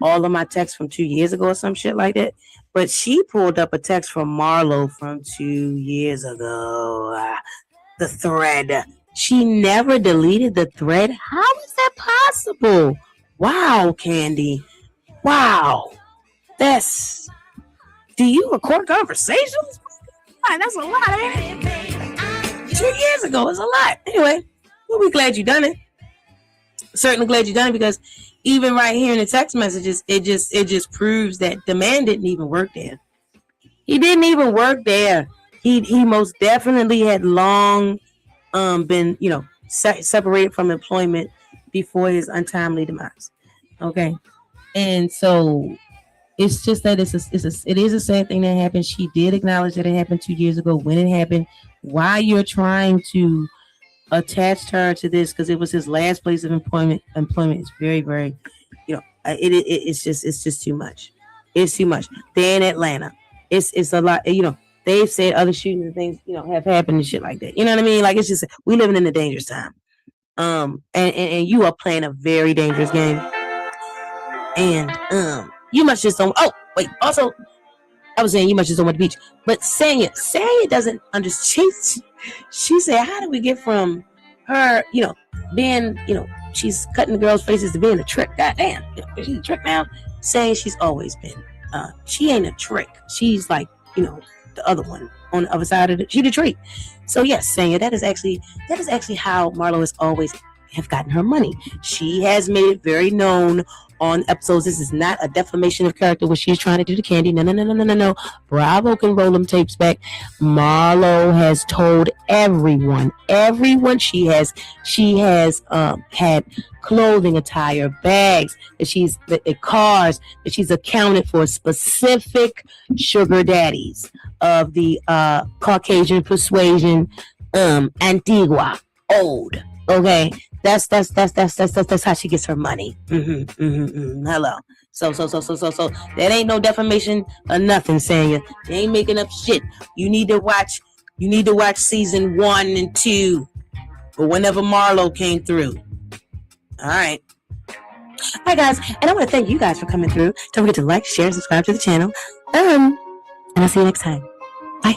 all of my texts from 2 years ago or some shit like that? But she pulled up a text from Marlo from 2 years ago. The thread. She never deleted the thread. How is that possible? Wow, Candy. Wow. Do you record conversations? That's a lot, ain't it? 2 years ago is a lot. Anyway, we're glad you done it. Certainly glad you done it, because even right here in the text messages, it just proves that the man didn't even work there. He didn't even work there. He most definitely had long been, you know, separated from employment before his untimely demise. Okay, and so it's just that it is a sad thing that happened. She did acknowledge that it happened 2 years ago. When it happened, why you're trying to attach her to this because it was his last place of employment is very, very, you know, it's just too much. It's too much. They're in Atlanta. It's a lot. You know, they've said other shootings and things, you know, have happened and shit like that. You know what I mean? Like, it's just, we living in a dangerous time. And you are playing a very dangerous game. And you must just don't. Oh wait. Also, I was saying you must just don't want the beach. But Sanya doesn't understand. She said, "How do we get from her, you know, being, you know, she's cutting the girls' faces to being a trick? Goddamn, you know, she's a trick now." Saying she's always been. She ain't a trick. She's like, you know, the other one on the other side of she the trick. So yes, Sanya, that is actually how Marlo has always have gotten her money. She has made it very known on episodes. This is not a defamation of character what she's trying to do to Candy. No. Bravo can roll them tapes back. Marlo has told everyone she has had clothing, attire, bags, cars, that she's accounted for specific sugar daddies of the Caucasian persuasion, Antigua, old. Okay, that's how she gets her money. Hello. So that ain't no defamation or nothing, Sanya. They ain't making up shit. You need to watch season 1 and 2, or whenever Marlo came through. All right, guys, and I want to thank you guys for coming through. Don't forget to like, share, and subscribe to the channel. And I'll see you next time. Bye.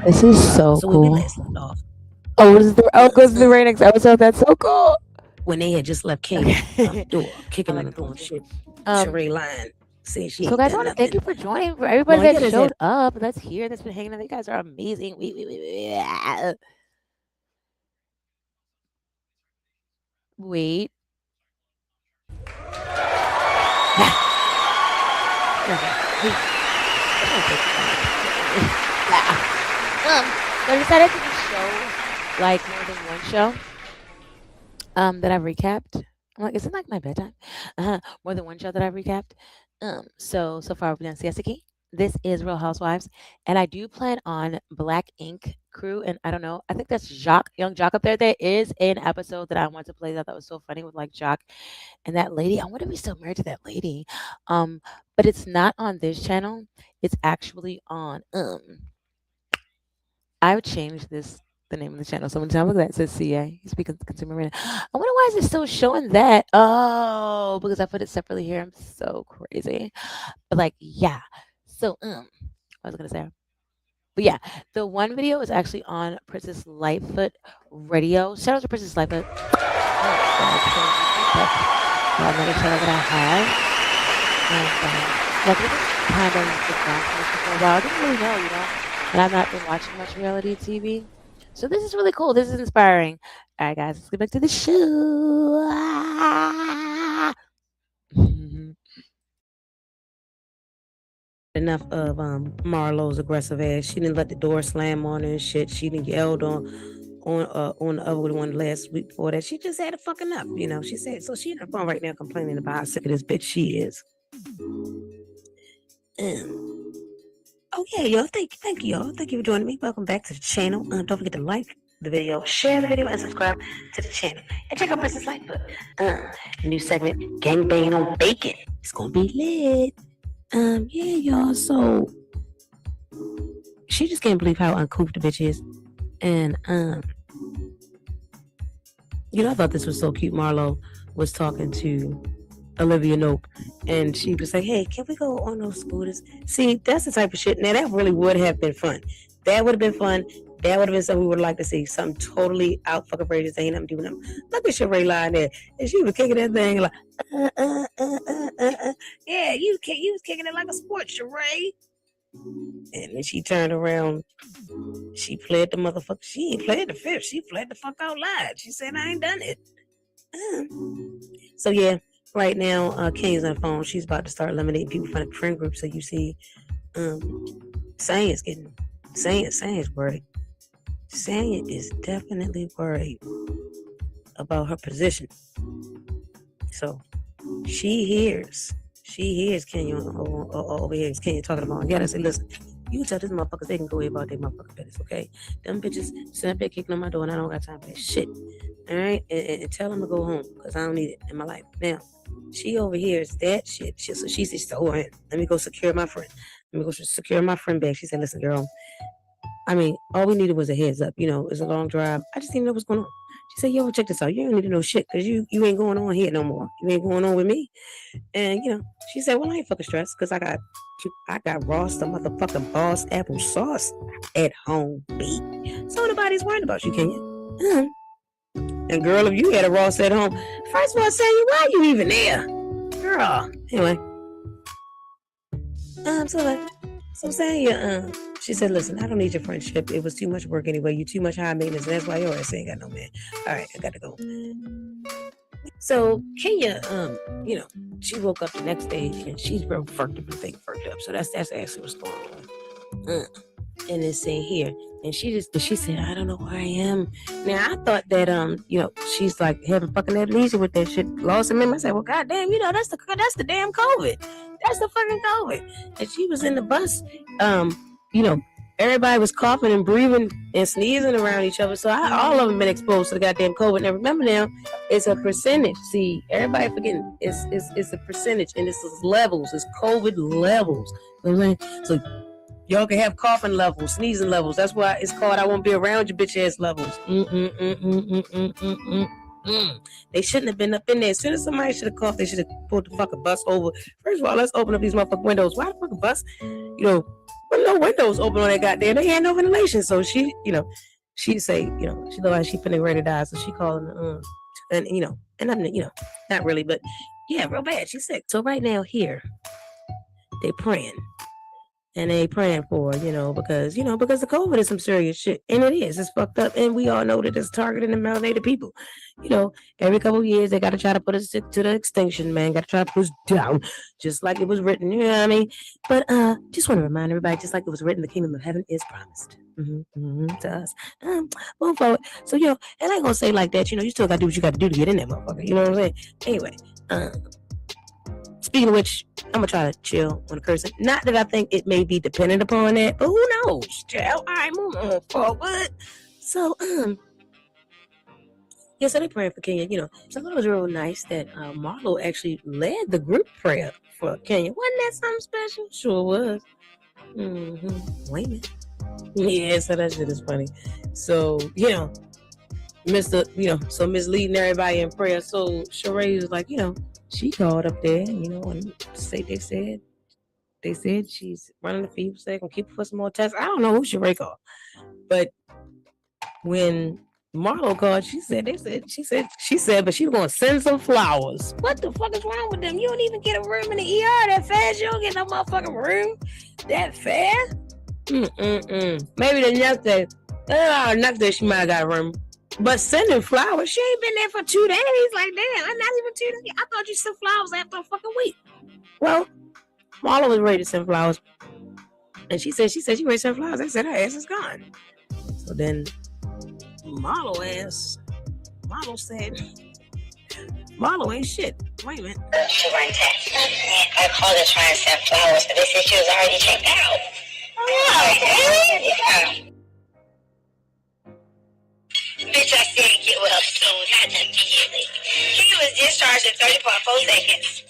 This is so So where we cool. last left off, Goes to the very next episode. That's so cool. when they had just left Kenya out the door, kicking on the door and shit. Sheree lying, saying she So ain't guys, I done want to thank nothing. you for joining. For everybody No, that yeah, that's showed it. up, that's here, that's been hanging out. You guys are amazing. Wait. So I decided to just show like more than one show that I've recapped. I'm like, is it like my bedtime? More than one show that I've recapped. So far we've done Siesta Key. This is Real Housewives, and I do plan on Black Ink Crew. And I don't know, I think that's Jacques, young Jacques up there. There is an episode that I want to play that was so funny with like Jacques and that lady. I wonder if he's still married to that lady. But it's not on this channel. It's actually on I would change the name of the channel. So when I look at that, it says CA. You speak of consumer arena. I wonder why is it still showing that? Oh, because I put it separately here. I'm so crazy. But like, yeah. So I was gonna say. But yeah, the one video is actually on Princess Lightfoot Radio. Shout out to Princess Lightfoot. Another channel that I have. And like it was kind of just gone for a while. I didn't really know, and I've not been watching much reality TV. So this is really cool. This is inspiring. All right, guys, let's get back to the show. Enough of Marlo's aggressive ass. She didn't let the door slam on her and shit. She didn't yelled on the other one last week before that. She just had it fucking up, She said so. She in the phone right now complaining about how sick of this bitch she is. Oh yeah, y'all. Thank you, y'all. Thank you for joining me. Welcome back to the channel. Don't forget to like the video, share the video, and subscribe to the channel. And check out Princess Lightfoot. New segment, gang banging on bacon. It's gonna be lit. Yeah, y'all. So she just can't believe how uncouth the bitch is. And I thought this was so cute. Marlo was talking to Olivia Nope, and she was like, "Hey, can we go on those scooters?" See, that's the type of shit. Now that really would have been fun. That would have been fun. That would have been something we would like to see. Something totally out fucking outrageous. Ain't nothing doing them. Look at Sheree lying there, and she was kicking that thing like, yeah, you was kicking it like a sport, Sheree. And when she turned around, she played the motherfucker. She ain't played the fifth. She played the fuck out loud. She said, "I ain't done it." So yeah. Right now, Kenya's on the phone. She's about to start eliminating people from the friend group. So you see, Sanya is worried. Sanya is definitely worried about her position. So she hears Kenya over here. Kenya talking about, yeah, I say, listen, you tell these motherfuckers they can go about their motherfucking business, okay? Them bitches sitting up there kicking on my door and I don't got time for that shit. All right? And tell them to go home because I don't need it in my life. Now, she overhears that shit. So she says, "Oh, let me go secure my friend. Let me go secure my friend back." She said, "Listen, girl, I mean, all we needed was a heads up. It's a long drive. I just didn't know what's going on." She said, "Yo, check this out. You don't need to know shit because you ain't going on here no more. You ain't going on with me." And she said, "Well, I ain't fucking stressed because I got Ross the motherfucking Boss apple sauce at home, B. So nobody's worried about you, can you?" And girl, if you had a Ross at home, first of all, say you why you even there, girl? Anyway, so saying, she said, "Listen, I don't need your friendship. It was too much work anyway. You too much high maintenance, and that's why your ass ain't got no man. All right, I gotta go." So Kenya, she woke up the next day and she's real fucked up. So that's actually what's going on. And it's saying here, and she said, "I don't know where I am." Now I thought that she's like having fucking amnesia with that shit, lost her memory. I said, "Well, goddamn, that's the damn COVID. That's the fucking COVID." And she was in the bus, everybody was coughing and breathing and sneezing around each other. So all of them been exposed to the goddamn COVID. Now remember now, it's a percentage. See, everybody forgetting it's a percentage and it's levels. It's COVID levels. You know what I'm saying? So y'all can have coughing levels, sneezing levels. That's why it's called "I won't be around you, bitch ass" levels. They shouldn't have been up in there. As soon as somebody should have coughed, they should have pulled the fucking bus over. First of all, let's open up these motherfucking windows. Why the fucking bus? no windows open on that goddamn. They had no ventilation. So she, she say, she look like she finna ready to die. So she calling and and I'm, not really, but yeah, real bad. She's sick. So right now here, they praying. And they praying for her, because the COVID is some serious shit. And it is. It's fucked up. And we all know that it's targeting the melanated people. Every couple of years, they got to try to put us to the extinction, man. Got to try to put us down, just like it was written. You know what I mean? But just want to remind everybody, just like it was written, the kingdom of heaven is promised to us. Move forward. So, and I ain't going to say like that. You still got to do what you got to do to get in that motherfucker. You know what I'm saying? Anyway, speaking of which, I'm gonna try to chill on the cursing. Not that I think it may be dependent upon that, but who knows? Chill. All right, move on forward. So, yeah, so they praying for Kenya. So I thought it was real nice that Marlo actually led the group prayer for Kenya. Wasn't that something special? Sure was. Wait a minute. Yeah, so that shit is funny. So, so misleading everybody in prayer. So Sheree was like, she called up there, and they said she's running the fever, so they're gonna keep her for some more tests. I don't know who Sheree called, but when Marlo called, she said, but she was gonna send some flowers. What the fuck is wrong with them? You don't even get a room in the ER that fast. You don't get no motherfucking room that fast. Maybe the next day she might have got a room. But sending flowers, she ain't been there for 2 days. Like, damn, not even 2 days. I thought you sent flowers after a fucking week. Well, Marla was ready to send flowers. And she said she ready to send flowers. I said her ass is gone. So then Marlo said, Marlo ain't shit. Wait a minute. She went text. I called her trying to send flowers, but they said she was already checked out. Oh, yeah. Bitch, I said get well soon. Had nothing immediately. She was discharged in 30.4 seconds.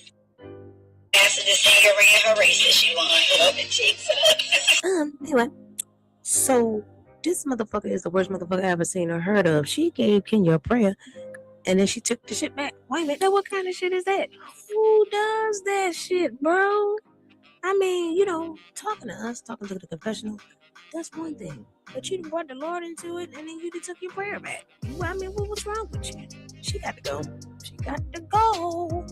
After the singer ran her race and she won. Open cheeks. Anyway, so this motherfucker is the worst motherfucker I ever seen or heard of. She gave Kenya a prayer, and then she took the shit back. Wait a minute, now what kind of shit is that? Who does that shit, bro? I mean, talking to us, talking to the confessional, that's one thing. But you brought the Lord into it, and then you took your prayer back. I mean, what's wrong with you? She got to go. She got to go.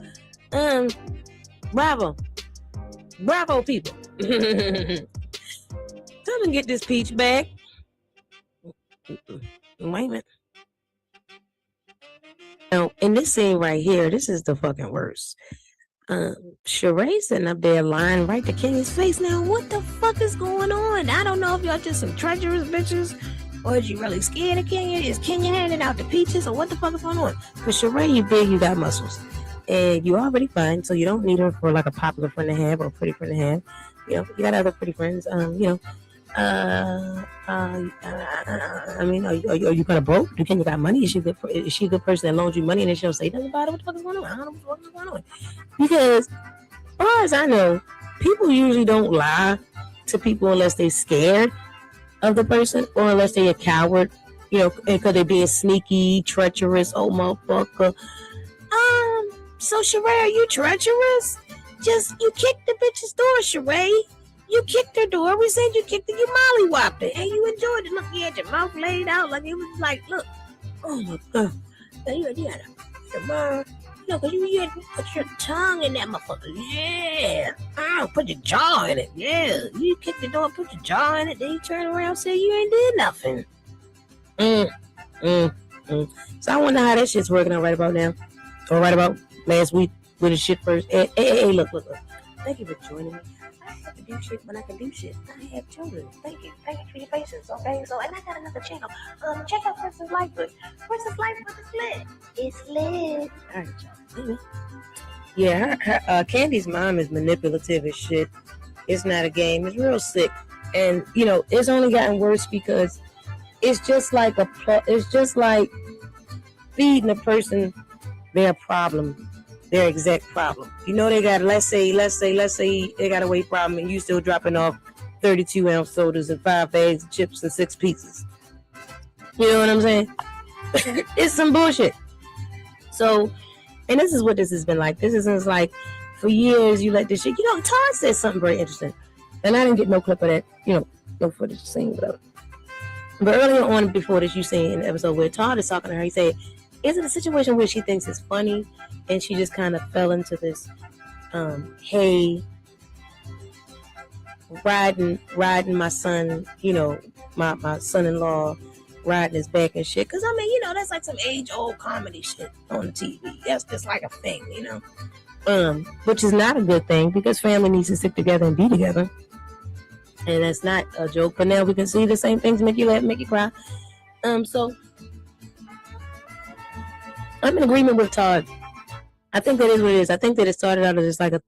Bravo, people. Come and get this peach back. Wait a minute. Now, in this scene right here, this is the fucking worst. Sheree sitting up there lying right to Kenya's face. Now, what the fuck is going on? I don't know if y'all just some treacherous bitches, or is you really scared of Kenya? Is Kenya handing out the peaches, or what the fuck is going on? Because Sheree, you big, you got muscles, and you already fine, so you don't need her for like a popular friend to have or a pretty friend to have. You got other pretty friends. I mean, are you kind of broke? Do Kenya got money? Is she a good person that loans you money and then she'll say nothing about it? What the fuck is going on? I don't know what the fuck is going on. Because, as far as I know, people usually don't lie to people unless they're scared of the person or unless they're a coward, because they're being sneaky, treacherous, oh motherfucker. So Sheree, are you treacherous? You kicked the bitch's door, Sheree. You kicked her door. We said you kicked it. You mollywopped it. And you enjoyed it. Look, you had your mouth laid out. Like, it was like, look. Oh, my God. You had because you had to put your tongue in that motherfucker. Yeah. Put your jaw in it. Yeah. You kicked the door, put your jaw in it. Then you turn around and say you ain't did nothing. So I wonder how that shit's working out right about now. Or right about last week when the shit first. Hey, look. Thank you for joining me. I have to do shit when I can do shit. I have children. Thank you for your patience. Okay, so and I got another channel. Check out Princess Lightfoot. Princess Lightfoot is lit. It's lit. All right, y'all. Yeah, her Candy's mom is manipulative as shit. It's not a game. It's real sick, and it's only gotten worse because it's just like feeding a person their problem. Their exact problem. They got, let's say they got a weight problem and you still dropping off 32-ounce sodas and 5 bags of chips and 6 pizzas. You know what I'm saying? It's some bullshit. So, and this is what this has been like. This is like, for years you let this shit, Todd said something very interesting. And I didn't get no clip of that, no footage scene, whatever. But earlier on, before this, you seen an episode where Todd is talking to her. He said, "Is it a situation where she thinks it's funny, and she just kind of fell into this, hey, riding my son, my son-in-law." Riding his back and shit, because I mean, that's like some age-old comedy shit on the TV. That's just like a thing, which is not a good thing because family needs to stick together and be together, and that's not a joke. But now we can see the same things make you laugh, make you cry. So I'm in agreement with Todd. I think that is what it is. I think that it started out as just like a,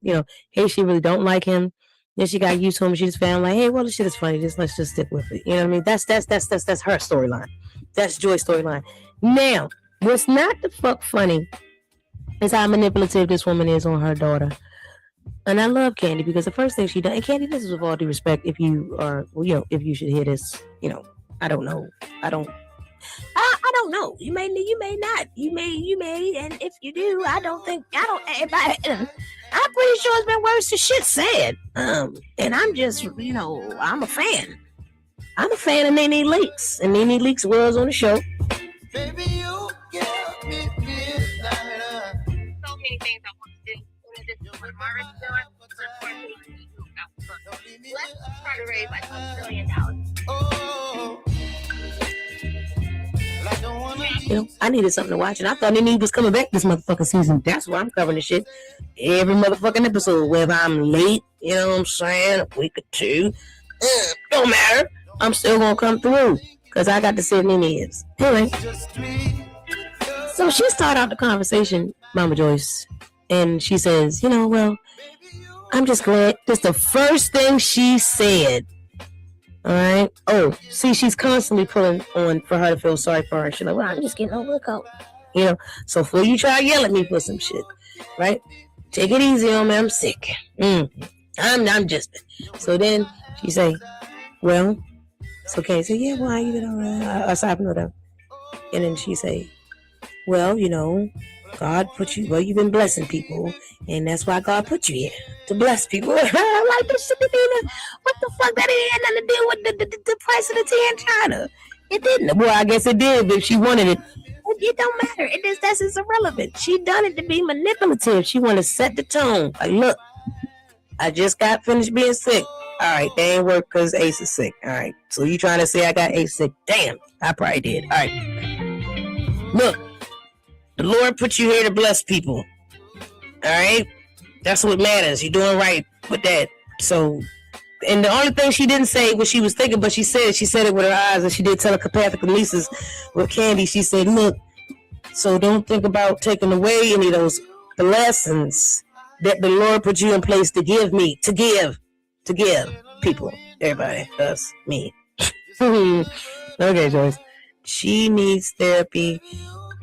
hey, she really don't like him. Then she got used to him. She just found like, hey, well, this shit is funny. Let's just stick with it. You know what I mean? That's her storyline. That's Joy's storyline. Now, what's not the fuck funny is how manipulative this woman is on her daughter. And I love Candy because the first thing she done, and Candy, this is with all due respect, if you are, if you should hear this, I don't know. I don't know. You may not. You may, and if you do, everybody. I'm pretty sure it's been worse than shit said. And I'm just, I'm a fan. I'm a fan of Nene Leakes, and Nene Leakes was on the show. Baby, you give me midnight. So many things I want to do. What Marvin's doing, let's try to raise like $1 billion. Oh. I needed something to watch, and I thought Nene was coming back this motherfucking season. That's why I'm covering this shit every motherfucking episode. Whether I'm late, you know what I'm saying, a week or two, don't matter. I'm still gonna come through because I got to see Nene is. Anyway, so she started out the conversation, Mama Joyce, and she says, well, I'm just glad. That's the first thing she said. All right. Oh, see, she's constantly pulling on for her to feel sorry for her. She's like, well, I'm just getting over the cold. So before you try to yell at me for some shit, right? Take it easy on me. I'm sick. I'm just. So then she say, well, it's okay. So yeah, why you been all right? Aside from that. And then she say, well, God put you, you've been blessing people, and that's why God put you here, to bless people. Like this shit, what the fuck, that ain't had nothing to do with the price of the tea in China. It didn't. Well, I guess it did, but if she wanted it. It don't matter. That's irrelevant. She done it to be manipulative. She want to set the tone. Like, look, I just got finished being sick. All right, they ain't work because Ace is sick. All right, so you trying to say I got Ace sick? Damn, I probably did. All right, look. The Lord put you here to bless people. All right? That's what matters. You're doing right with that. So, and the only thing she didn't say what she was thinking, but she said it with her eyes, and she did telepathic releases with Candy. She said, look, so don't think about taking away any of those blessings that the Lord put you in place to give people. Everybody, us, me. Okay, Joyce. She needs therapy.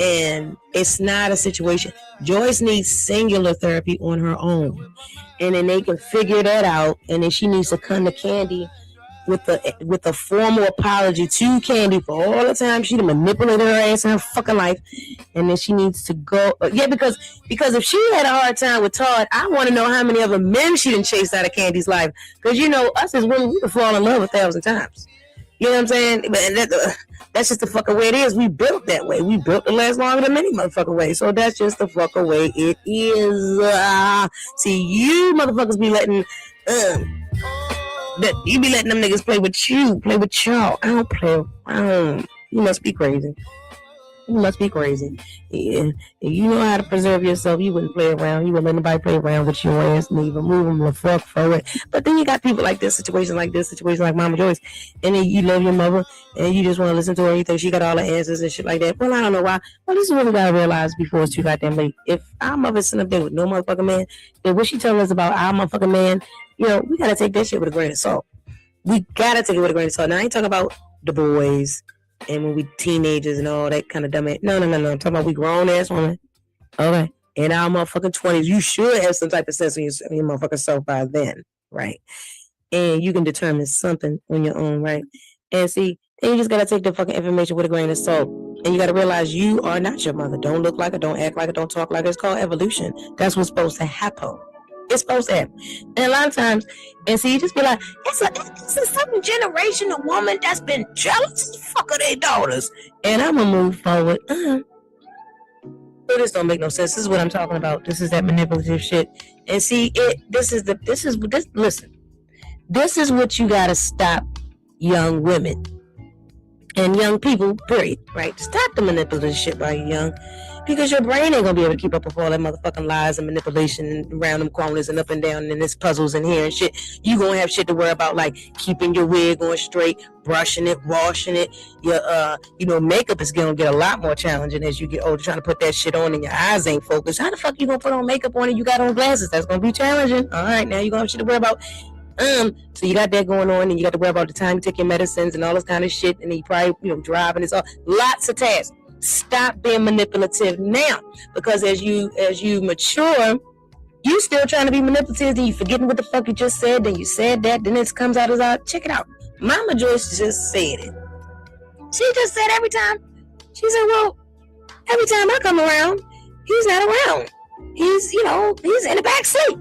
And it's not a situation. Joyce needs singular therapy on her own. And then they can figure that out. And then she needs to come to Candy with a formal apology to Candy for all the time she manipulated her ass in her fucking life. And then she needs to go. Yeah, because if she had a hard time with Todd, I want to know how many other men she done chased out of Candy's life. Because, us as women, we can fall in love 1,000 times. You know what I'm saying? But that's just the fucking way it is. We built that way. We built to last longer than many motherfucking ways. So that's just the fucking way it is. See, you motherfuckers be letting you be letting them niggas play with y'all. I don't play around. You must be crazy. You must be crazy. Yeah. If you know how to preserve yourself, you wouldn't play around. You wouldn't let anybody play around with your ass and even move them the fuck forward. But then you got people like this, situations like Mama Joyce, and then you love your mother and you just want to listen to her. You think she got all the answers and shit like that. Well, I don't know why. Well, this is what we gotta realize before it's too goddamn late. If our mother's sitting up there with no motherfucking man, then what she telling us about our motherfucking man, we gotta take that shit with a grain of salt. We gotta take it with a grain of salt. Now I ain't talking about the boys and when we teenagers and all that kind of dumb ass. No. I'm talking about we grown ass women. Okay. In our motherfucking 20s, you should have some type of sense of your motherfucking self by then, right? And you can determine something on your own, right? And see, then you just gotta take the fucking information with a grain of salt. And you gotta realize you are not your mother. Don't look like her, don't act like her, don't talk like her. It's called evolution. That's what's supposed to happen. It's supposed to happen. And a lot of times, and see, you just be like, it's a certain generation of woman that's been jealous as fuck of their daughters. And I'm gonna move forward. This don't make no sense. This is what I'm talking about. This is that manipulative shit. And see, listen. This is what you gotta stop, young women and young people, period, right? Stop the manipulative shit while you're young, because your brain ain't gonna be able to keep up with all that motherfucking lies and manipulation around them corners and up and down and there's puzzles in here and shit. You gonna have shit to worry about, like keeping your wig on straight, brushing it, washing it. Your makeup is gonna get a lot more challenging as you get older, trying to put that shit on and your eyes ain't focused. How the fuck you gonna put on makeup on and you got on glasses? That's gonna be challenging. All right, now you gonna have shit to worry about. So you got that going on, and you got to worry about the time you take your medicines and all this kind of shit, and then you probably driving. It's all lots of tasks. Stop being manipulative now, because as you mature, you still trying to be manipulative. Then you forgetting what the fuck you just said. Then you said that. Then it comes out as check it out. Mama Joyce just said it. She just said every time. She said, well, every time I come around, he's not around. He's in the back seat.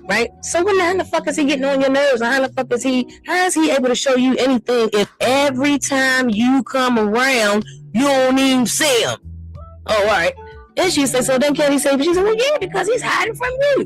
Right? So how the fuck is he getting on your nerves? How is he able to show you anything if every time you come around, you don't even see him? Oh, all right. And she said, so then Kelly said, she said, well, yeah, because he's hiding from you.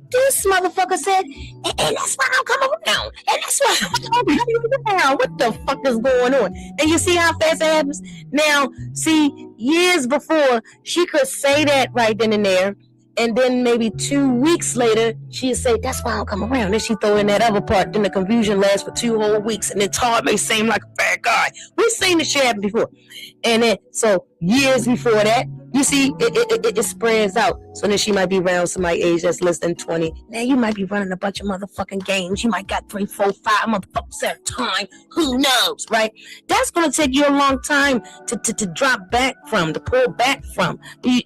This motherfucker said, and that's why I'm coming around. And that's why I'm coming around. What the fuck is going on? And you see how fast it happens? Now, see, years before, she could say that right then and there. And then maybe 2 weeks later, she'd say, that's why I'll come around. Then she throw in that other part. Then the confusion lasts for 2 whole weeks. And then Todd may seem like a bad guy. We've seen this shit happen before. And then, so years before that, you see, it spreads out. So then she might be around somebody age that's less than 20. Now you might be running a bunch of motherfucking games. You might got 3, 4, 5 motherfuckers at a time. Who knows, right? That's going to take you a long time to drop back from, to pull back from.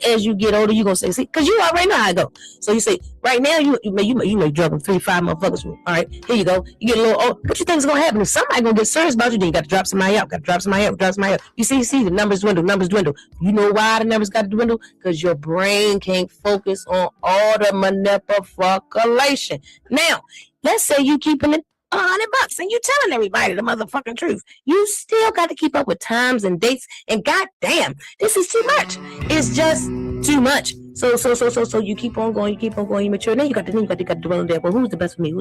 As you get older, you're going to say, see, because you already know how I go. So you say, right now, you may drop 3, 5 motherfuckers. All right, here you go. You get a little old. What you think is going to happen? If somebody going to get serious about you, then you got to drop somebody out. You see, the numbers dwindle. You know why the numbers got to dwindle? Because your brain can't focus on all the manipulation. Now, let's say you keeping it $100 and you telling everybody the motherfucking truth. You still got to keep up with times and dates, and goddamn, this is too much. It's just too much. So you keep on going, you mature. Then you got to dwell there. Well, who's the best for me?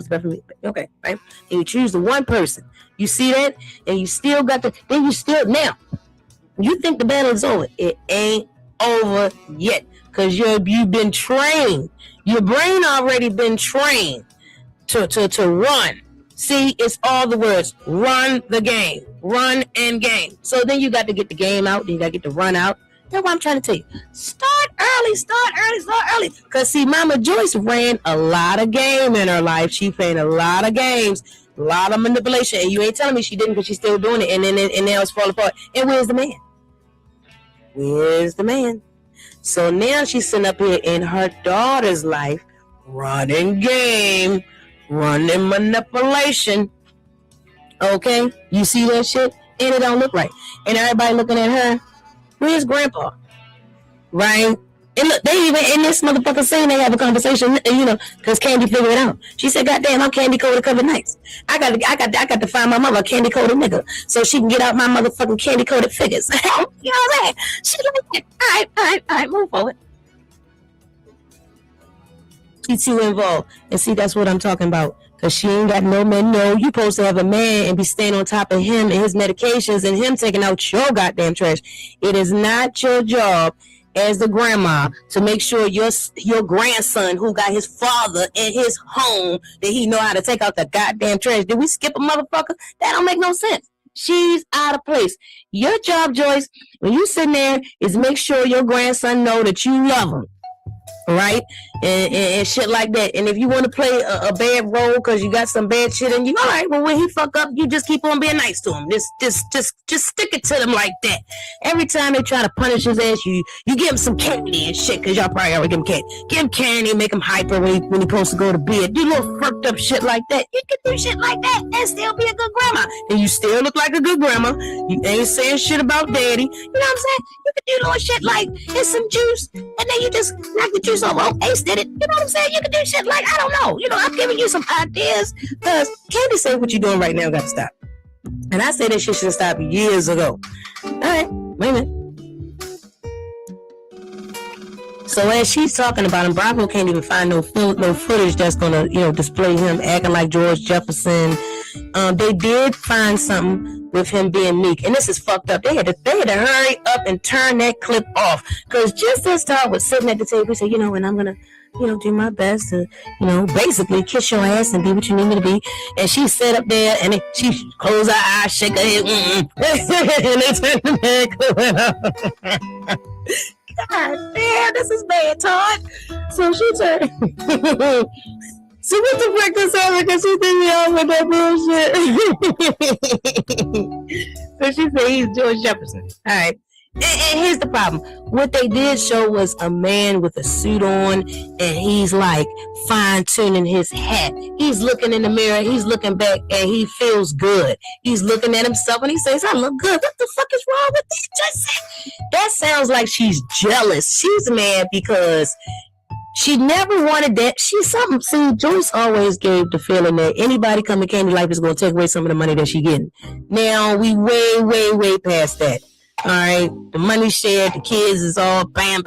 Okay, right? And you choose the one person. You see that? And you still got to, then you still, now, you think the battle is over. It ain't over yet, because you've been trained. Your brain already been trained to run. See, it's all the words. Run the game. Run and game. So then you got to get the game out. Then you got to get the run out. That's what I'm trying to tell you. Start early. Because see, Mama Joyce ran a lot of game in her life. She played a lot of games, a lot of manipulation. And you ain't telling me she didn't, because she's still doing it. And now it's falling apart. And where's the man? So now she's sitting up here in her daughter's life, running game, running manipulation. Okay? You see that shit? And it don't look right. And everybody looking at her, where's grandpa? Right? And look, they even in this motherfucker saying they have a conversation, because Candy figured it out. She said, "Goddamn, I'm candy coated covered nights. I got to find my mother a candy coated nigga so she can get out my motherfucking candy coated figures." You know what I'm saying? She like, all right, move forward. She's too involved, and see, that's what I'm talking about. Because she ain't got no man. No, you supposed to have a man and be staying on top of him and his medications and him taking out your goddamn trash. It is not your job as the grandma to make sure your grandson, who got his father in his home, that he know how to take out the goddamn trash. Did we skip a motherfucker? That don't make no sense. She's out of place. Your job, Joyce, when you sitting there, is make sure your grandson know that you love him. Right? And shit like that. And if you want to play a bad role because you got some bad shit in you, all right, well, when he fuck up, you just keep on being nice to him. Just stick it to them like that. Every time they try to punish his ass, you give him some candy and shit, because y'all probably already give him candy. Give him candy, make him hyper when he's supposed to go to bed. Do little fucked up shit like that. You can do shit like that and still be a good grandma. And you still look like a good grandma. You ain't saying shit about daddy. You know what I'm saying? You can do little shit like, here's some juice, and then you just knock the juice over. Oh, ain't still did it. You know what I'm saying? You can do shit like, I don't know. You know, I'm giving you some ideas. Because Candy said what you're doing right now got to stop. And I said that shit should have stopped years ago. All right, wait a minute. So as she's talking about him, Bravo can't even find no footage that's gonna, you know, display him acting like George Jefferson. They did find something with him being meek, and this is fucked up. They had to hurry up and turn that clip off, because just as Todd was sitting at the table, he said, you know, and I'm gonna, you know, do my best to, you know, basically kiss your ass and be what you need me to be. And she sat up there and she closed her eyes, shake her head, and they turned the clip off. God damn, this is bad, Todd. So she turned. So what the fuck this happened? Because she threw me off with that bullshit. So she said he's George Jefferson. All right. And here's the problem. What they did show was a man with a suit on, and he's like fine-tuning his hat. He's looking in the mirror, he's looking back, and he feels good. He's looking at himself, and he says, I look good. What the fuck is wrong with that? That sounds like she's jealous. She's mad because she never wanted that. She's something. See, Joyce always gave the feeling that anybody coming to Candy Life is going to take away some of the money that she getting. Now, we way past that. All right, the money shared, the kids is all bam.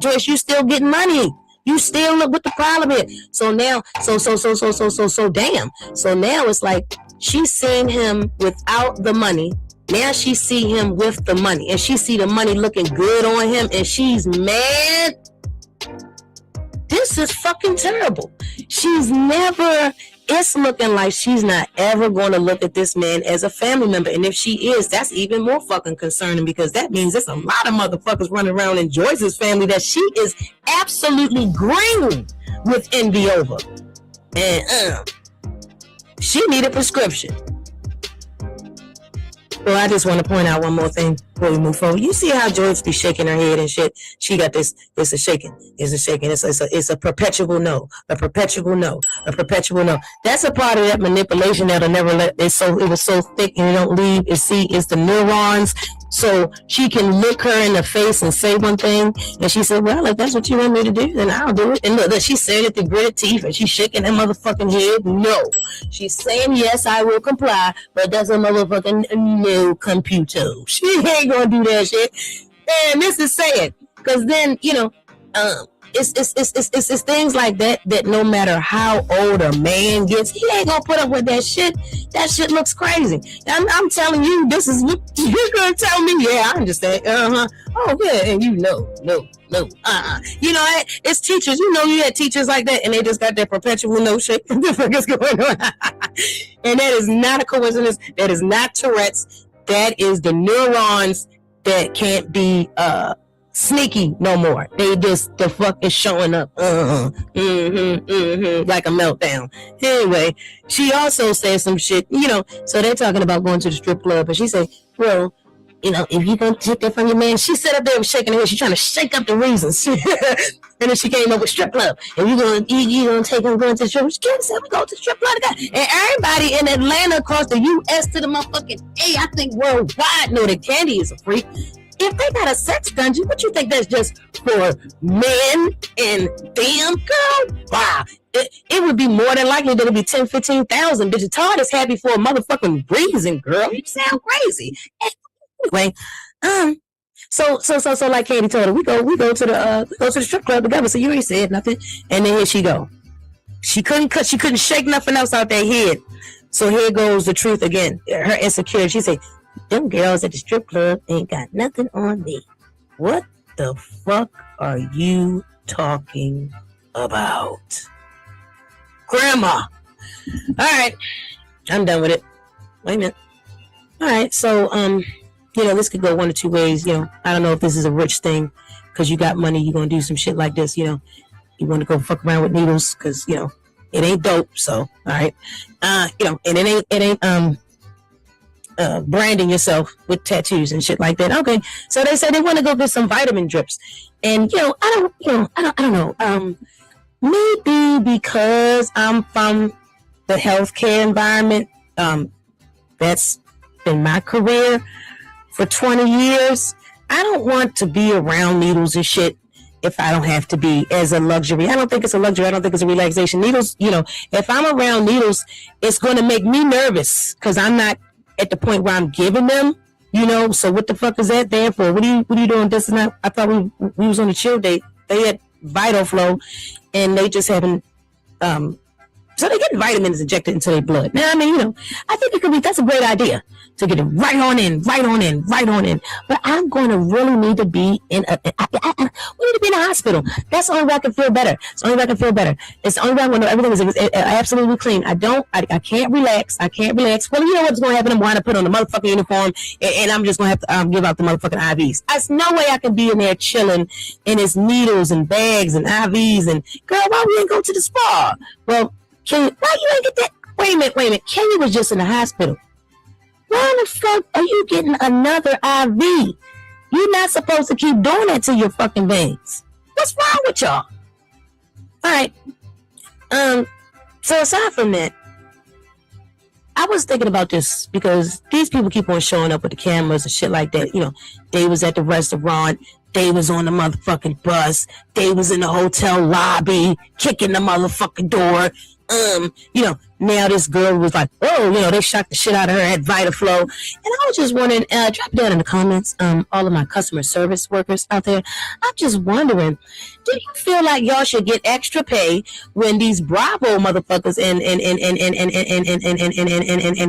Joyce, you still getting money. You still look what the problem is. So now, so damn. So now it's like she's seeing him without the money. Now she see him with the money, and she see the money looking good on him, and she's mad. This is fucking terrible. It's looking like she's not ever going to look at this man as a family member. And if she is, that's even more fucking concerning, because that means there's a lot of motherfuckers running around in Joyce's family that she is absolutely green with envy over. And she need a prescription. So I just want to point out one more thing before we move forward. You see how Joyce be shaking her head and shit? She got this. It's a shaking. It's a perpetual no. A perpetual no. A perpetual no. That's a part of that manipulation that'll never let. It was so thick and it don't leave. It's the neurons. So she can look her in the face and say one thing, and she said, well, if that's what you want me to do, then I'll do it. And look, she said it through gritted teeth, and she's shaking her motherfucking head. No. She's saying, yes, I will comply, but that's a motherfucking no computer. She ain't gonna do that shit. And this is sad, because then, you know, it's things like that no matter how old a man gets, he ain't gonna put up with that shit. That shit looks crazy. I'm telling you, this is what you're gonna tell me. Yeah, I understand. Oh yeah, and you know, no. You know, it's teachers. You know, you had teachers like that, and they just got that perpetual no shit. What the fuck is going on? And that is not a coincidence. That is not Tourette's. That is the neurons that can't be sneaky no more. They just, the fuck is showing up like a meltdown. Anyway, she also said some shit, you know, so they're talking about going to the strip club, and she said, well, you know, if you're gonna take that from your man, she sat up there shaking her head. She's trying to shake up the reasons. And then she came up with strip club. And you gonna take him going to the strip club. She said we go to the strip club together. And everybody in Atlanta, across the US to the motherfucking I think worldwide know that Candy is a freak. If they got a sex dungeon, what you think that's just for men and them, girl? Wow. It would be more than likely that it'd be 10, 15,000. Bitch, Todd is happy for a motherfucking reason, girl. You sound crazy. Anyway, so like Katie told her, we go to the strip club together. So you ain't said nothing, and then here she go. She couldn't shake nothing else out their head. So here goes the truth again. Her insecurity. She said, them girls at the strip club ain't got nothing on me. What the fuck are you talking about, Grandma? All right, I'm done with it. Wait a minute. All right, so you know, this could go one or two ways. You know, I don't know if this is a rich thing because you got money, you're gonna do some shit like this. You know, you want to go fuck around with needles because you know it ain't dope. So all right, you know, and it ain't branding yourself with tattoos and shit like that. Okay, so they said they want to go get some vitamin drips, and you know, I don't know. Maybe because I'm from the healthcare environment, that's been my career for 20 years. I don't want to be around needles and shit. if I don't have to be as a luxury. I don't think it's a luxury. I don't think it's a relaxation. Needles, if I'm around needles, it's going to make me nervous because I'm not at the point where I'm giving them. So what the fuck is that there for? What are you doing? This is not. I thought we was on a chill date. They had Vital Flow, and they just haven't. So they get vitamins injected into their blood. Now, I mean, I think that's a great idea to get it right on in. But I'm going to really need to be we need to be in a hospital. That's the only way I can feel better. It's the only way I can feel better. It's the only way I want to know everything is absolutely clean. I can't relax. Well, you know what's going to happen? I'm going to put on the motherfucking uniform and I'm just going to have to give out the motherfucking IVs. There's no way I can be in there chilling and it's needles and bags and IVs and girl, why we ain't go to the spa? Well, why you ain't get that? Wait a minute. Kenny was just in the hospital. Why the fuck are you getting another IV? You're not supposed to keep doing that to your fucking veins. What's wrong with y'all? All right. So aside from that, I was thinking about this because these people keep on showing up with the cameras and shit like that. They was at the restaurant. They was on the motherfucking bus. They was in the hotel lobby, kicking the motherfucking door. Now this girl was like, they shot the shit out of her at VitaFlow. And I was just wondering, drop it down in the comments, all of my customer service workers out there. I'm just wondering, do you feel like y'all should get extra pay when these Bravo motherfuckers and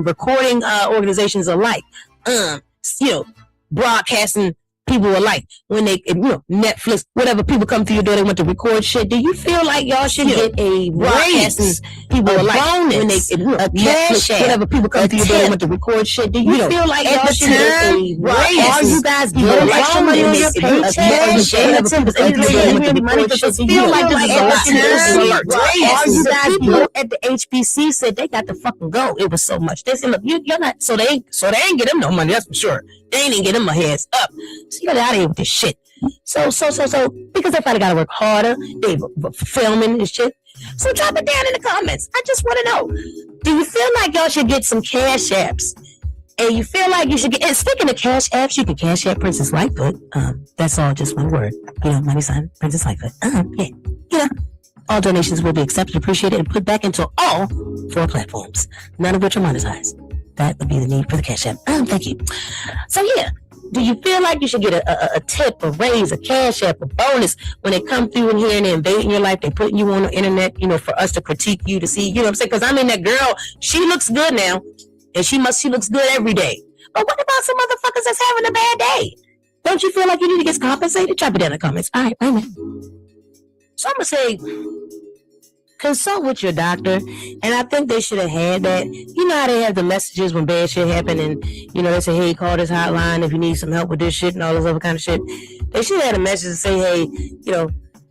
recording organizations alike, broadcasting people alike when they, Netflix, whatever, people come through your door, they want to record shit. Do you feel like y'all should get a raise? People alike when they, Netflix, whatever, people come through your door, they want to record shit. Do you feel like y'all should get a raise? Are you guys getting extra money on your paycheck? Feel like this is a lot. Are you guys at the HBC said they got to fucking go? It was so much. They said, look, you're not, so they ain't get them no money, that's for sure. They ain't even get them a heads up. So you got out of here with this shit. So, because they probably got to work harder. They filming this shit. So drop it down in the comments. I just want to know, do you feel like y'all should get some cash apps? And you feel like you should get, and speaking of cash apps, you can cash app Princess Lightfoot. That's all just one word. Money sign, Princess Lightfoot. Yeah. All donations will be accepted, appreciated, and put back into all 4 platforms, none of which are monetized. That would be the need for the cash app. Thank you. So yeah, do you feel like you should get a tip, a raise, a cash app, a bonus when they come through in here and they're invading your life? They're putting you on the internet, for us to critique you, to see, you know what I'm saying? Because I mean, that girl, she looks good now, and she looks good every day. But what about some motherfuckers that's having a bad day? Don't you feel like you need to get compensated? Drop it down in the comments. All right, wait a minute. So I'm gonna say, consult with your doctor, and I think they should have had that. You know how they have the messages when bad shit happen, and they say, hey, call this hotline if you need some help with this shit and all this other kind of shit. They should have had a message to say, hey,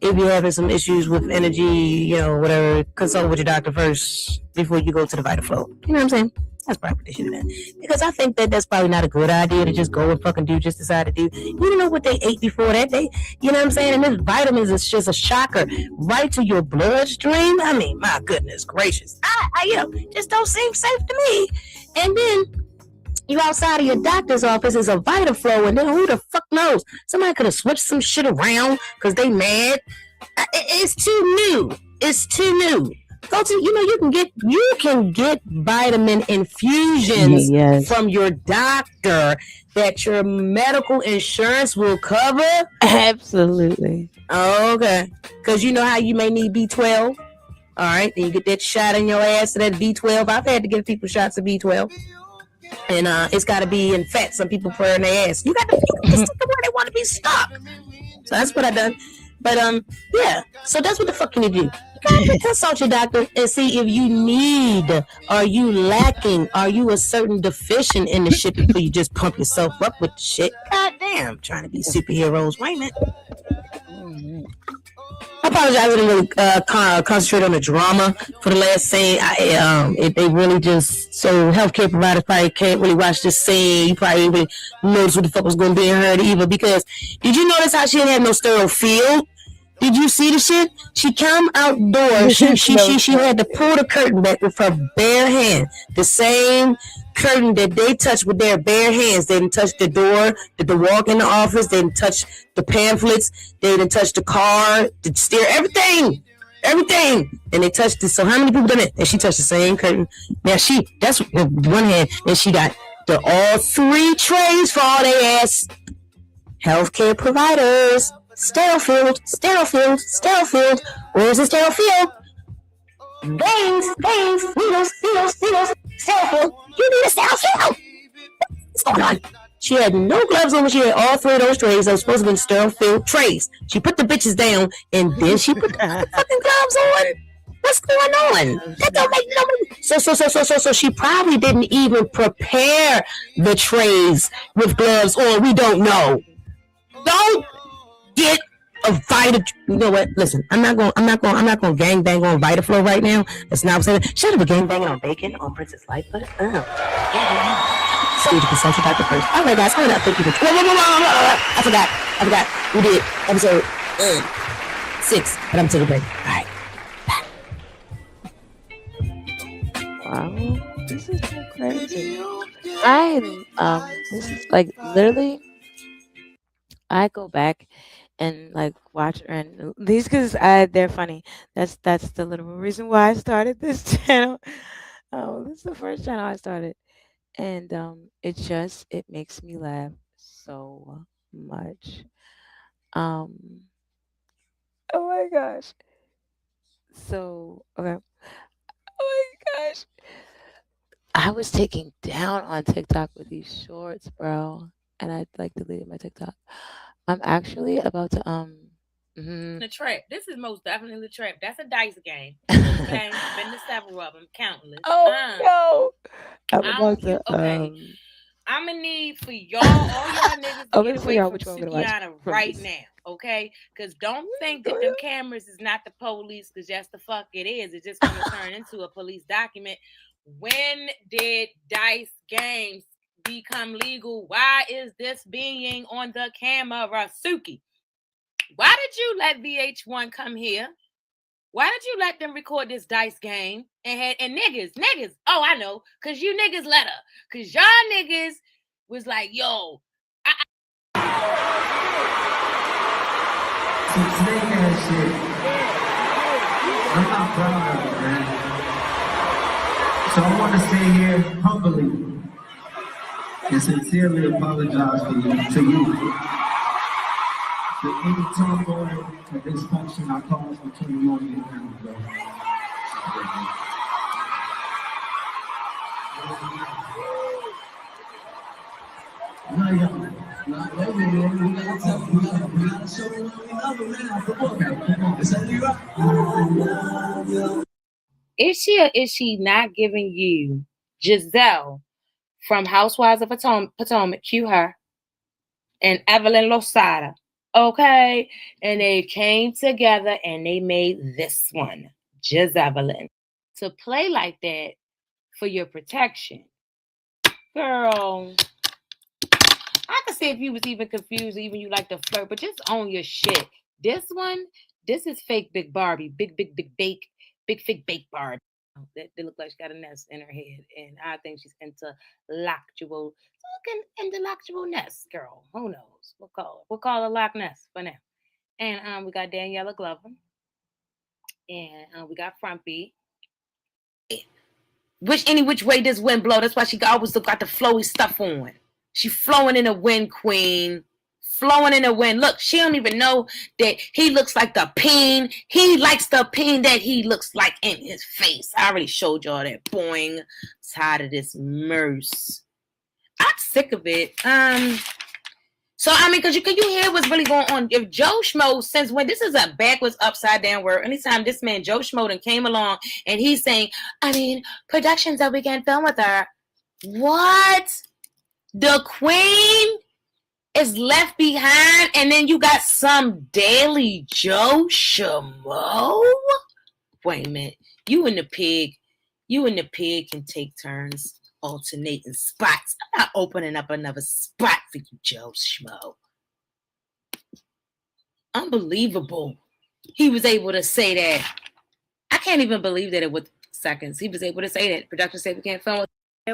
if you're having some issues with energy, whatever, consult with your doctor first before you go to the VitaFlow. You know what I'm saying? That's probably what they should have done. Because I think that's probably not a good idea to just go and fucking decide to do. You don't know what they ate before that day. You know what I'm saying? And this vitamins is just a shocker right to your bloodstream. I mean, my goodness gracious. I just don't seem safe to me. And then you outside of your doctor's office is a VitaFlow, and then who the fuck knows? Somebody could have switched some shit around because they mad. It's too new. It's too new. Go to, you can get vitamin infusions from your doctor that your medical insurance will cover. Absolutely. Okay. Because you know how you may need B12. All right. Then you get that shot in your ass to that B12. I've had to give people shots of B12. And it's got to be in fat. Some people put in their ass. You got to stick them where they want to be stuck. So that's what I done. But yeah. So that's what the fuck you need to do. You gotta consult your doctor and see if you need, are you lacking, are you a certain deficient in the shit before you just pump yourself up with the shit. God damn, trying to be superheroes. Wait a minute. I apologize. I didn't really concentrate on the drama for the last scene. They really just, so healthcare providers probably can't really watch this scene. You probably even notice what the fuck was going to be in her either, because did you notice how she didn't have no sterile field? Did you see the shit? She come outdoors. She had to pull the curtain back with her bare hand. The same curtain that they touched with their bare hands. They didn't touch the door, the walk in the office. They didn't touch the pamphlets. They didn't touch the car, the stair, everything. Everything. And they touched it. So how many people done it? And she touched the same curtain. Now that's one hand. And she got all 3 trays for all they ass. Healthcare providers. Sterile field. Where's the sterile field? Veins, needles, sterile field. You need a sterile field. What's going on? She had no gloves on when she had all 3 of those trays that were supposed to be sterile field trays. She put the bitches down and then she put the fucking gloves on. What's going on? That don't make no money. So she probably didn't even prepare the trays with gloves on. We don't know. Don't get a Vita. You know what? Listen, I'm not going gang bang on Vitaflow right now. That's not what I'm saying. Should have been gang banging on bacon on Princess Life, but so you can consult your doctor first. All right, guys. Hold up. Thank you. I forgot. We did episode 6, but I'm taking a break. All right. Wow, this is so crazy. This is like literally. I go back and like watch and these because they're funny. That's the literal reason why I started this channel. Oh, this is the first channel I started, and it makes me laugh so much. Um, oh my gosh. So okay. Oh my gosh. I was taking down on TikTok with these shorts, bro, and I like deleted my TikTok. I'm actually about to The trap. This is most definitely the trap. That's a dice game. Okay, been to several of them, countless. Oh no! I'm about to okay. I'm gonna need for y'all, all y'all niggas, to get away from Sukiana right now, okay? Because don't think that them cameras is not the police, because yes, the fuck it is. It's just gonna turn into a police document. When did dice games become legal? Why is this being on the camera, Suki? Why did you let VH1 come here? Why did you let them record this dice game? And niggas, oh, I know, because you niggas let her. Because y'all niggas was like, yo. I'm not proud of it, man. So I want to stay here humbly and sincerely apologize to you. For any turmoil or dysfunction I caused between you and your family, bro. Is she or is she not giving you Giselle from Housewives of Potomac, cue her, and Evelyn Losada? Okay, and they came together and they made this one, Evelyn, to play like that for your protection. Girl, I could see if you was even confused, even you like to flirt, but just own your shit. This is fake Big Barbie, big fake bake Barbie. That look like she got a nest in her head, and I think she's intellectual. Intellectual nest, girl. Who knows? We'll call her Loch Ness for now. And we got Daniela Glover, and we got Frumpy. Which way does wind blow? That's why she always got the flowy stuff on. She flowing in the wind, queen. Flowing in the wind. Look, she don't even know that he looks like the peen. He likes the peen that he looks like in his face. I already showed y'all that. Boing. Tired of this mess. I'm sick of it. So I mean, can you hear what's really going on? If Joe Schmo, since when this is a backwards, upside down word, anytime this man Joe Schmo came along and he's saying, I mean, productions that we can't film with her. What? The queen is left behind, and then you got some Daily Joe Schmo? Wait a minute. You and the pig can take turns alternating spots. I'm not opening up another spot for you, Joe Schmo. Unbelievable. he was able to say that. I can't even believe that it was seconds. He was able to say that. Production said we can't film with.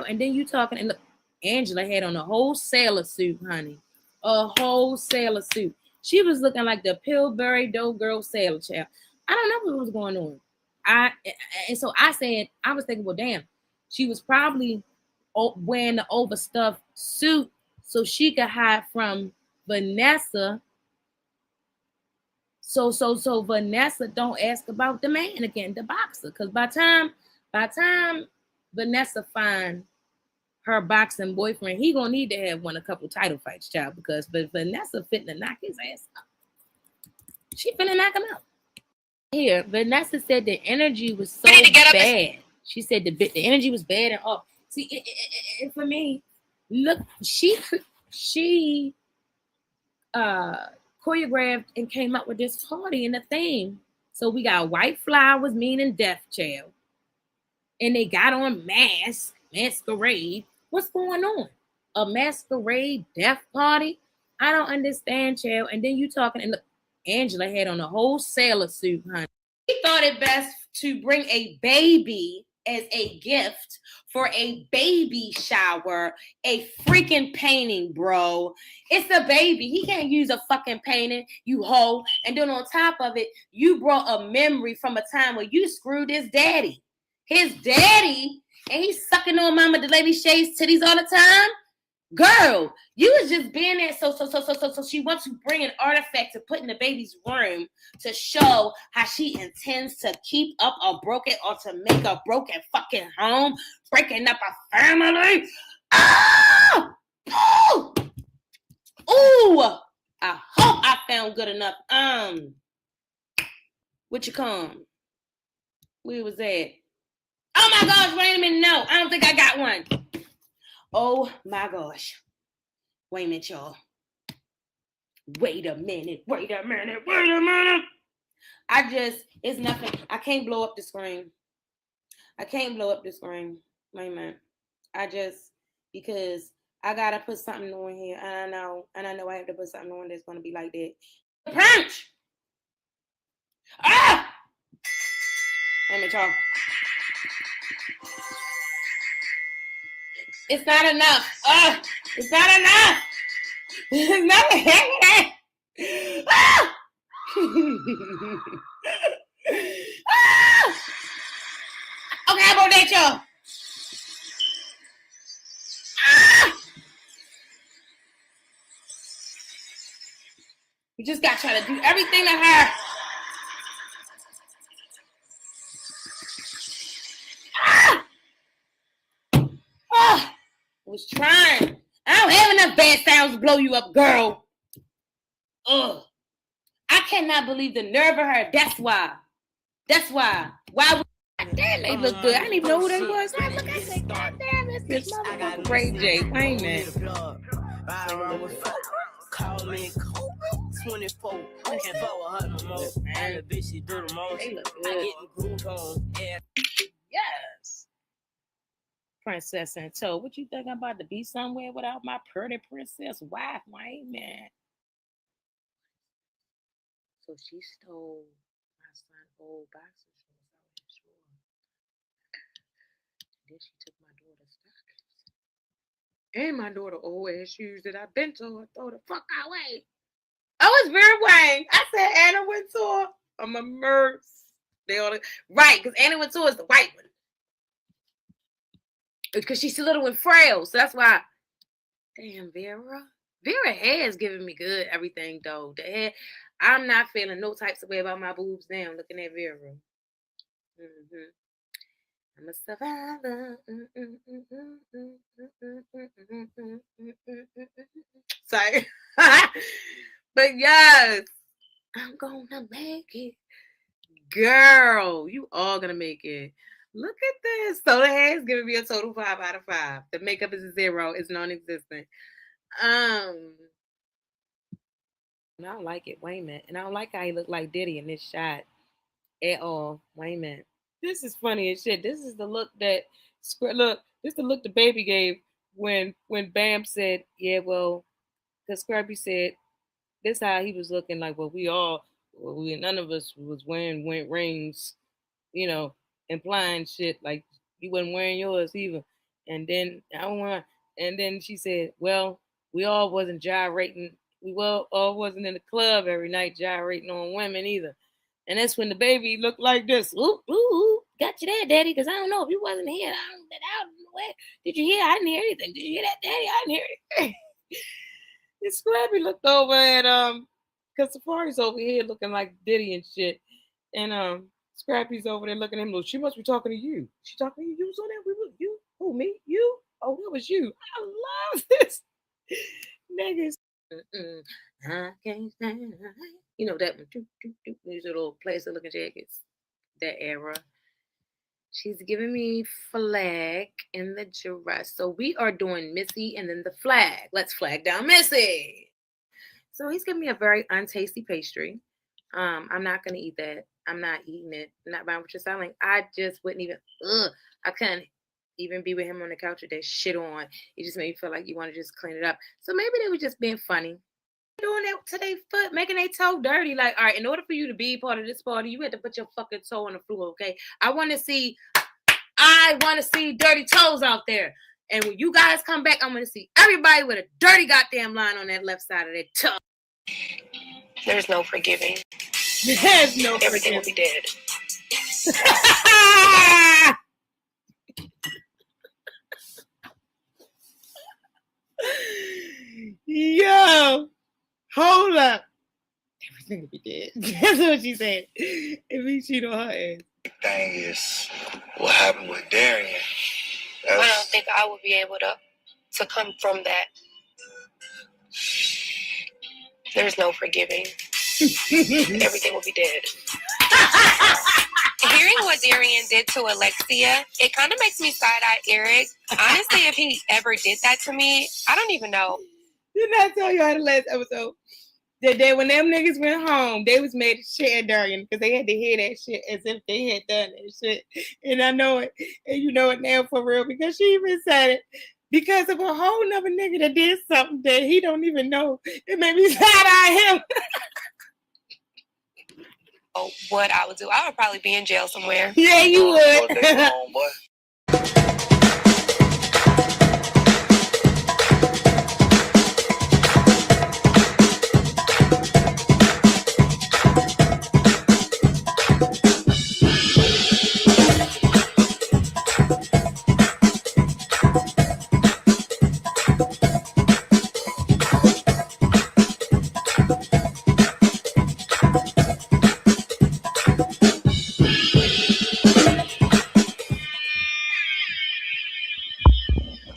And then you talking, and look, Angela had on a whole sailor suit, honey. A whole sailor suit. She was looking like the Pillsbury Doughgirl sailor child. I don't know what was going on. And so I said, I was thinking, well, damn, she was probably wearing the overstuffed suit so she could hide from Vanessa. So Vanessa don't ask about the man again, the boxer. Because by time Vanessa find her boxing boyfriend, he gonna need to have won a couple title fights, child. Because Vanessa finna knock his ass out. She finna knock him out. Here, Vanessa said the energy was so bad. She said the energy was bad and off. See, for me, look, she choreographed and came up with this party and the theme. So we got white flowers meaning death, child. And they got on masquerade. What's going on? A masquerade death party? I don't understand, child. And then you talking, and look, Angela had on a whole sailor suit, honey. She thought it best to bring a baby as a gift for a baby shower, a freaking painting, bro. It's a baby. He can't use a fucking painting, you hoe. And then on top of it, you brought a memory from a time where you screwed his daddy. His daddy, and he's sucking on Mama the Lady Shay's titties all the time. Girl, you was just being there. So she wants to bring an artifact to put in the baby's room to show how she intends to keep up a broken or to make a broken fucking home, breaking up a family. Ah! Oh! Ooh! I hope I found good enough. What you come? Where was that? Oh my gosh, wait a minute. No, I don't think I got one. Oh my gosh. Wait a minute, y'all. Wait a minute. It's nothing. I can't blow up the screen. Wait a minute. Because I gotta put something on here. And I know I have to put something on that's gonna be like that. Punch! Ah! Wait a minute, y'all. It's not enough. It's not enough. It's not enough. Ah! Ah! Okay, how about that, y'all? Ah! We just got to try to do everything to her. Ah! Oh, I was trying. I don't have enough bad sounds to blow you up, girl. Ugh. I cannot believe the nerve of her. That's why. Why would damn, they look good. I didn't even know who they was. I look, I said, God damn, it's this motherfucker Ray J. Wait a minute. Call me 24. I can't fuck with her no more. And the bitch, she do the most. They look I good. get the groove on. Yeah. Yes. Princess and Toe. What you think I'm about to be somewhere without my pretty princess wife? Wait a minute. So she stole my son's old boxer shorts out his drawer. Then she took my daughter's stockings. And my daughter old ass shoes that I've been to her. Throw the fuck away. Oh, it's Vera Wang. I said Anna Wintour. I'm a merce. They all right, because Anna Wintour is the white one. Because she's a little and frail, so that's why. Damn, Vera. Vera has given me good everything though. The hair, I'm not feeling no types of way about my boobs now. Looking at Vera. Mm-hmm. I'm a survivor. Sorry. But yes, I'm gonna make it. Girl, you all gonna make it. Look at this. So the hair is giving me a total 5 out of 5. The makeup is a 0. It's non-existent. I don't like it. Wait a minute. And I don't like how he looked like Diddy in this shot at all. Wait a minute. This is funny as shit. This is the look that this is the look the baby gave when Bam said, yeah, well, because Scrubby said this how he was looking like, well, we all none of us was wearing rings, you know, implying shit like you wasn't wearing yours either. And then I want, and then she said, "Well, we all wasn't gyrating. We all wasn't in the club every night gyrating on women either." And that's when the baby looked like this. Ooh, ooh, ooh. Got you there, Daddy, because I don't know if you wasn't here. I don't know where. Did you hear? I didn't hear anything. Did you hear that, Daddy? I didn't hear anything. And Scrappy looked over at cause Safari's over here looking like Diddy and shit. And Scrappy's over there looking at him. Look, she must be talking to you. She talking to you. You was on that? We were you? Who, me? You? Oh, that was you. I love this. Niggas. I can't stand it. You know that one. These little plastic looking jackets. That era. She's giving me flag in the dress. So we are doing Missy and then the flag. Let's flag down Missy. So he's giving me a very untasty pastry. I'm not gonna eat that. I'm not eating it. I'm not buying what you're selling. I just wouldn't even. I couldn't even be with him on the couch with that shit on. It just made me feel like you want to just clean it up. So maybe they were just being funny. Doing that to their foot, making their toe dirty. Like, all right, in order for you to be part of this party, you had to put your fucking toe on the floor, okay? I want to see dirty toes out there. And when you guys come back, I'm going to see everybody with a dirty goddamn line on that left side of their toe. There's no forgiving. There's no Everything forgiving. will be dead. Yo, hold up. Everything will be dead. That's what she said. If he cheat on her ass. Thing is, what happened with Darian? I don't think I would be able to come from that. There's no forgiving. Everything will be dead. Hearing what Darian did to Alexia, it kind of makes me side-eye Eric. Honestly, if he ever did that to me, I don't even know. Didn't I tell you how the last episode? That day when them niggas went home, they was made to share Darian because they had to hear that shit as if they had done that shit. And I know it. And you know it now for real because she even said it. Because of a whole nother nigga that did something that he don't even know. It made me side-eye him. What I would do, I would probably be in jail somewhere. Yeah, you would.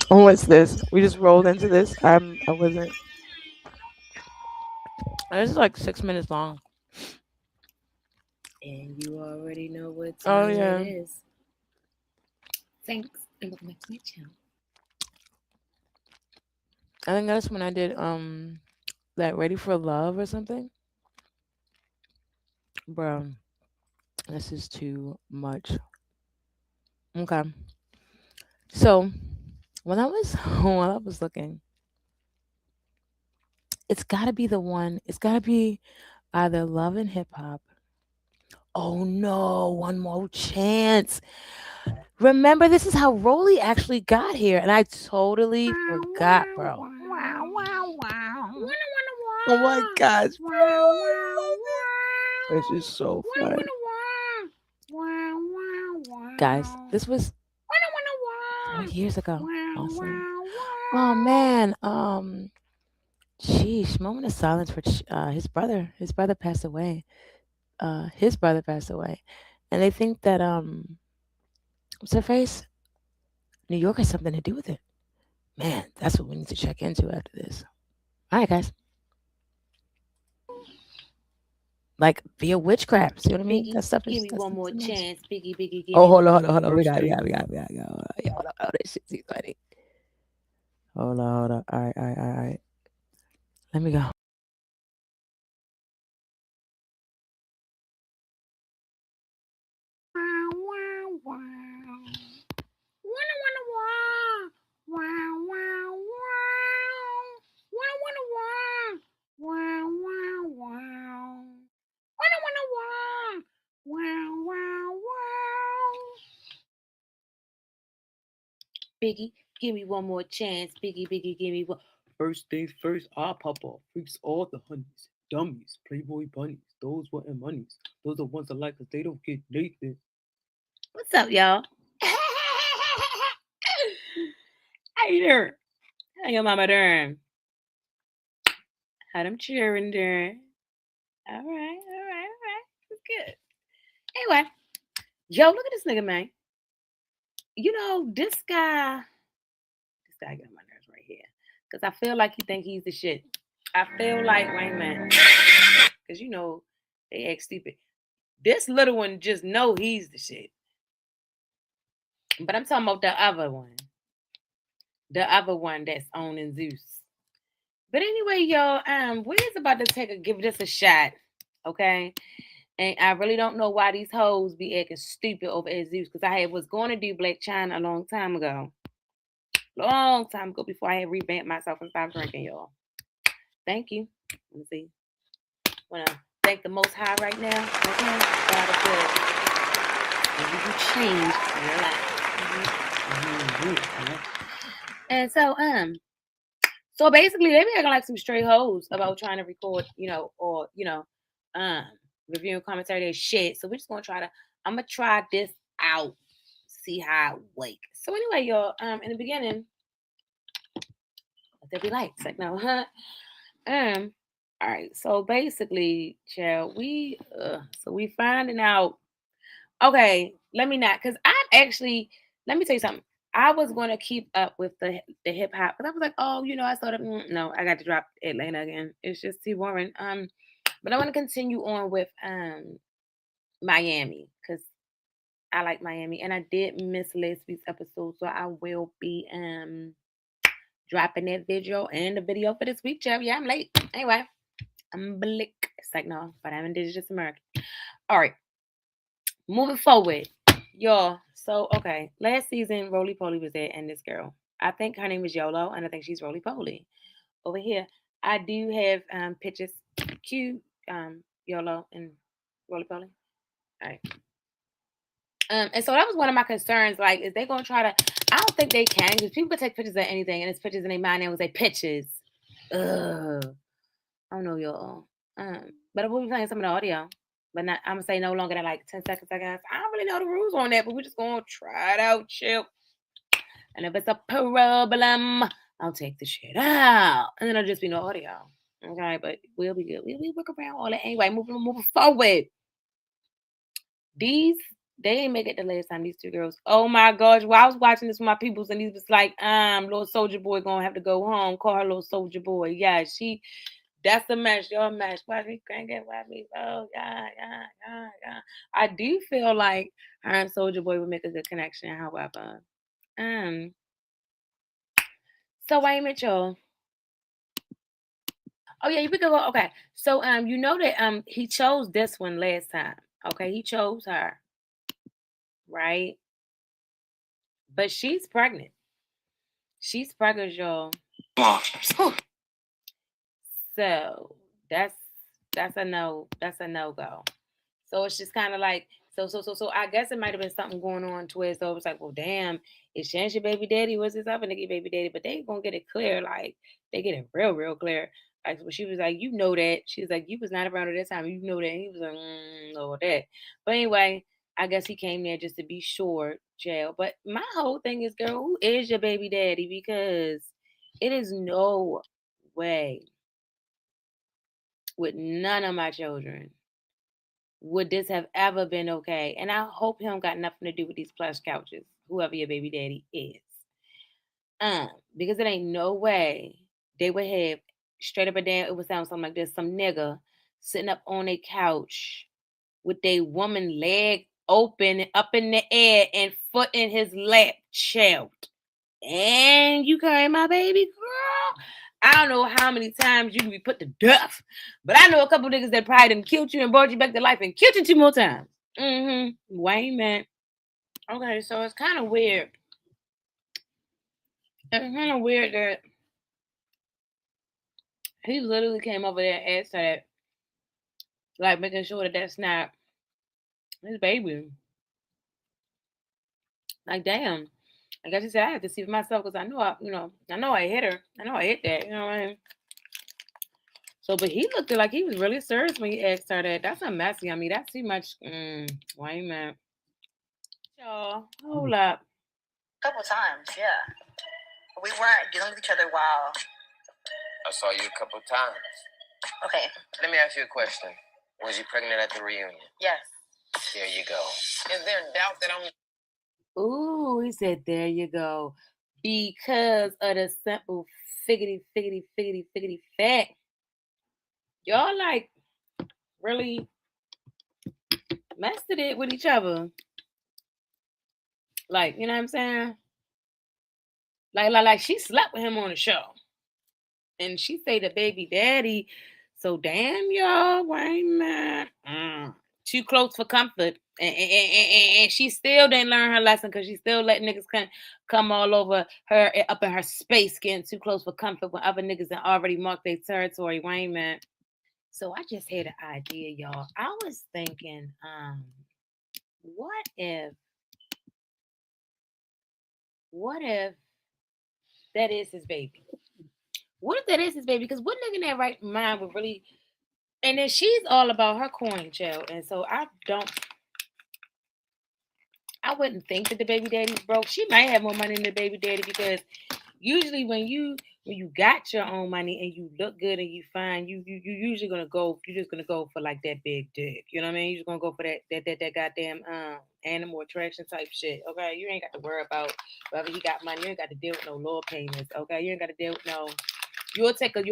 Oh, what's this? We just rolled into this. I wasn't. This is like 6 minutes long. And you already know what Oh time yeah. it is. Thanks. And welcome back to my channel. I think that's when I did that Ready for Love or something. Bro, this is too much. Okay. So when I was while I was looking, it's gotta be the one. It's gotta be either Love and Hip Hop. Oh no, One More Chance. Remember, this is how Rolly actually got here, and I totally forgot, bro. Oh my gosh, bro. This is so funny. Guys, this was 4 years ago. Awesome. Oh man. Sheesh. Moment of silence for his brother. His brother passed away. And they think that what's her face? New York has something to do with it. Man, that's what we need to check into after this. All right, guys. Like via witchcraft. See what I mean? Biggie, That stuff is. give me one more chance. Biggie. Oh, hold on. We got. Yeah, hold on. Oh, this shit's funny. Hold on. All right. Let me go. Biggie, give me one more chance. Biggie, Biggie, give me one. First things first, I pop off. Freaks all the honeys. Dummies, Playboy bunnies. Those wasn't monies. Those are ones I like because they don't get naked. What's up, y'all? How you doing? How your mama doing? How them cheering doing? All right, all right, all right. That's good. Anyway, yo, look at this nigga, man. You know, this guy get on my nerves right here. Because I feel like he think he's the shit. I feel like, wait a minute. Because, you know, they act stupid. This little one just know he's the shit. But I'm talking about the other one. The other one that's owning Zeus. But anyway, y'all, we're just about to give this a shot. Okay? And I really don't know why these hoes be acting stupid over at Zeus. Because I was going to do Black China a long time ago. Long time ago before I had revamped myself and stopped drinking, y'all. Thank you. Let me see. Wanna thank the Most High right now. Okay, God is good. And you change your life. And so basically they be acting like some stray hoes about trying to record, or reviewing commentary their shit. So we're just I'm gonna try this out, see how it wake. So anyway, y'all, in the beginning, what they be like? It's like no, huh? All right. So basically, child, we finding out. Okay, let me not, because let me tell you something. I was going to keep up with the hip hop, because I was like, oh, I started. No, I got to drop Atlanta again. It's just too boring. But I want to continue on with Miami, because I like Miami, and I did miss last week's episode, so I will be dropping that video and the video for this week, child. Yeah, I'm late. Anyway, I'm blick. It's like no, but I'm indigenous American. All right. Moving forward, y'all. So, okay, last season, Roly Poly was there, and this girl. I think her name is Yolo, and I think she's Roly Poly. Over here, I do have pictures. Cute, Yolo and Roly Poly. All right. And so that was one of my concerns. Like, is they gonna try to? I don't think they can, because people can take pictures of anything, and it's pictures in their mind. And was say pictures. Ugh. I don't know, y'all. But we'll be playing some of the audio. But not, I'm gonna say no longer than like 10 seconds, I guess. I don't really know the rules on that, but we're just gonna try it out, chill. And if it's a problem, I'll take the shit out. And then it'll just be no audio. Okay, but we'll be good. We'll work around all that. Anyway, moving forward. They ain't make it the last time, these two girls. Oh my gosh. Well, I was watching this with my peoples, and these was like, little soldier boy gonna have to go home. Call her little soldier boy. Yeah, that's the match. Your match. Watch me crank it. Watch me. Oh, yeah. I do feel like her and Soldier Boy would make a good connection. However, so wait a minute, y'all. Oh yeah, you could go. Okay, so you know that he chose this one last time. Okay, he chose her, right? But she's pregnant. She's pregnant, y'all. So that's a no. That's a no go. So it's just kind of like so. I guess it might have been something going on to it. So it was like, well, damn, is Chance your baby daddy? What's this other nigga baby daddy? But they gonna get it clear, like they get it real clear. Like when she was like, you know that. She was like, you was not around at that time. You know that. And he was like, no that. But anyway, I guess he came there just to be sure, jail. But my whole thing is, girl, who is your baby daddy? Because it is no way with none of my children would this have ever been okay? And I hope him got nothing to do with these plush couches, whoever your baby daddy is. Because it ain't no way they would have straight up and down, it would sound something like this, some nigga sitting up on a couch with a woman leg open up in the air and foot in his lap, child. And you carry my baby girl. I don't know how many times you can be put to death, but I know a couple niggas that probably done killed you and brought you back to life and killed you 2 more times. Wayne, man. Okay, so it's kind of weird. It's kind of weird that he literally came over there and asked that, like making sure that that's not his baby. Like, damn. I guess she said I had to see for myself because I know I hit her. I know I hit that. You know what I mean? So, but he looked like he was really serious when he asked her that. That's a messy. I mean, that's too much. Wait a minute. Y'all, hold up. A couple times, yeah. We weren't dealing with each other while. I saw you a couple times. Okay. Let me ask you a question. Was you pregnant at the reunion? Yes. There you go. Is there doubt that I'm... Ooh, he said, there you go. Because of the simple figgity fact. Y'all like really messed it with each other. Like, you know what I'm saying? Like she slept with him on the show. And she say the baby daddy. So damn y'all, wait a minute. Too close for comfort. And she still didn't learn her lesson because she still let niggas come all over her up in her space, getting too close for comfort when other niggas that already marked their territory. Wait a minute. So I just had an idea, y'all. I was thinking, what if that is his baby? What if that is his baby? Because what nigga in that right mind would really? And then she's all about her coin, child. And so I wouldn't think that the baby daddy's broke. She might have more money than the baby daddy because usually when you got your own money and you look good and you fine, you usually gonna go. You're just gonna go for like that big dick. You know what I mean? You're just gonna go for that goddamn animal attraction type shit. Okay, you ain't got to worry about whether he got money. You ain't got to deal with no law payments. Okay, you ain't got to deal with no. You'll take a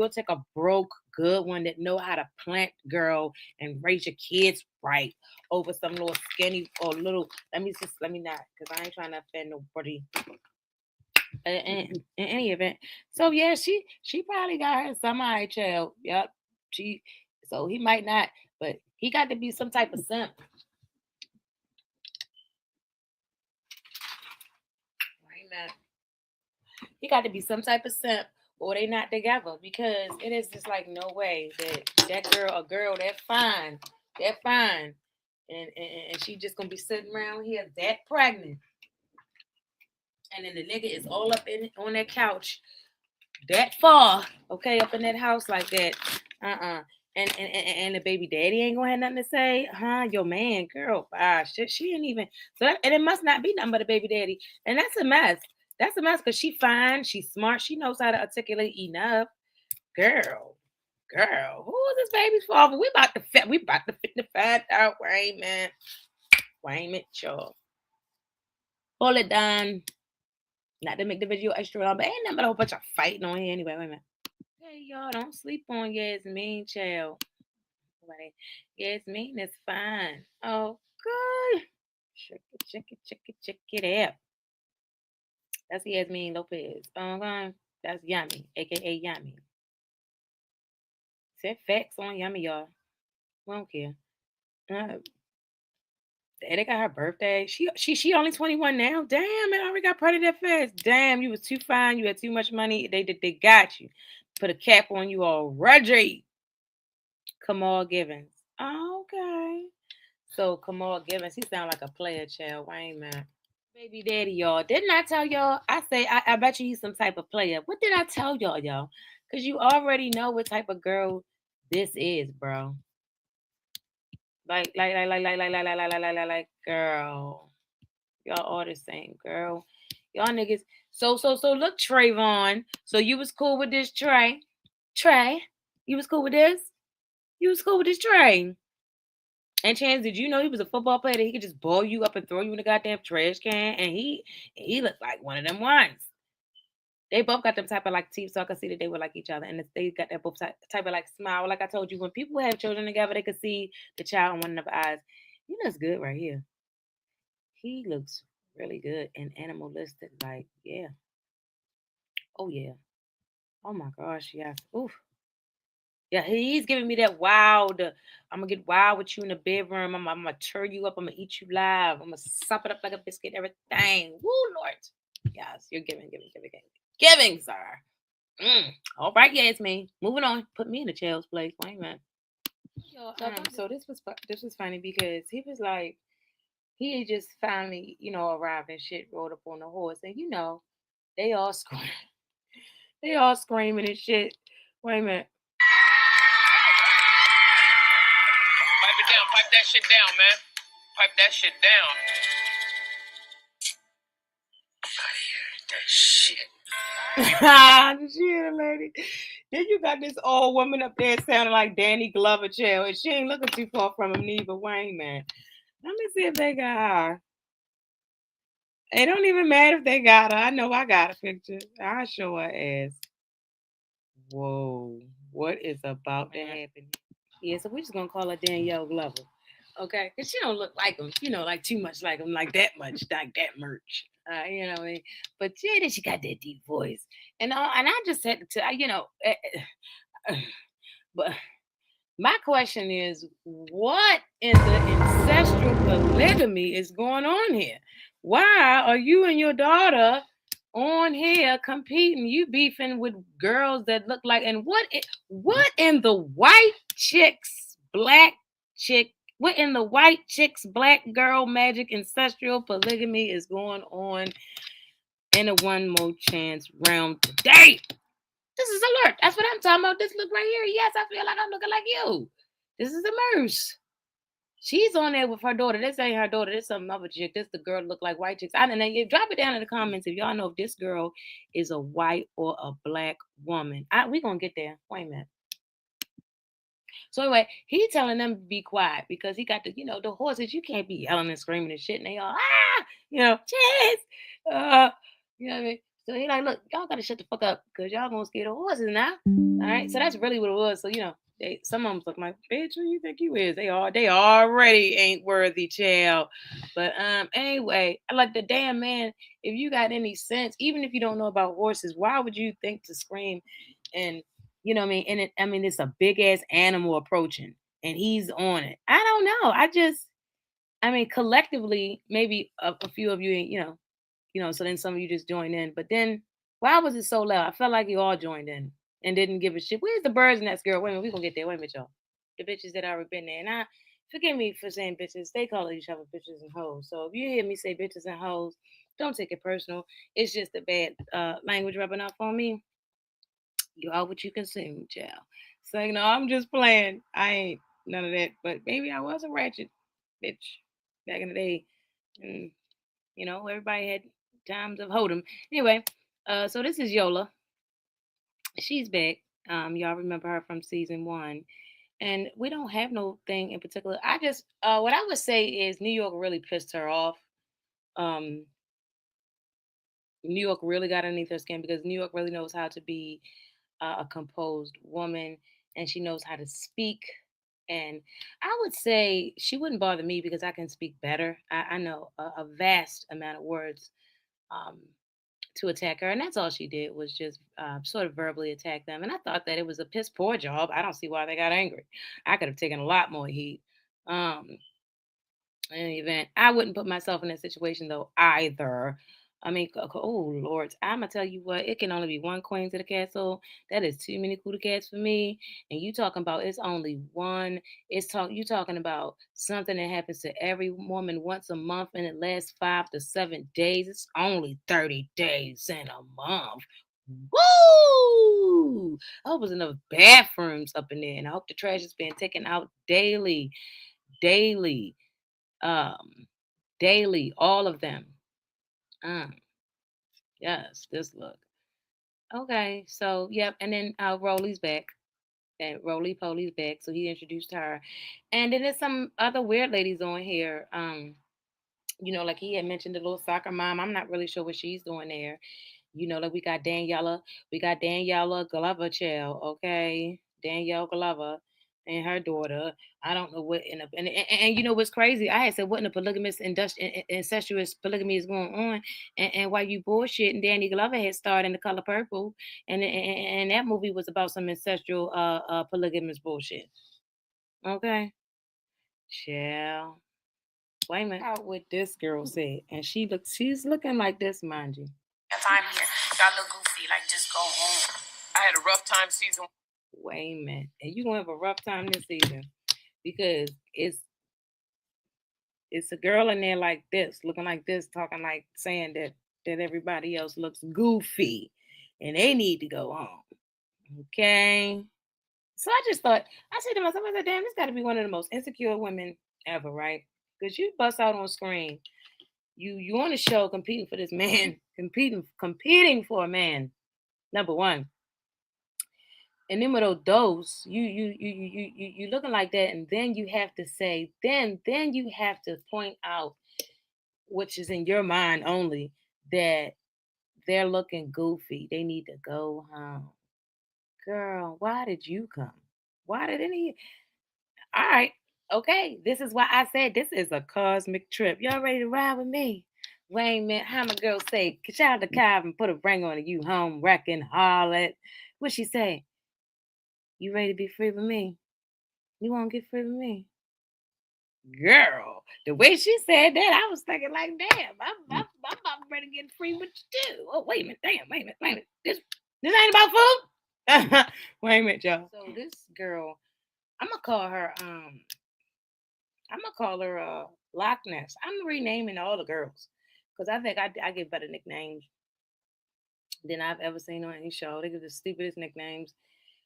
broke good one that know how to plant, girl, and raise your kids right over some little skinny or little. Let me not, because I ain't trying to offend nobody. In any event, so yeah, she probably got her some eye child. Yep, she. So he might not, but he got to be some type of simp. Right now, he got to be some type of simp, or they not together because it is just like no way that girl, a girl that fine, and she just gonna be sitting around here that pregnant, and then the nigga is all up in on that couch that far, okay, up in that house like that, and the baby daddy ain't gonna have nothing to say, huh? Your man, girl, she ain't even. So that, and it must not be nothing but a baby daddy, and that's a mess. That's a mess because she fine, she's smart, she knows how to articulate enough. Girl, who is this baby's father? We about to fit the find out. Wait a minute, y'all. Hold it down. Not to make the video extra long, but ain't nothing but a whole bunch of fighting on here anyway. Wait a minute. Hey, y'all, don't sleep on Yasmin, child. Yasmin is fine. Oh, good. Check it out. That's Yasmin Lopez. That's Yummy, aka Yummy. Set facts on Yummy, y'all. We don't care. Uh, they got her birthday. She only 21 now. Damn, man, I already got pregnant that fast. Damn, you was too fine. You had too much money. They got you. Put a cap on you already. Kamal Givens. Okay. So Kamal Givens, he sound like a player child. Why ain't man? Baby daddy, y'all. Didn't I tell y'all? I bet you he's some type of player. What did I tell y'all? Because you already know what type of girl this is, bro. Like, girl. Y'all all the same, girl. Y'all niggas. So look, Trayvon. So you was cool with this Trey. Trey, you was cool with this? You was cool with this Trey. And Chance, did you know he was a football player that he could just ball you up and throw you in the goddamn trash can? And he looked like one of them ones. They both got them type of like teeth, so I could see that they were like each other, and they got that both type of like smile. Like I told you, when people have children together, they could see the child in one of their eyes. He looks good right here. He looks really good and animalistic. Like, yeah. Oh yeah. Oh my gosh, yes. Oof. Yeah, he's giving me that wild. I'm gonna get wild with you in the bedroom. I'm gonna turn you up. I'm gonna eat you live. I'm gonna sup it up like a biscuit. Everything. Woo, Lord. Yes, you're giving, sir. All right, Yasmin. Moving on. Put me in the child's place. Wait a minute. So this was funny because he was like, he just finally, arrived and shit, rode up on the horse, and they all screaming, they all screaming and shit. Wait a minute. Pipe it down. Pipe that shit down, man. Pipe that shit down. That shit. Shit, lady. Then you got this old woman up there sounding like Danny Glover chill, and she ain't looking too far from him neither. Wayne, man. Let me see if they got her. It don't even matter if they got her. I know I got a picture. I'll show her ass. Whoa. What is about to happen? Yeah, so we're just gonna call her Danielle Glover. Okay? Because she don't look like him, like too much like him, like that much, like that merch. You know what I mean? But yeah, then she got that deep voice. And I just had to tell, but my question is, what in the ancestral polygamy is going on here? Why are you and your daughter on here competing? You beefing with girls that look like, and what in the white chicks, black chick, what in the white chicks, black girl magic ancestral polygamy is going on in a one more chance round today? This is alert. That's what I'm talking about. This look right here. Yes, I feel like I'm looking like you. This is Immerse. She's on there with her daughter. This ain't her daughter. This some other chick. This the girl look like white chicks. I don't know. You drop it down in the comments if y'all know if this girl is a white or a black woman. We gonna get there. Wait a minute. So anyway, he telling them to be quiet because he got the horses. You can't be yelling and screaming and shit, and they all cheers. You know what I mean? So he like, look, y'all gotta shut the fuck up because y'all gonna scare the horses now. All right, so that's really what it was. So some of them look like, bitch, who you think you is? They already ain't worthy, child. But anyway, I like the damn man. If you got any sense, even if you don't know about horses, why would you think to scream and you know what I mean? And it's a big ass animal approaching, and he's on it. I don't know. Collectively, maybe a few of you, so then some of you just joined in. But then, why was it so loud? I felt like you all joined in and didn't give a shit. Where's the birds and that girl? Wait a minute, we gonna get there. Wait a minute, y'all. The bitches that already been there. And forgive me for saying bitches. They call each other bitches and hoes. So if you hear me say bitches and hoes, don't take it personal. It's just a bad language rubbing off on me. You are what you consume, child. Saying, no, I'm just playing. I ain't none of that. But maybe I was a ratchet bitch back in the day. And, everybody had times of hold'em. Anyway, so this is Yola. She's back. Y'all remember her from season 1. And we don't have no thing in particular. I just, what I would say is New York really pissed her off. Um, New York really got underneath her skin because New York really knows how to be a composed woman, and she knows how to speak. And I would say she wouldn't bother me because I can speak better. I know a vast amount of words um, to attack her, and that's all she did was just sort of verbally attack them. And I thought that it was a piss poor job. I don't see why they got angry. I could have taken a lot more heat. Um, in any event, I wouldn't put myself in that situation though either. Oh Lord, I'm gonna tell you what, it can only be one queen to the castle. That is too many coup cats for me. And you talking about it's only one. You talking about something that happens to every woman once a month and it lasts 5 to 7 days. It's only 30 days in a month. Woo! I hope there's enough bathrooms up in there, and I hope the trash is being taken out daily, daily, um, daily, all of them. Um, yes, this look. Okay, so yep, and then Rolly's back. And Roly Poly's back, so he introduced her. And then there's some other weird ladies on here. Like he had mentioned the little soccer mom. I'm not really sure what she's doing there. Like we got Daniela Glover child, okay? Danielle Glover and her daughter. I don't know what in a and you know what's crazy? I had said what in a polygamous incestuous polygamy is going on, and why you bullshit and Danny Glover had starred in The Color Purple, and that movie was about some ancestral polygamous bullshit. Okay, child. Wait a minute. Out what this girl said, and she's looking like this, mind you. If I'm here, y'all look goofy. Like, just go home. I had a rough time season. Wait a minute. And you're going to have a rough time this season because it's It's a girl in there like this, looking like this, talking like saying that everybody else looks goofy, and they need to go home. Okay. So I just thought, I said to myself, I said, damn, this got to be one of the most insecure women ever, right? Because you bust out on screen, you on a show competing for this man, competing for a man. Number one, and then with those, you looking like that, and then you have to say, then you have to point out, which is in your mind only, that they're looking goofy. They need to go home. Girl, why did you come? Why did any? All right, okay. This is why I said this is a cosmic trip. Y'all ready to ride with me? Wayne, man, how my girl say, shout out to Kyve and put a ring on it, you home wrecking harlot. What she say? You ready to be free with me? You want to get free with me? Girl, the way she said that, I was thinking like, damn, I'm about ready to get free with you too. Oh, wait a minute, damn, wait a minute, wait a minute. This ain't about food. Wait a minute, y'all. So this girl, I'm gonna call her Loch Ness. I'm renaming all the girls because I think I give better nicknames than I've ever seen on any show. They give the stupidest nicknames.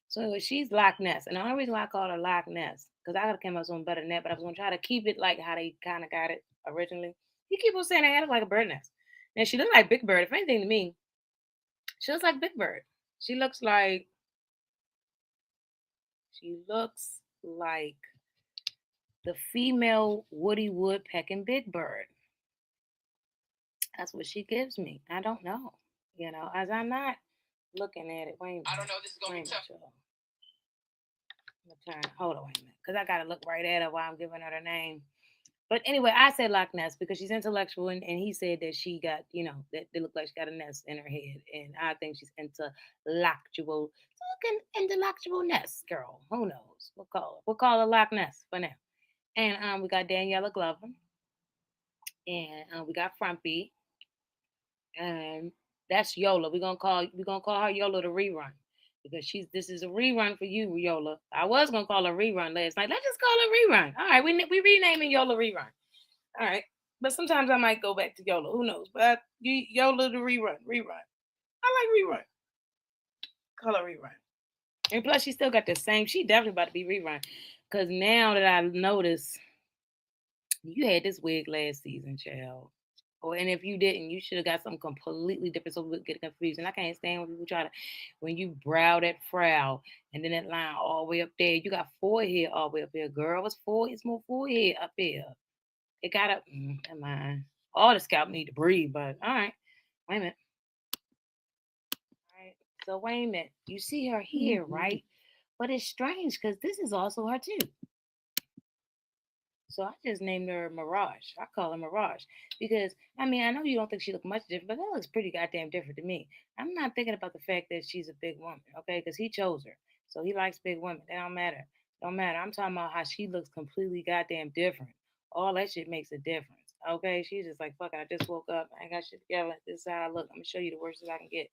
So anyway, she's Loch Ness, and the only reason why I call her Loch Ness because I could have came up with something better than that, but I was gonna try to keep it like how they kind of got it originally. You keep on saying they had it like a bird nest. Now she looks like Big Bird. If anything to me, she looks like Big Bird. She looks like she looks like the female Woody Woodpecker Big Bird. That's what she gives me. I don't know. As I'm not looking at it. Wait a minute. I don't know. This is gonna be tough. Hold on, wait a minute, because I gotta look right at her while I'm giving her the name. But anyway, I said Loch Ness because she's intellectual, and he said that she got, that it looked like she got a nest in her head, and I think she's intellectual. So intellectual nest, girl. Who knows? We'll call her Loch Ness for now. And we got Daniela Glover, and we got Frumpy, and that's Yola. We're gonna call her Yola the rerun because this is a rerun for you, Yola. I was gonna call her rerun last night. Let's just call her rerun. All right, we renaming Yola rerun. All right, but sometimes I might go back to Yola. Who knows? But Yola the rerun. I like rerun. Call her rerun. And plus, she still got the same. She definitely about to be rerun because now that I notice, you had this wig last season, child. And if you didn't, you should have got something completely different so we would get confused. And I can't stand when people try to, when you brow that frown and then that line all the way up there. You got forehead all the way up there, girl. It's more forehead up there. It got up. Never mind. All the scalp need to breathe, but all right. Wait a minute. All right. So wait a minute. You see her here, right? But it's strange because this is also her too. So I just named her Mirage. I call her Mirage because I mean I know you don't think she looks much different, but that looks pretty goddamn different to me. I'm not thinking about the fact that she's a big woman, okay? Because he chose her, so he likes big women. That don't matter. Don't matter. I'm talking about how she looks completely goddamn different. All that shit makes a difference. Okay, she's just like fuck it. I just woke up. I ain't got shit together. This is how I look. I'm gonna show you the worst that I can get.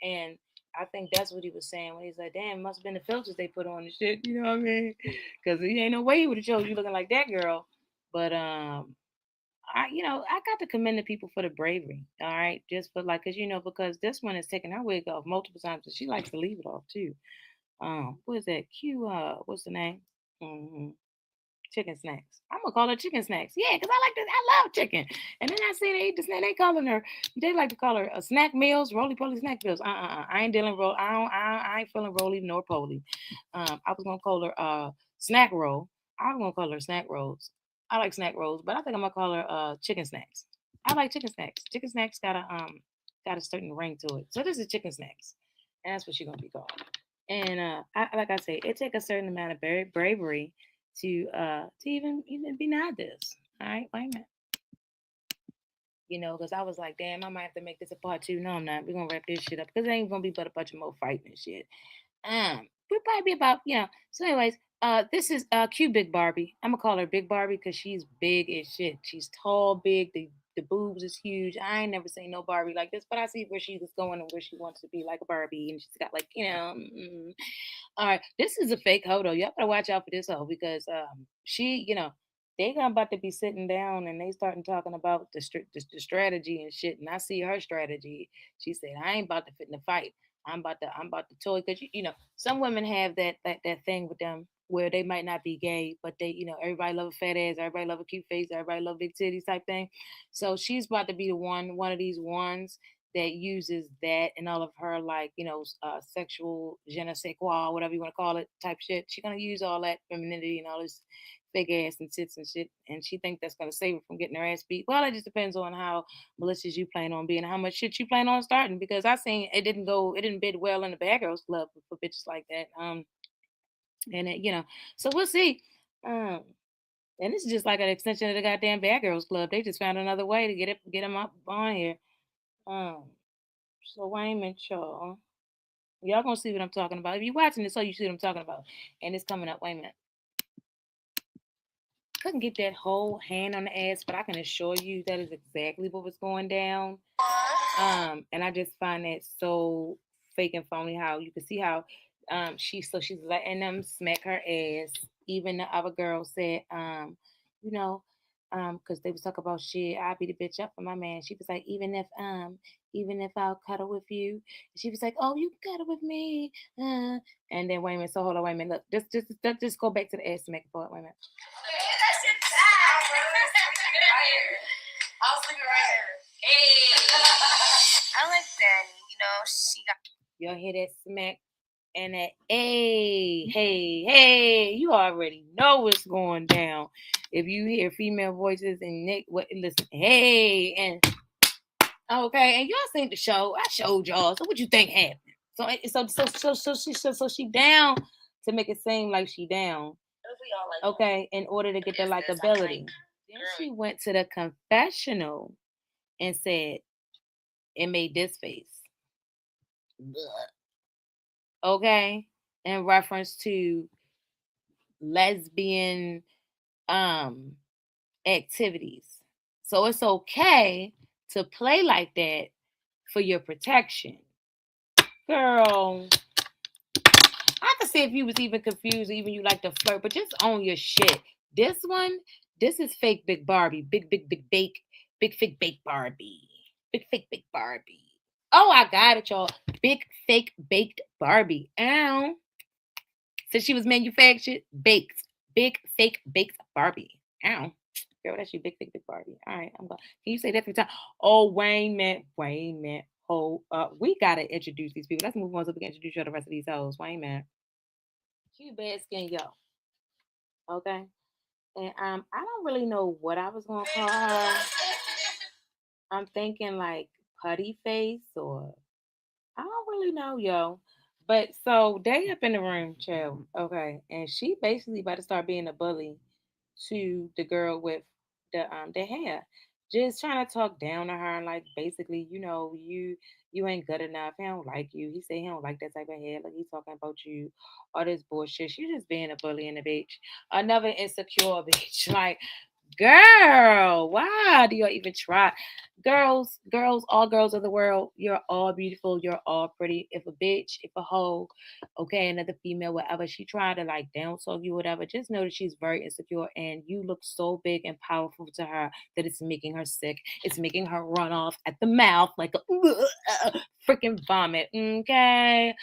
And I think that's what he was saying when he's like, damn, it must have been the filters they put on and shit. You know what I mean? Because he ain't no way he would have chose you looking like that girl. But I got to commend the people for the bravery. All right, just for like, because this one is taking her wig off multiple times, and she likes to leave it off too. What is that? What's the name? hmm Chicken snacks. I'm gonna call her chicken snacks. Yeah, because I like this. I love chicken. And then I see they eat the snack. They calling her. They like to call her snack meals, roly poly snack meals. I ain't dealing roll. I ain't feeling roly nor poly. I was gonna call her snack roll. I was gonna call her snack rolls. I like snack rolls, but I think I'm gonna call her chicken snacks. I like chicken snacks. Chicken snacks got a certain ring to it. So this is chicken snacks, and that's what she's gonna be called. And like I say, it takes a certain amount of bravery to even be not this. All right, wait a minute. Because I was like, damn, I might have to make this a part two. No, I'm not. We're gonna wrap this shit up because it ain't gonna be but a bunch of more fighting and shit. We'll probably be about. So, anyways, this is cute Big Barbie. I'm gonna call her Big Barbie because she's big as shit. She's tall, big. The boobs is huge. I ain't never seen no Barbie like this, but I see where she was going and where she wants to be like a Barbie, and she's got like. All right, this is a fake hoe though. Y'all better watch out for this hoe because she. they gonna about to be sitting down and they starting talking about the strategy and shit. And I see her strategy. She said, "I ain't about to fit in the fight. I'm about to toy because some women have that thing with them where they might not be gay, but they everybody love a fat ass, everybody love a cute face, everybody love big titties type thing. So she's about to be the one of these ones that uses that and all of her like sexual je ne sais quoi, whatever you want to call it, type shit. She's gonna use all that femininity and all this fake ass and tits and shit, and she think that's gonna save her from getting her ass beat. Well, it just depends on how malicious you plan on being, and how much shit you plan on starting. Because I seen it didn't bid well in the bad girls club for bitches like that. And so we'll see. Um, and this is just like an extension of the goddamn bad girls club. They just found another way to get them up on here. Um, so wait a minute, y'all. Y'all gonna see what I'm talking about. If you're watching this, so you see what I'm talking about. And it's coming up. Wait a minute. Couldn't get that whole hand on the ass, but I can assure you that is exactly what was going down. And I just find that so fake and phony. How you can see how she's letting them smack her ass. Even the other girl said, you know, because they was talking about shit. I beat the bitch up for my man. She was like, even if I'll cuddle with you. She was like, oh, you can cuddle with me. And then wait a minute. So hold on, wait a minute. Look, just go back to the ass smack part. Wait a minute. I was sleeping right here. Hey. I like Danny. She got. Y'all hear that smack and that hey, you already know what's going down. If you hear female voices and Nick, listen, hey, and okay, and y'all seen the show. I showed y'all. So what you think happened? So she down to make it seem like she down. Okay, in order to get the likability. Then she went to the confessional and said it made this face. Okay, in reference to lesbian activities. So it's okay to play like that for your protection. Girl, I can see if you was even confused, even you like to flirt, but just own your shit. This one, this is fake big Barbie. Big fake bake Barbie. Big fake bake Barbie. Oh, I got it, y'all. Big fake baked Barbie. Ow. So she was manufactured, baked. Big fake baked Barbie. Ow. Girl, that's you, big fake big Barbie. All right, I'm going. Can you say that 3 times? Oh, wait a minute. Hold up. We gotta introduce these people. Let's move on so we can introduce you to the rest of these hoes. Wait a minute. Cute bad skin, yo. Okay. And I don't really know what I was gonna call her. I'm thinking like putty face or I don't really know, yo. But so they up in the room, chill. Okay. And she basically about to start being a bully to the girl with the hair. Just trying to talk down to her and like basically, you ain't good enough. He don't like you. He said he don't like that type of hair. Like he's talking about you, all this bullshit. She just being a bully in a bitch. Another insecure bitch. Like girl, why do you even try? Girls, all girls of the world, you're all beautiful, you're all pretty. If a bitch, if a hoe, okay, another female, whatever, she tried to like down talk you, whatever, just know that she's very insecure and you look so big and powerful to her that it's making her sick. It's making her run off at the mouth like a freaking vomit. Okay.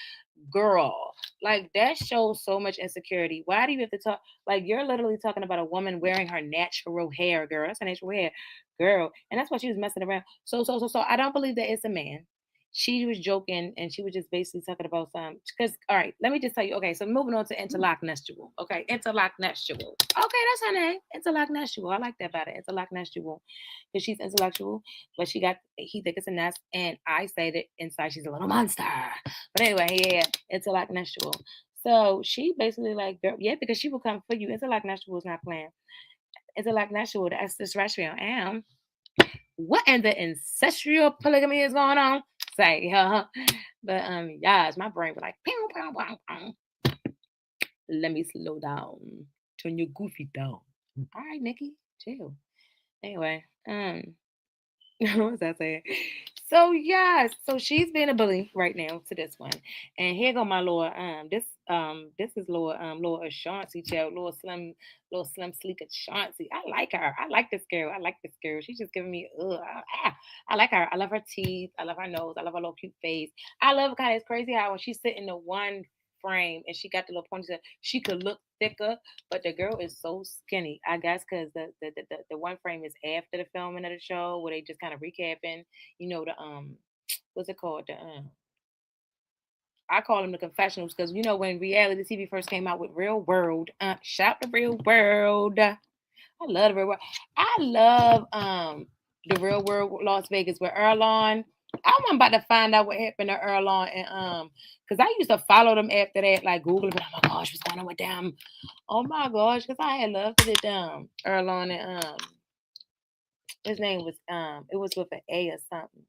Girl, like that shows so much insecurity. Why do you have to talk like you're literally talking about a woman wearing her natural hair, girl? That's her natural hair, girl, and that's why she was messing around. So I don't believe that it's a man. She was joking and she was just basically talking about some because all right, let me just tell you. Okay, so moving on to interlock nuptial. Okay, interlock nuptial. Okay, that's her name. Interlock nuptial. I like that better. Interlock nuptial because she's intellectual, but he think it's a nest, and I say that inside she's a little monster. But anyway, yeah, intellect nuptial. So she basically like, girl, yeah, because she will come for you. Intellect nuptial is not playing. Intellect nuptial, that's terrestrial. And what in the ancestral polygamy is going on? Say, but yes, my brain was like, pew, pew, pew, pew. Let me slow down. Turn your goofy down. All right, Nikki, chill. Anyway, what was I saying? So yes, so she's being a bully right now to this one, and here go my lord. This This is little Ashanti child, little slim sleek Ashanti. I like her. I like this girl. I like this girl. She's just giving me I like her. I love her teeth. I love her nose. I love her little cute face. I love kind of, it's crazy how when she's sitting in one frame and she got the little ponytail, she could look thicker, but the girl is so skinny. I guess because the one frame is after the filming of the show where they just kind of recapping, the what's it called? I call them the confessionals because when reality TV first came out with Real World, shout the Real World. I love the Real World. I love the Real World Las Vegas with Erlon. I'm about to find out what happened to Erlon and because I used to follow them after that, like Google, but oh my gosh, what's going on with them? Oh my gosh, because I had loved it Erlon and his name was it was with an A or something.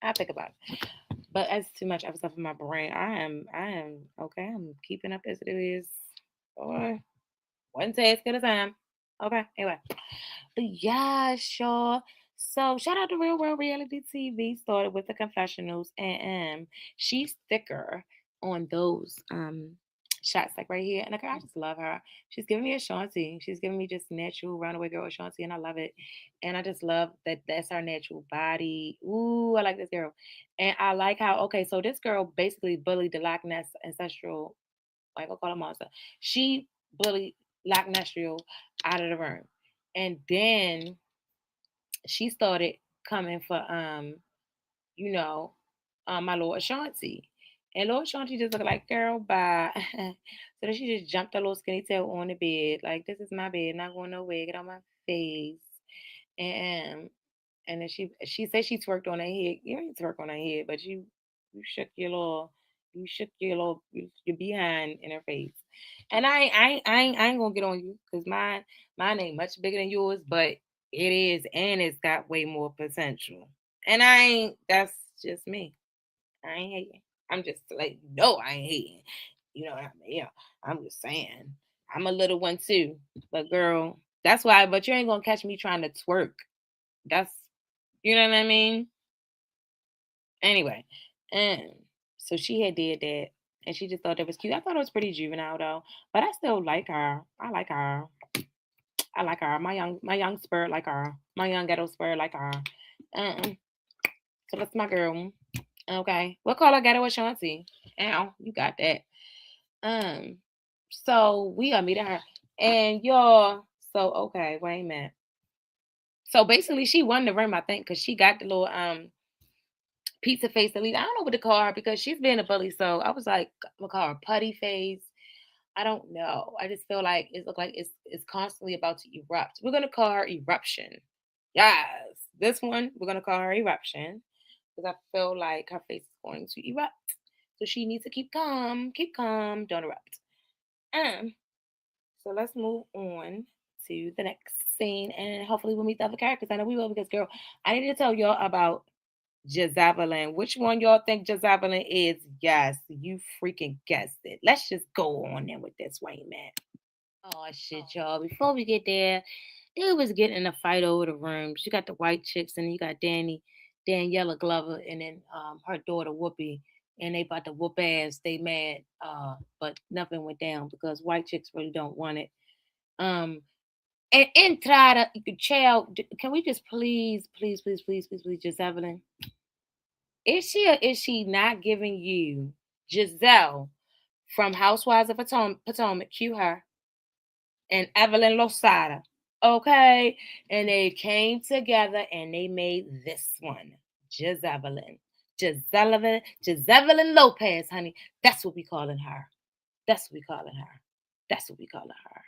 I think about it. But that's too much other stuff in my brain. I am okay. I'm keeping up as it is. Or one task at a time. Okay. Anyway. But yeah, sure. So shout out to Real World Reality TV. Started with the confessionals, and she's thicker on those shots like right here. And I just love her. She's giving me Ashanti. She's giving me just natural runaway girl Ashanti, and I love it. And I just love that that's her natural body. Ooh, I like this girl. And I like how okay, so this girl basically bullied the Loch Ness ancestral, like I call her monster. She bullied Loch Nessriel out of the room. And then she started coming for you know, my Lord Ashanti. And Lord Ashanti just looked like, girl, bye. So then she just jumped her little skinny tail on the bed. Like, this is my bed, not going nowhere. Get on my face. And and then she said she twerked on her head. You ain't twerk on her head, but you shook your little your behind in her face. And I ain't gonna get on you because mine ain't much bigger than yours, but it is, and it's got way more potential. And I ain't. That's just me. I ain't hating. I'm just like no, I ain't hating. You know what I mean? Yeah, I'm just saying. I'm a little one too, but girl, that's why. But you ain't gonna catch me trying to twerk. That's you know what I mean. Anyway, and so she had did that, and she just thought that was cute. I thought it was pretty juvenile though, but I still like her. I like her. I like her. My young spirit like her. My young ghetto spirit like her. Um, so that's my girl. Okay, we'll call her Ghetto Ashanti. Ow, you got that. Um, so we are meeting her, and y'all. So okay, wait a minute. So basically, she won the rim, I think, because she got the little pizza face elite. I don't know what to call her because she's been a bully. So I was like, I'm gonna call her putty face. I don't know. I just feel like it look like it's constantly about to erupt. We're gonna call her eruption. Yes, this one we're gonna call her eruption because I feel like her face is going to erupt. So she needs to keep calm, don't erupt. Um, so let's move on to the next scene, and hopefully we'll meet the other characters. I know we will because, girl, I need to tell y'all about Jazavalin. Which one y'all think Jazavalin is? Yes, you freaking guessed it. Let's just go on in with this, Wayne man. Oh shit, y'all. Before we get there, they was getting in a fight over the rooms. You got the white chicks, and you got Daniela Glover, and then her daughter Whoopi, and they about to whoop ass. They mad, but nothing went down because white chicks really don't want it. Um, and entrada, child, can we just please, just Evelyn? Is she or is she not giving you Giselle from Housewives of Potomac? Cue her and Evelyn Losada. Okay, and they came together and they made this one, Gisevelin Lopez, honey. That's what we calling her. That's what we calling her. That's what we calling her.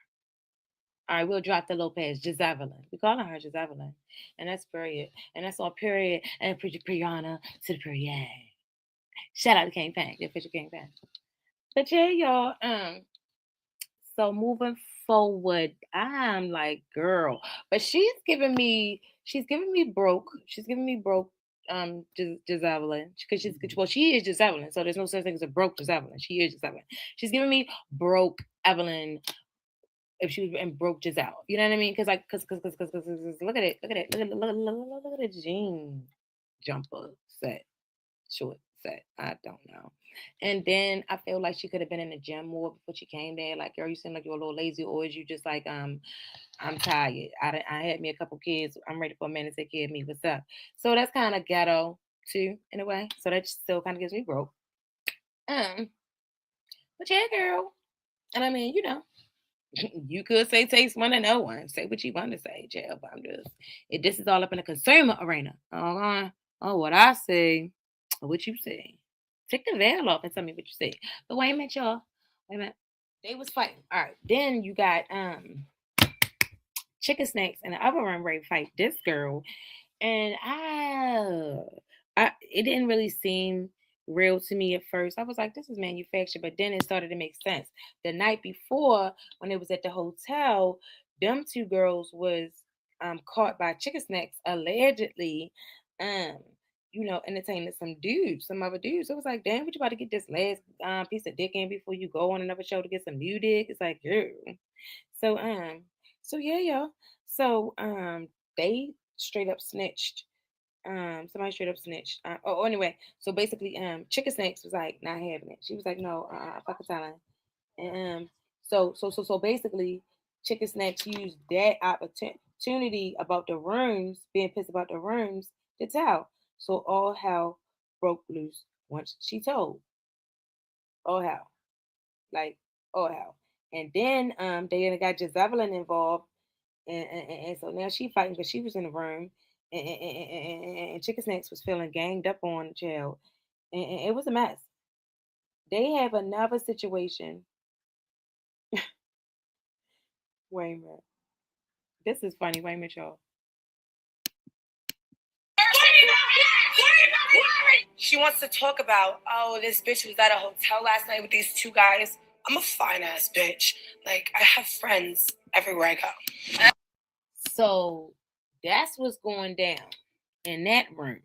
All right, we'll drop the Lopez, Gisevelin. We calling her Gisevelin, and that's period, and that's all period, and pretty Priyana to the period. Shout out to King Pang, the official King Pang. But yeah, y'all. So moving forward, I'm like, girl, but she's giving me broke. She's giving me broke. Gisevelin, because she is Gisevelin, so there's no such thing as a broke Gisevelin. She is Gisevelin. She's giving me broke Evelyn if she was in broke Giselle. You know what I mean? Because look at it, look at it, look at the jean jumper set, short upset. I don't know. And then I feel like she could have been in the gym more before she came there. Like, girl, you seem like you're a little lazy, or is you just like, I'm tired. I had me a couple kids. I'm ready for a man to take care of me. What's up? So that's kind of ghetto too, in a way. So that still kind of gives me broke. But yeah, girl. And I mean, you could say takes one to know one. Say what you want to say, jail. But I'm just, this is all up in the consumer arena. Oh, what I say, or what you say. Take the veil off and tell me what you say. But wait a minute, y'all. Wait a minute. They was fighting. All right. Then you got chicken snacks in the other room ready to fight this girl. And it didn't really seem real to me at first. I was like, this is manufactured, but then it started to make sense. The night before, when it was at the hotel, them two girls was caught by chicken snacks allegedly, entertaining some other dudes. So it was like, damn, what you about to get this last piece of dick in before you go on another show to get some new dick? It's like, girl. So so yeah, y'all. So they straight up snitched. Somebody straight up snitched. Anyway, so basically, Chicken Snakes was like not having it. She was like, no, fucking telling. And so basically, Chicken Snacks used that opportunity about the rooms, being pissed about the rooms, to tell. So all hell broke loose once she told. All hell, like all hell. And then they got Jezebelin involved, and so now she fighting because she was in the room, and Chicken Snacks was feeling ganged up on the child, and it was a mess. They have another situation. Wait a minute, this is funny. Wait a minute, y'all. She wants to talk about, oh, this bitch was at a hotel last night with these two guys. I'm a fine ass bitch. Like, I have friends everywhere I go. So that's what's going down in that room.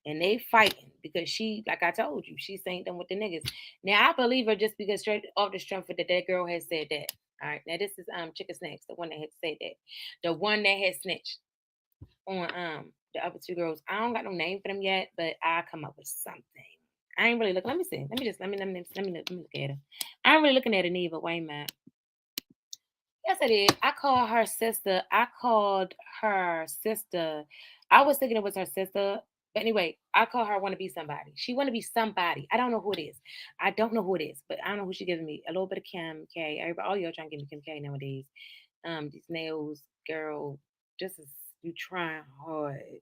And they fighting because she, like I told you, she synced them with the niggas. Now I believe her just because straight off the strength that girl has said that. All right, now this is Chicken Snacks, the one that had said that, the one that had snitched on the other two girls. I don't got no name for them yet, but I'll come up with something. I ain't really looking. Let me see. Let me look at her. I ain't really looking at it neither. Wait a minute. Yes, I did. I called her sister. I called her sister. I was thinking it was her sister. But anyway, I call her want to be somebody. She want to be somebody. I don't know who it is. I don't know who it is, but I don't know who she giving me. A little bit of Kim K. Everybody, all y'all trying to give me Kim K nowadays. These nails, girl, just as you trying hard.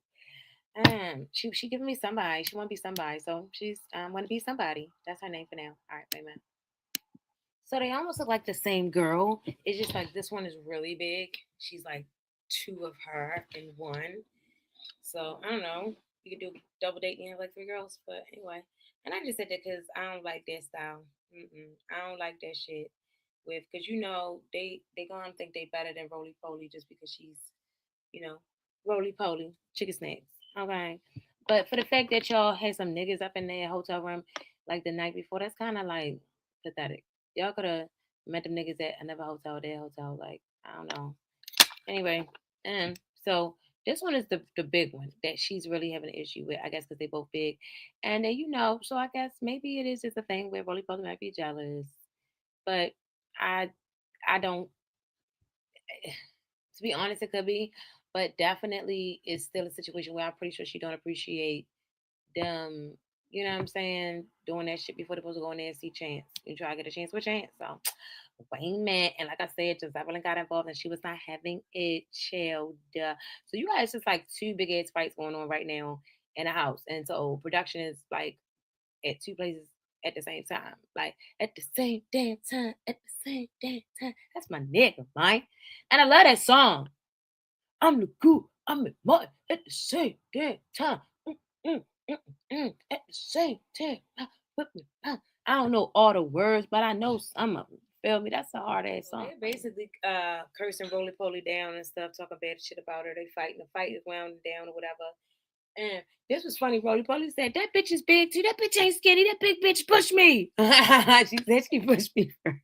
She giving me somebody. She want to be somebody. So she's want to be somebody. That's her name for now. All right, wait a minute. So they almost look like the same girl. It's just like this one is really big. She's like two of her in one. So I don't know. You could do double date and have like three girls, but anyway. And I just said that because I don't like that style. I don't like that shit. Because they gonna think they better than Roly Poly just because she's Roly Poly chicken snacks. Okay. But for the fact that y'all had some niggas up in their hotel room like the night before, that's kind of like pathetic. Y'all could have met them niggas at another hotel, their hotel. Like, I don't know. Anyway, so this one is the big one that she's really having an issue with, I guess, because they both big. And then, so I guess maybe it is just a thing where Roly Poly might be jealous. But I I don't, to be honest, it could be. But definitely it's still a situation where I'm pretty sure she don't appreciate them, you know what I'm saying, doing that shit before they're supposed to go in there and see Chance. You try to get a chance with Chance. So wait a minute. And like I said, just Evelyn got involved and she was not having it chilled. So you guys just like two big ass fights going on right now in the house. And so production is like at two places at the same time. Like at the same damn time, at the same damn time. That's my nigga, Mike. And I love that song. I'm the goo, I'm the mud at the same damn time. Mm, mm, at the same time. I don't know all the words, but I know some of them. Feel me? That's a hard ass song. They're basically cursing Roly Poly down and stuff, talking bad shit about her. They fighting. The fight is wound down or whatever. And this was funny. Roly Poly said, that bitch is big too. That bitch ain't skinny. That big bitch pushed me. She said she pushed me first.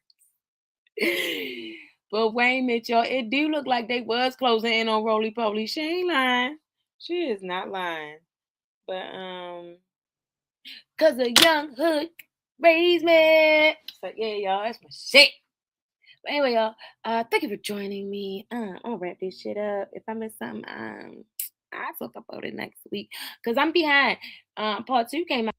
But wait a minute, y'all. It do look like they was closing in on Roly Poly. She ain't lying. She is not lying. But Cause a young hood raised me. So yeah, y'all, that's my shit. But anyway, y'all, thank you for joining me. I'll wrap this shit up. If I miss something, I'll talk about it next week. Cause I'm behind. Part 2 came out.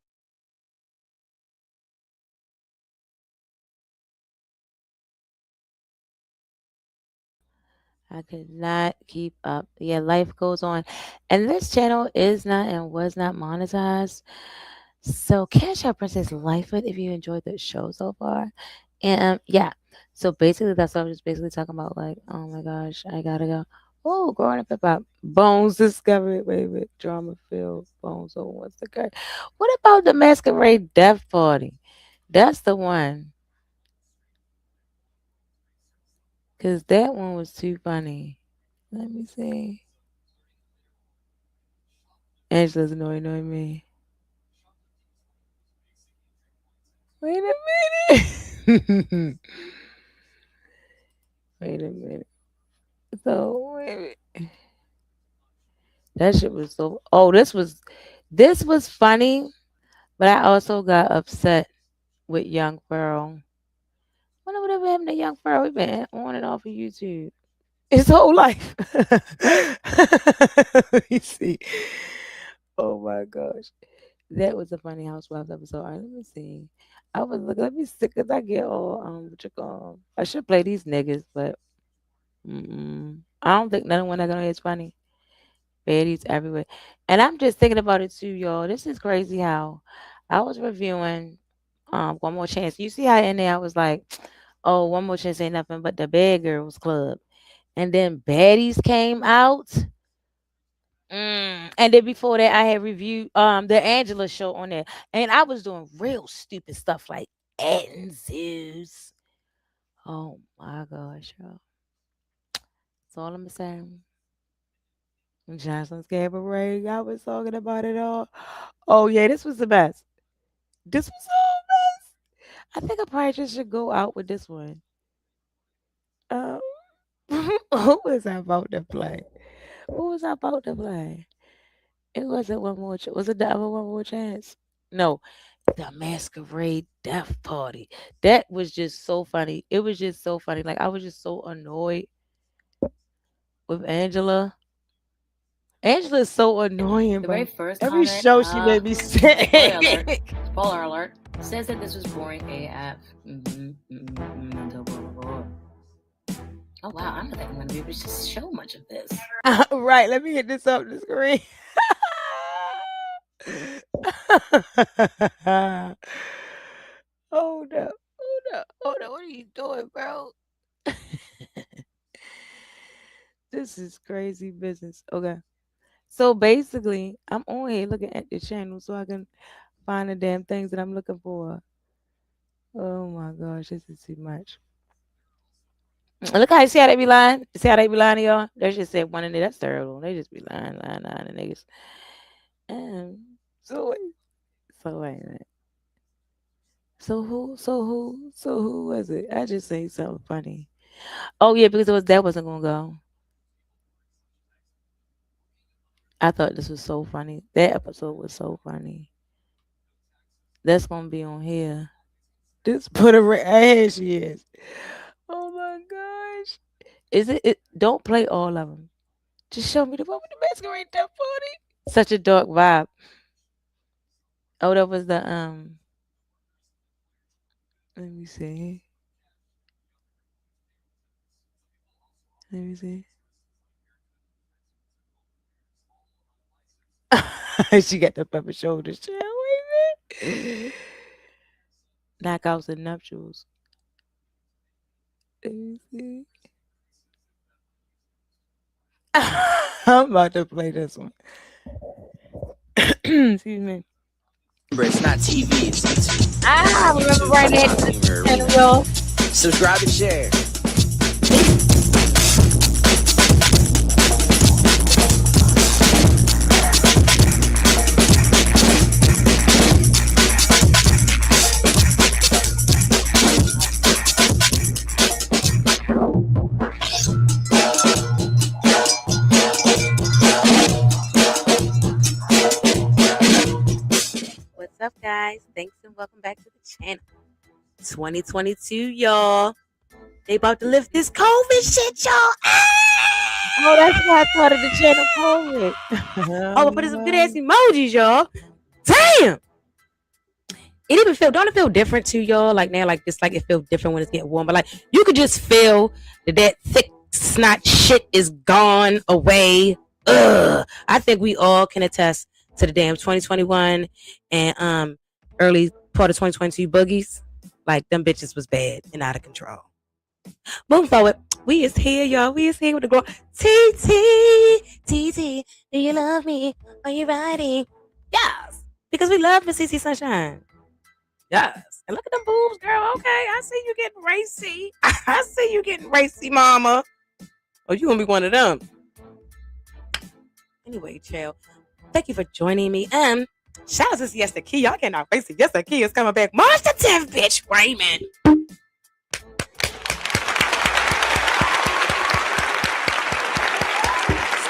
I could not keep up. Yeah, life goes on. And this channel is not and was not monetized. So cash out Princess Lifewood if you enjoyed the show so far. And yeah. So basically that's what I was just basically talking about. Like, oh my gosh, I gotta go. Oh, growing up about Bones discovered. Wait, wait, drama filled Bones. Oh, what's the guy? What about the masquerade death party? That's the one. Cause that one was too funny. Let me see. Angela's annoying me. Wait a minute. Wait a minute. So wait a minute. That shit was so. Oh, this was funny, but I also got upset with Young Pearl. Wonder whatever happened to Young Pearl. We've been on and off of YouTube his whole life. Let me see. Oh my gosh. That was a funny Housewives episode. All right, let me see. I was looking. Let me see, cause I get all what you call. I should play these niggas, but I don't think none of one I gonna is funny. Baddies everywhere, and I'm just thinking about it too, y'all. This is crazy how I was reviewing One More Chance. You see how in there I was like, oh, One More Chance ain't nothing but the Bad Girls Club, and then Baddies came out. And then before that, I had reviewed the Angela show on there, and I was doing real stupid stuff like adding zoos. Oh my gosh, y'all! That's all I'm saying. Johnson's Cabaret, I was talking about it all. Oh yeah, this was the best. This was so best. I think I probably just should go out with this one. Um, who was I about to play? Who was I about to play? It wasn't one more. Was it the other One More Chance? No, the Masquerade Death Party. That was just so funny. It was just so funny. Like I was just so annoyed with Angela. Angela's so annoying, The very bro. first Every comment, show she made me spoiler alert, sick. spoiler alert, says that this was boring AF. Oh wow, I don't think I'm gonna be able to just show much of this. Right, let me get this up the screen. Hold up, hold up, hold up. What are you doing, bro? This is crazy business. Okay. So basically, I'm on here looking at the channel so I can find the damn things that I'm looking for. Oh my gosh, this is too much. Look how you see how they be lying. You see how they be lying to y'all? They just said one in there. That's terrible. They just be lying to niggas. So wait a minute. So who was it? I just say something funny. Oh yeah, because that wasn't gonna go. I thought this was so funny. That episode was so funny. That's gonna be on here. Just put a here she is. Oh my gosh. Is it? Don't play all of them. Just show me the one with the masquerade death party. Such a dark vibe. Oh, that was the Let me see. Let me see. She got the pepper shoulders. Child, wait a minute. Knockouts and nuptials. Let me see. I'm about to play this one. Excuse me. It's not TV, it's YouTube. I remember right now the channel, y'all. Subscribe and share. What's up, guys. Thanks and welcome back to the channel. 2022, y'all. They about to lift this COVID shit, y'all. Oh, that's why I started the channel COVID. Oh, but put some good ass emojis, y'all. Damn. It even don't it feel different to y'all? Like now, like just like it feels different when it's getting warm. But like you could just feel that thick snot shit is gone away. Ugh. I think we all can attest to the damn 2021 and early part of 2022 boogies. Like them bitches was bad and out of control. Moving forward, we is here, y'all. We is here with the girl TT. Do you love me? Are you riding? Yes, because we love Miss CC Sunshine. Yes, and look at them boobs, girl. Okay, I see you getting racy. I see you getting racy, mama. Oh, you gonna be one of them? Anyway, chill. Thank you for joining me. Shout out to Siesta Key. Y'all cannot wait. Siesta Key is coming back March the 10th, bitch. Raymond.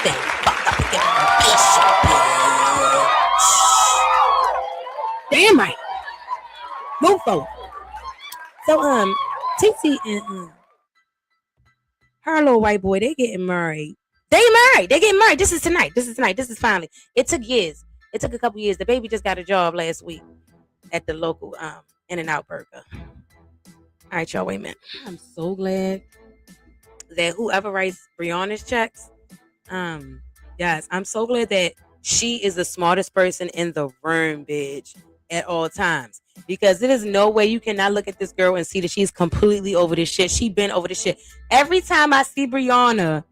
Stay fucked up and get damn right. Move forward. So, TT and her little white boy, they getting married. They getting married. This is tonight. This is finally. It took years. It took a couple years. The baby just got a job last week at the local In-N-Out Burger. All right, y'all, wait a minute. I'm so glad that whoever writes Brianna's checks, yes, I'm so glad that she is the smartest person in the room, bitch, at all times. Because there is no way you cannot look at this girl and see that she's completely over this shit. She been over this shit. Every time I see Brianna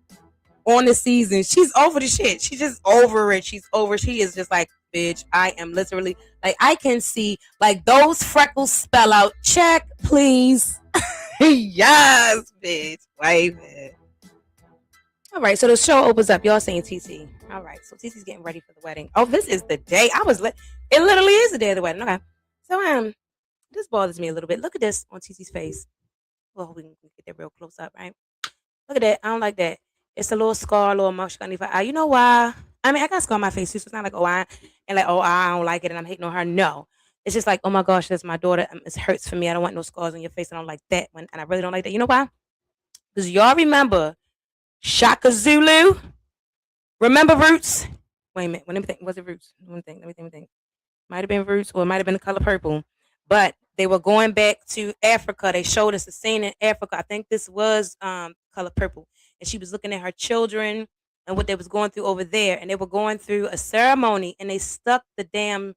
on the season, she's over the shit. She's just over it. She is just like, bitch, I am literally, like, I can see, like, those freckles spell out, check, please. Yes, bitch. Wait a minute. All right, so the show opens up. Y'all saying TT. All right, so TT's getting ready for the wedding. Oh, this is the day. It literally is the day of the wedding. Okay. So, this bothers me a little bit. Look at this on TT's face. Well, we can get that real close up, right? Look at that. I don't like that. It's a little scar, a little mark on the eye. You know why? I mean, I got a scar on my face too, so it's not like, I don't like it and I'm hating on her. No. It's just like, oh my gosh, that's my daughter. It hurts for me. I don't want no scars on your face. I don't like that one. And I really don't like that. You know why? Because y'all remember Shaka Zulu? Remember Roots? Wait a minute. Let me think. Was it Roots? Let me think. Might have been Roots or it might have been The Color Purple. But they were going back to Africa. They showed us a scene in Africa. I think this was Color Purple. And she was looking at her children and what they was going through over there. And they were going through a ceremony and they stuck the damn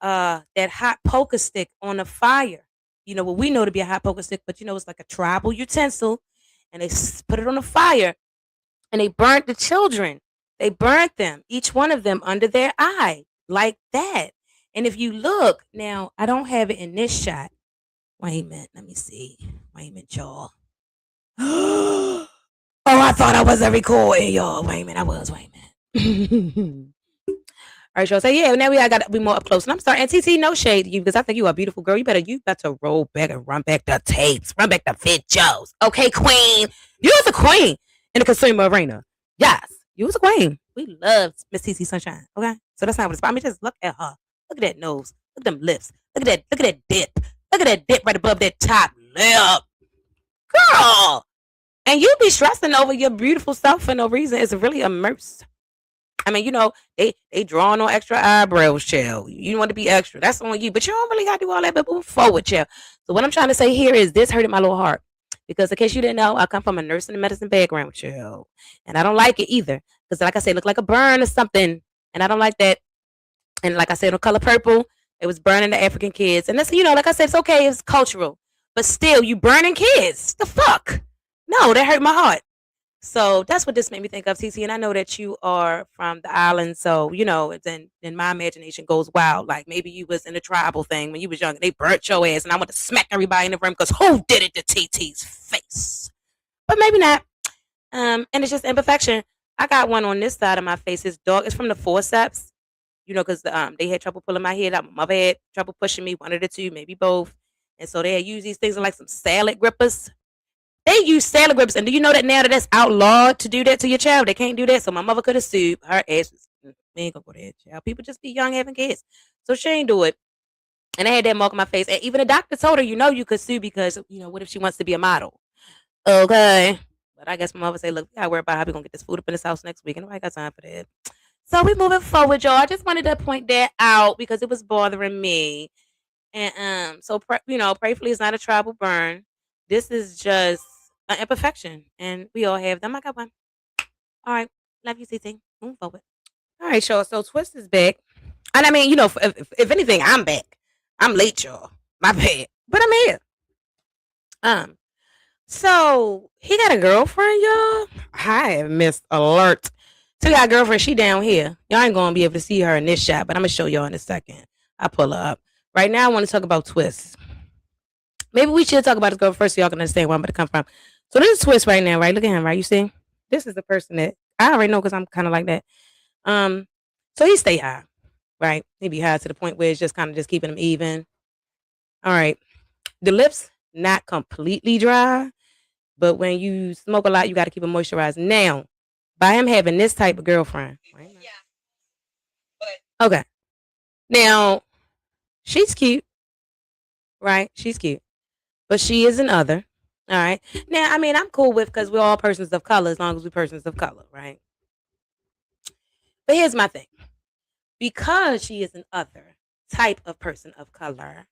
that hot poker stick on a fire. You know what we know to be a hot poker stick, but you know it's like a tribal utensil. And they put it on a fire and they burnt the children. They burnt them, each one of them under their eye, like that. And if you look, now I don't have it in this shot. Wait a minute, let me see. Wait a minute, y'all. Oh, I thought I wasn't recording, y'all. Wait a minute, I was. Wait a minute. All right, y'all. So yeah, now I got to be more up close. And I'm sorry, and TT, no shade to you because I think you are a beautiful girl. You better roll back and run back the tapes, run back the videos. Okay, queen. You was a queen in the consumer arena. Yes, you was a queen. We loved Miss TT Sunshine. Okay, so that's not what it's about. I mean, just look at her. Look at that nose. Look at them lips. Look at that dip. Look at that dip right above that top lip. Girl. And you be stressing over your beautiful self for no reason. It's really immersed. I mean, you know, they drawing on extra eyebrows, child. You want to be extra. That's on you. But you don't really got to do all that, but move forward, child. So what I'm trying to say here is this hurted my little heart. Because in case you didn't know, I come from a nursing and medicine background, child. And I don't like it either. Because like I said, it looked like a burn or something. And I don't like that. And like I said, on Color Purple, it was burning the African kids. And that's, you know, like I said, it's okay. It's cultural. But still, you burning kids. The fuck? No, that hurt my heart. So that's what this made me think of, TT. And I know that you are from the island. So, you know, then my imagination goes wild. Like maybe you was in a tribal thing when you was young. They burnt your ass. And I want to smack everybody in the room because who did it to TT's face? But maybe not. And it's just imperfection. I got one on this side of my face. It's dark. It's from the forceps. You know, because they had trouble pulling my head out. My mother had trouble pushing me, one of the two, maybe both. And so they had used these things like some salad grippers. They use salad grippers. And do you know that now that that's outlawed to do that to your child? They can't do that. So my mother could have sued. Her ass was, we ain't gonna go there, child. People just be young having kids. So she ain't do it. And I had that mark on my face. And even the doctor told her, you could sue because, what if she wants to be a model? Okay. But I guess my mother said, look, we gotta worry about how we gonna get this food up in this house next week. And nobody got time for that. So we moving forward, y'all. I just wanted to point that out because it was bothering me. And so prayerfully it's not a tribal burn. This is just an imperfection. And we all have them. I got one. All right. Love you, CC. Move forward. All right, y'all. So Twist is back. And I mean, if anything, I'm back. I'm late, y'all. My bad. But I'm here. Um, so he got a girlfriend, y'all. I have missed alert. So he got a girlfriend, she down here. Y'all ain't gonna be able to see her in this shot, but I'm gonna show y'all in a second. I'll pull her up. Right now I want to talk about Twist. Maybe we should talk about this girl first so y'all can understand where I'm gonna come from. So this is Twist right now, right? Look at him, right? You see? This is the person that I already know because I'm kind of like that. Um, so he stay high, right? He be high to the point where it's just kind of just keeping him even. All right. The lips not completely dry, but when you smoke a lot, you got to keep it moisturized. Now, by him having this type of girlfriend, right? Okay. Now, she's cute, right? She's cute, but she is an other. All right. Now, I mean, I'm cool with because we're all persons of color as long as we're persons of color, right? But here's my thing. Because she is an other type of person of color,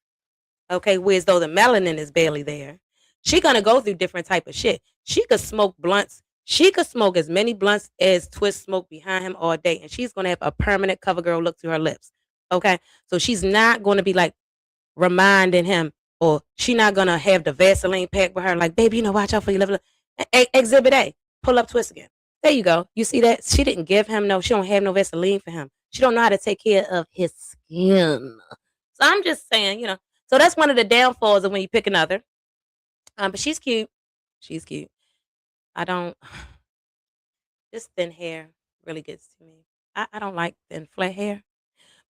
okay, whereas though the melanin is barely there, she gonna go through different type of shit. She could smoke blunts. She could smoke as many blunts as Twist smoked behind him all day, and she's gonna have a permanent cover girl look to her lips. Okay, so she's not gonna be like reminding him, or she not gonna have the Vaseline pack with her, like, baby, watch out for your liver. Exhibit A, pull up Twist again. There you go. You see that? She didn't give him no. She don't have no Vaseline for him. She don't know how to take care of his skin. So I'm just saying, So that's one of the downfalls of when you pick another. But she's cute. She's cute. I don't. This thin hair really gets to me. I don't like thin flat hair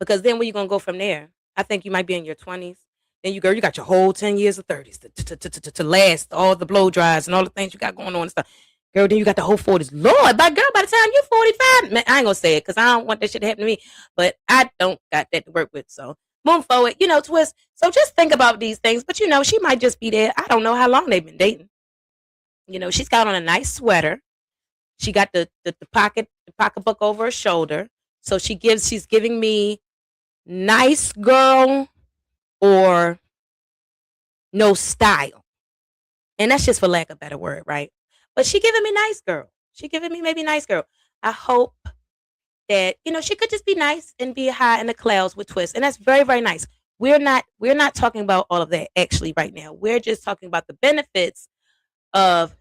because then where you gonna go from there? I think you might be in your 20s. Then you got your whole 10 years of 30s to last all the blow dries and all the things you got going on and stuff. Girl, then you got the whole 40s. Lord, by the time you're 45, man, I ain't gonna say it because I don't want that shit to happen to me. But I don't got that to work with. So moving forward, Twist. So just think about these things. But she might just be there. I don't know how long they've been dating. She's got on a nice sweater. She got the pocketbook over her shoulder. So she's giving me nice girl or no style. And that's just for lack of a better word, right? But she giving me nice girl. She giving me maybe nice girl. I hope that, she could just be nice and be high in the clouds with Twist. And that's very, very nice. We're not talking about all of that actually right now. We're just talking about the benefits of,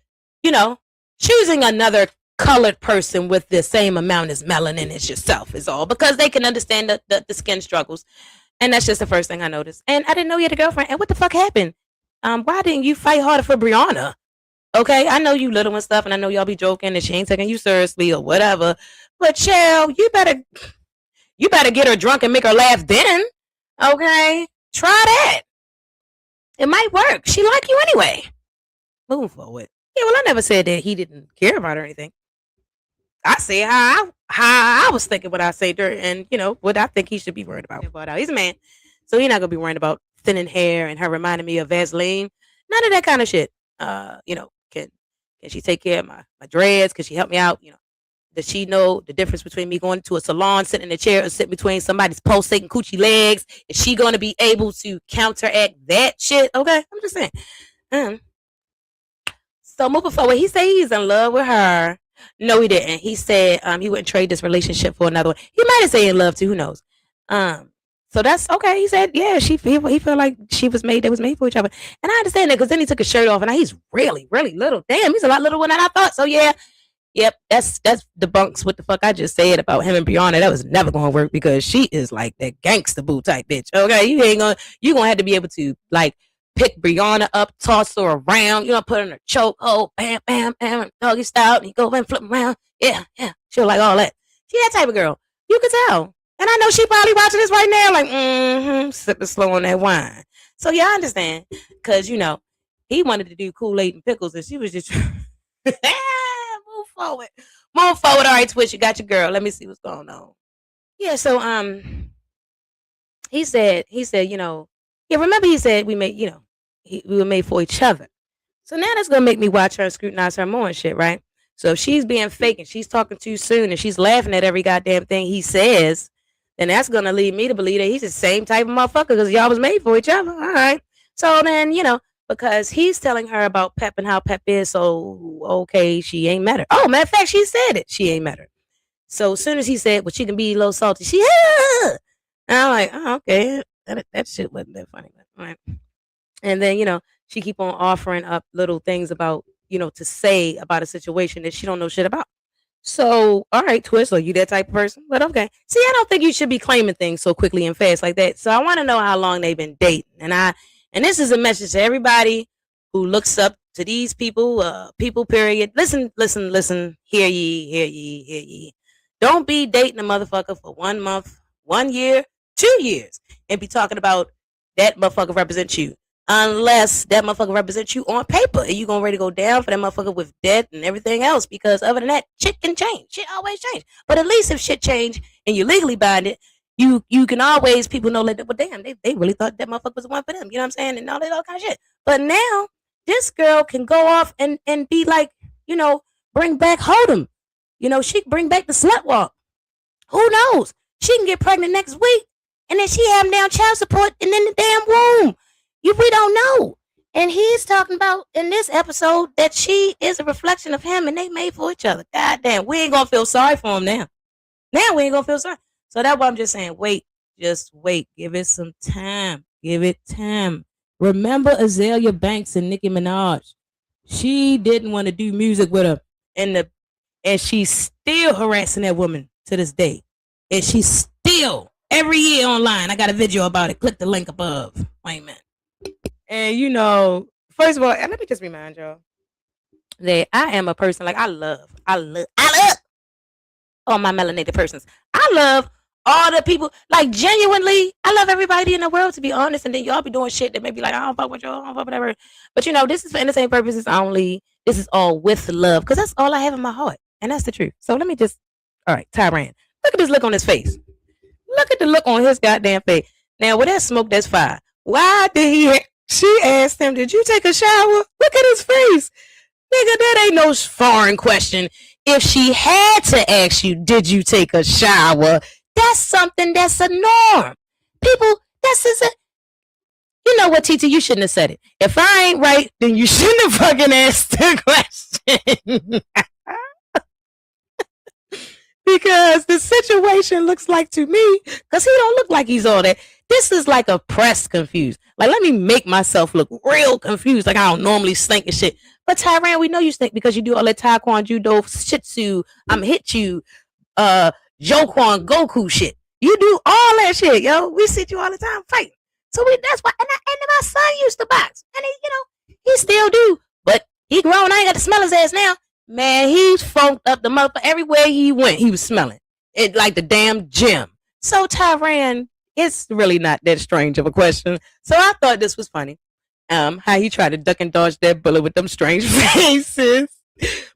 choosing another colored person with the same amount as melanin as yourself is all because they can understand the skin struggles. And that's just the first thing I noticed. And I didn't know you had a girlfriend. And what the fuck happened? Why didn't you fight harder for Brianna? Okay, I know you little and stuff, and I know y'all be joking and she ain't taking you seriously or whatever. But chill, you better get her drunk and make her laugh then. Okay? Try that. It might work. She like you anyway. Moving forward. Yeah, well, I never said that he didn't care about her or anything. I say how I was thinking what I say during, and what I think he should be worried about. But he's a man, so he's not gonna be worried about thinning hair and her reminding me of Vaseline. None of that kind of shit. Can she take care of my dreads? Can she help me out? Does she know the difference between me going to a salon, sitting in a chair, or sitting between somebody's pulsating coochie legs? Is she going to be able to counteract that shit? Okay, I'm just saying. So moving forward, he said he's in love with her. No, he didn't. He said he wouldn't trade this relationship for another one. He might have said in love too. Who knows? So that's okay. He said, yeah, he felt like they was made for each other. And I understand that because then he took his shirt off and he's really, really little. Damn, he's a lot littler than I thought. So yeah, yep, that's debunks what the fuck I just said about him and Brianna. That was never gonna work because she is like that gangster boo type bitch. Okay, you gonna have to be able to like pick Brianna up, toss her around, put her in a choke, bam, bam, bam, doggy style, and you go and flip around. Yeah, she'll like all that. She that type of girl. You could tell. And I know she probably watching this right now, like, sipping slow on that wine. So yeah, I understand. Cause he wanted to do Kool-Aid and pickles, and she was just move forward. Move forward. All right, Twitch, you got your girl. Let me see what's going on. Yeah, so he said, Yeah, remember he said we made, we were made for each other. So now that's gonna make me watch her and scrutinize her more and shit, right? So if she's being fake and she's talking too soon and she's laughing at every goddamn thing he says, then that's gonna lead me to believe that he's the same type of motherfucker because y'all was made for each other. All right. So then, because he's telling her about Pep and how Pep is, so okay, she ain't met her. Oh, matter of fact, she said it. She ain't met her. So as soon as he said, well, she can be a little salty, she, and I'm like, oh, okay. That shit wasn't that funny. But, all right. And then, she keep on offering up little things about, to say about a situation that she don't know shit about. So, all right, Twist, are you that type of person? But okay. See, I don't think you should be claiming things so quickly and fast like that. So I want to know how long they've been dating. And this is a message to everybody who looks up to these people, period. Listen, listen, listen. Hear ye, hear ye, hear ye. Don't be dating a motherfucker for 1 month, 1 year, 2 years, and be talking about that motherfucker represents you. Unless that motherfucker represents you on paper and you gonna ready to go down for that motherfucker with debt and everything else. Because other than that, shit can change. Shit always change. But at least if shit change and you legally bind it, you can always people know that well damn, they really thought that motherfucker was the one for them. You know what I'm saying? And all that all kind of shit. But now this girl can go off and be like, bring back Hold'em. She can bring back the slut walk. Who knows? She can get pregnant next week and then she have him down child support and in the damn womb. We don't know. And he's talking about in this episode that she is a reflection of him and they made for each other. God damn, we ain't gonna feel sorry for him now. Now we ain't gonna feel sorry. So that's why I'm just saying, wait, just wait. Give it some time. Give it time. Remember Azalea Banks and Nicki Minaj. She didn't want to do music with her. And she's still harassing that woman to this day. And she's still every year online. I got a video about it. Click the link above. Wait a minute. And first of all, and let me just remind y'all that I am a person like I love all my melanated persons. I love all the people, like genuinely, I love everybody in the world to be honest. And then y'all be doing shit that may be like, I don't fuck with y'all, I don't fuck whatever. But this is for entertainment purposes only. This is all with love because that's all I have in my heart, and that's the truth. So let me just, all right, Tyran, look at this look on his face. Look at the look on his goddamn face. Now, with that smoke, that's fire. Why did he? She asked him, did you take a shower? Look at his face. Nigga, that ain't no foreign question. If she had to ask you, did you take a shower? That's something that's a norm. People, that's a, you know what, TT, you shouldn't have said it. If I ain't right, then you shouldn't have fucking asked the question. Because the situation looks like to me, because he don't look like he's all that. This is like a press confused. Like, let me make myself look real confused, like I don't normally stink and shit. But Tyran, we know you stink because you do all that taekwondo, judo, shih tzu, hit you, Jokwon, Goku shit. You do all that shit, yo. We see you all the time fighting. So that's why, and my son used to box, and he still do, but he grown. I ain't got to smell his ass now. Man, he's funked up the motherfucker. Everywhere he went, he was smelling it like the damn gym. So Tyran, it's really not that strange of a question. So I thought this was funny. How he tried to duck and dodge that bullet with them strange faces.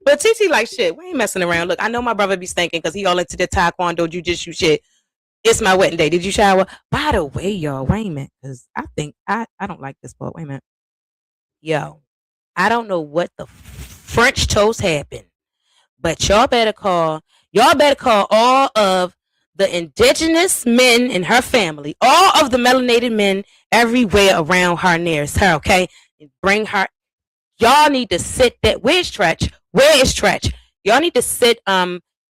But TT like, shit, we ain't messing around. Look, I know my brother be stinking because he all into the taekwondo, jujitsu shit. It's my wedding day. Did you shower? By the way, y'all, wait a minute, because I think I don't like this part. Wait a minute. Yo, I don't know what the French toast happened, but y'all better call all of the indigenous men in her family, all of the melanated men everywhere around her, nearest her, okay? And bring her. Y'all need to sit that. Where's Tretch? Where is Tretch? Y'all need to sit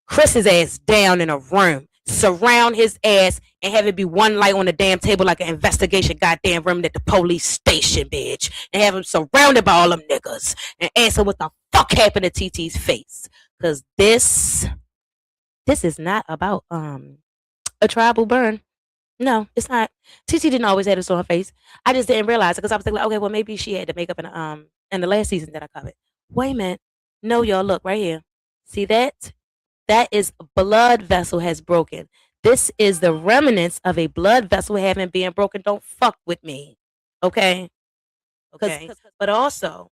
Chris's ass down in a room, surround his ass, and have it be one light on the damn table like an investigation goddamn room at the police station, bitch. And have him surrounded by all them niggas and answer what the fuck happened to TT's face. Cause this is not about a tribal burn. No, it's not. TT didn't always have this on her face. I just didn't realize it because I was thinking, like, okay, well maybe she had the makeup in the last season that I covered. Wait a minute. No, y'all, look right here. See that? That is a blood vessel has broken. This is the remnants of a blood vessel having been broken. Don't fuck with me. Okay? Okay. But also,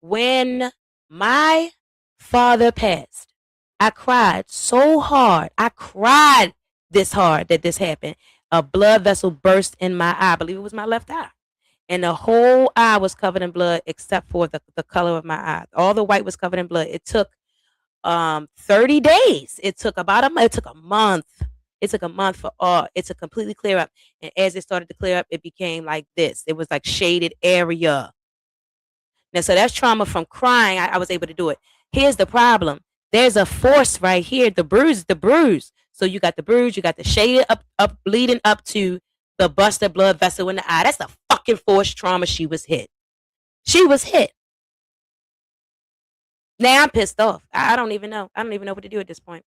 when my father passed, I cried so hard. I cried this hard that this happened. A blood vessel burst in my eye. I believe it was my left eye. and the whole eye was covered in blood except for the color of my eye. All the white was covered in blood. It took 30 days. It took about a month. It took a month. It took a month for all it to completely clear up. And as it started to clear up, it became like this. It was like shaded area. Now, so that's trauma from crying. I was able to do it. Here's the problem. There's a force right here. The bruise. So you got the bruise, you got the shaded up, leading up to the busted blood vessel in the eye. That's the fucking force trauma. She was hit. She was hit. Now I'm pissed off. I don't even know. I don't even know what to do at this point.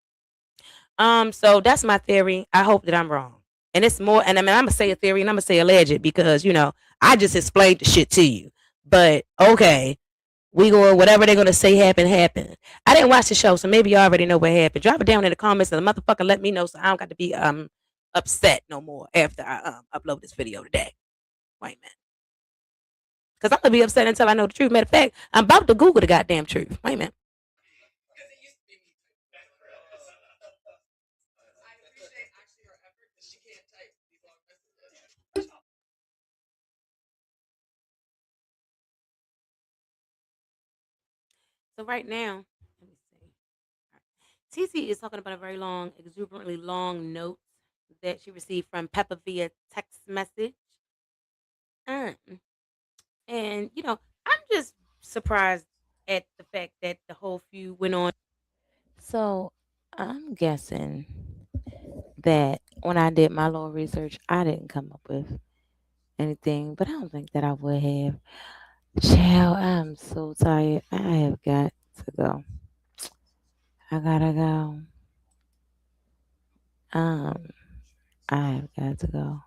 So that's my theory. I hope that I'm wrong. And it's more, and I mean, I'm gonna say a theory and I'm gonna say alleged because I just explained the shit to you. But okay, we going whatever they're gonna say happen. I didn't watch the show, so maybe you already know what happened. Drop it down in the comments and the motherfucker let me know so I don't got to be upset no more after I upload this video today. Wait a minute. Cause I'm gonna be upset until I know the truth. Matter of fact, I'm about to Google the goddamn truth. Wait a minute. So right now, let me see. TC is talking about a very long, exuberantly long note that she received from Peppa via text message. Um, and I'm just surprised at the fact that the whole feud went on. So I'm guessing that when I did my little research, I didn't come up with anything, but I don't think that I would have. Child, I'm so tired. I have got to go. I gotta go. Um, I have got to go.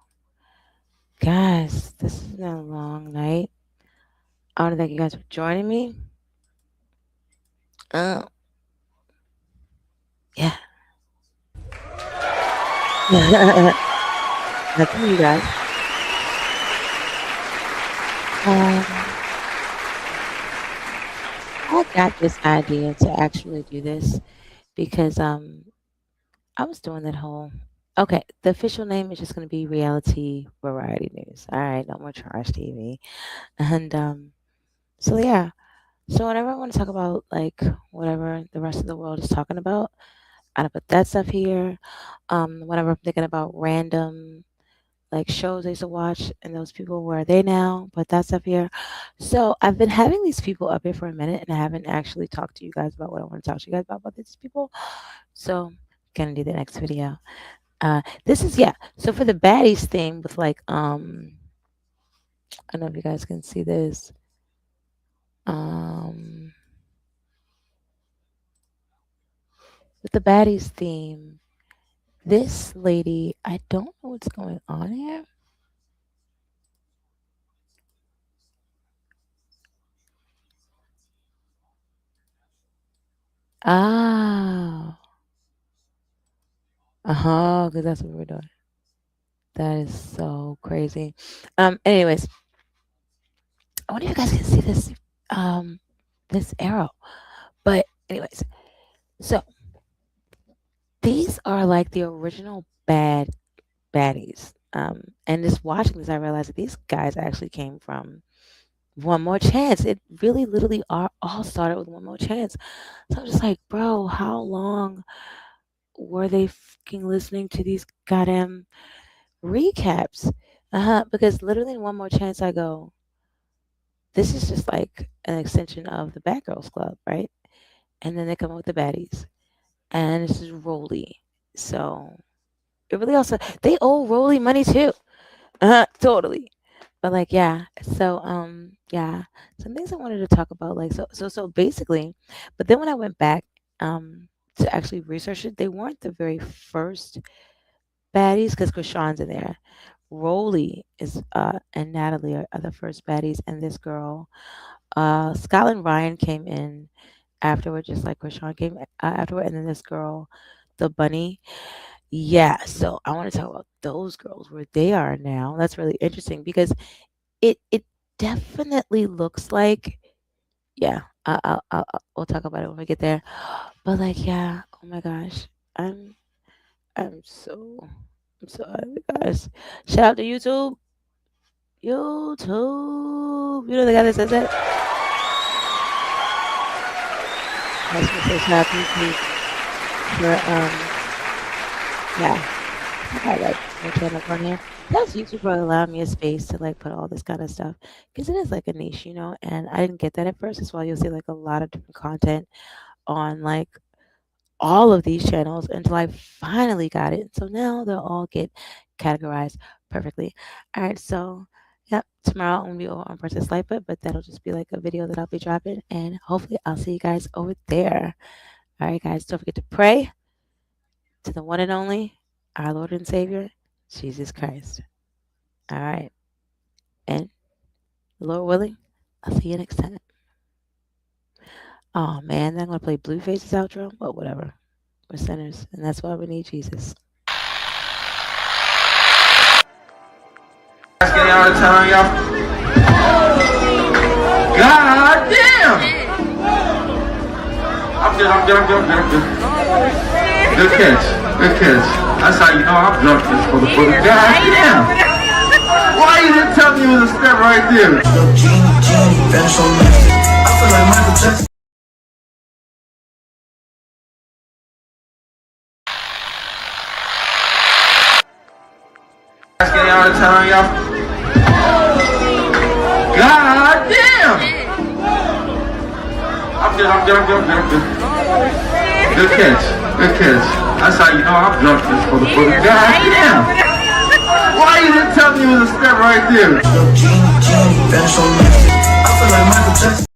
Guys, this has been a long night. I want to thank you guys for joining me. Um, yeah. Nothing, you guys. Um, I got this idea to actually do this because I was doing that whole. Okay, the official name is just going to be Reality Variety News. All right, no more trash TV. And so yeah, so whenever I want to talk about like whatever the rest of the world is talking about, I put that stuff here. Whenever I'm thinking about random like shows I used to watch and those people, where are they now? Put that stuff here. So I've been having these people up here for a minute and I haven't actually talked to you guys about what I want to talk to you guys about these people. So gonna do the next video. This is, yeah. So for the baddies thing with like I don't know if you guys can see this. Um with the baddies theme, this lady, I don't know what's going on here. Ah, uh-huh, because that's what we're doing. That is so crazy. Anyways, I wonder if you guys can see this this arrow. But anyways, so these are like the original baddies. And just watching this, I realized that these guys actually came from One More Chance. It really literally all started with One More Chance. So I'm just like, bro, how long were they fucking listening to these goddamn recaps? Because literally in One More Chance, I go, this is just like an extension of the Bad Girls Club, right? And then they come up with the baddies, and this is Rolly. So it really also they owe Rolly money too. Totally. But like, yeah. So yeah, some things I wanted to talk about, like, so basically, but then when I went back to actually research it, they weren't the very first baddies because Krishan's in there. Rolly is and Natalie are the first baddies, and this girl, Scott and Ryan came in afterward, just like Krishan came afterward, and then this girl, the bunny. Yeah, so I want to talk about those girls where they are now. That's really interesting because it definitely looks like, yeah. We'll talk about it when we get there. But like, yeah. Oh my gosh, I'm I'm so I'm so happy, guys. Shout out to YouTube. YouTube. You know the guy that says that? I just want to say shout out to YouTube for yeah. I like my channel on here. That's YouTube for allowing me a space to like put all this kind of stuff because it is like a niche, you know. And I didn't get that at first. That's why you'll see like a lot of different content on like all of these channels until I finally got it. So now they'll all get categorized perfectly. All right, so yep, tomorrow I'm gonna be over on Princess Lightfoot, but that'll just be like a video that I'll be dropping, and hopefully I'll see you guys over there. All right, guys, don't forget to pray to the one and only, our Lord and Savior, Jesus Christ. All right, and Lord willing, I'll see you next time. Oh man, then I'm gonna play Blueface's outro, but whatever. We're sinners, and that's why we need Jesus. Getting out of town, y'all. God damn! I'm good. Good catch. That's how you know I'm drunk, this motherfucker. God damn! Why you didn't tell me it was a step right there? I feel like Michael Jackson. Getting out of town, y'all. God damn! I'm good. Good catch. That's how you know I'm drunk, this motherfucker. God damn! Why you didn't tell me it was a step right there? I feel like Michael Jackson.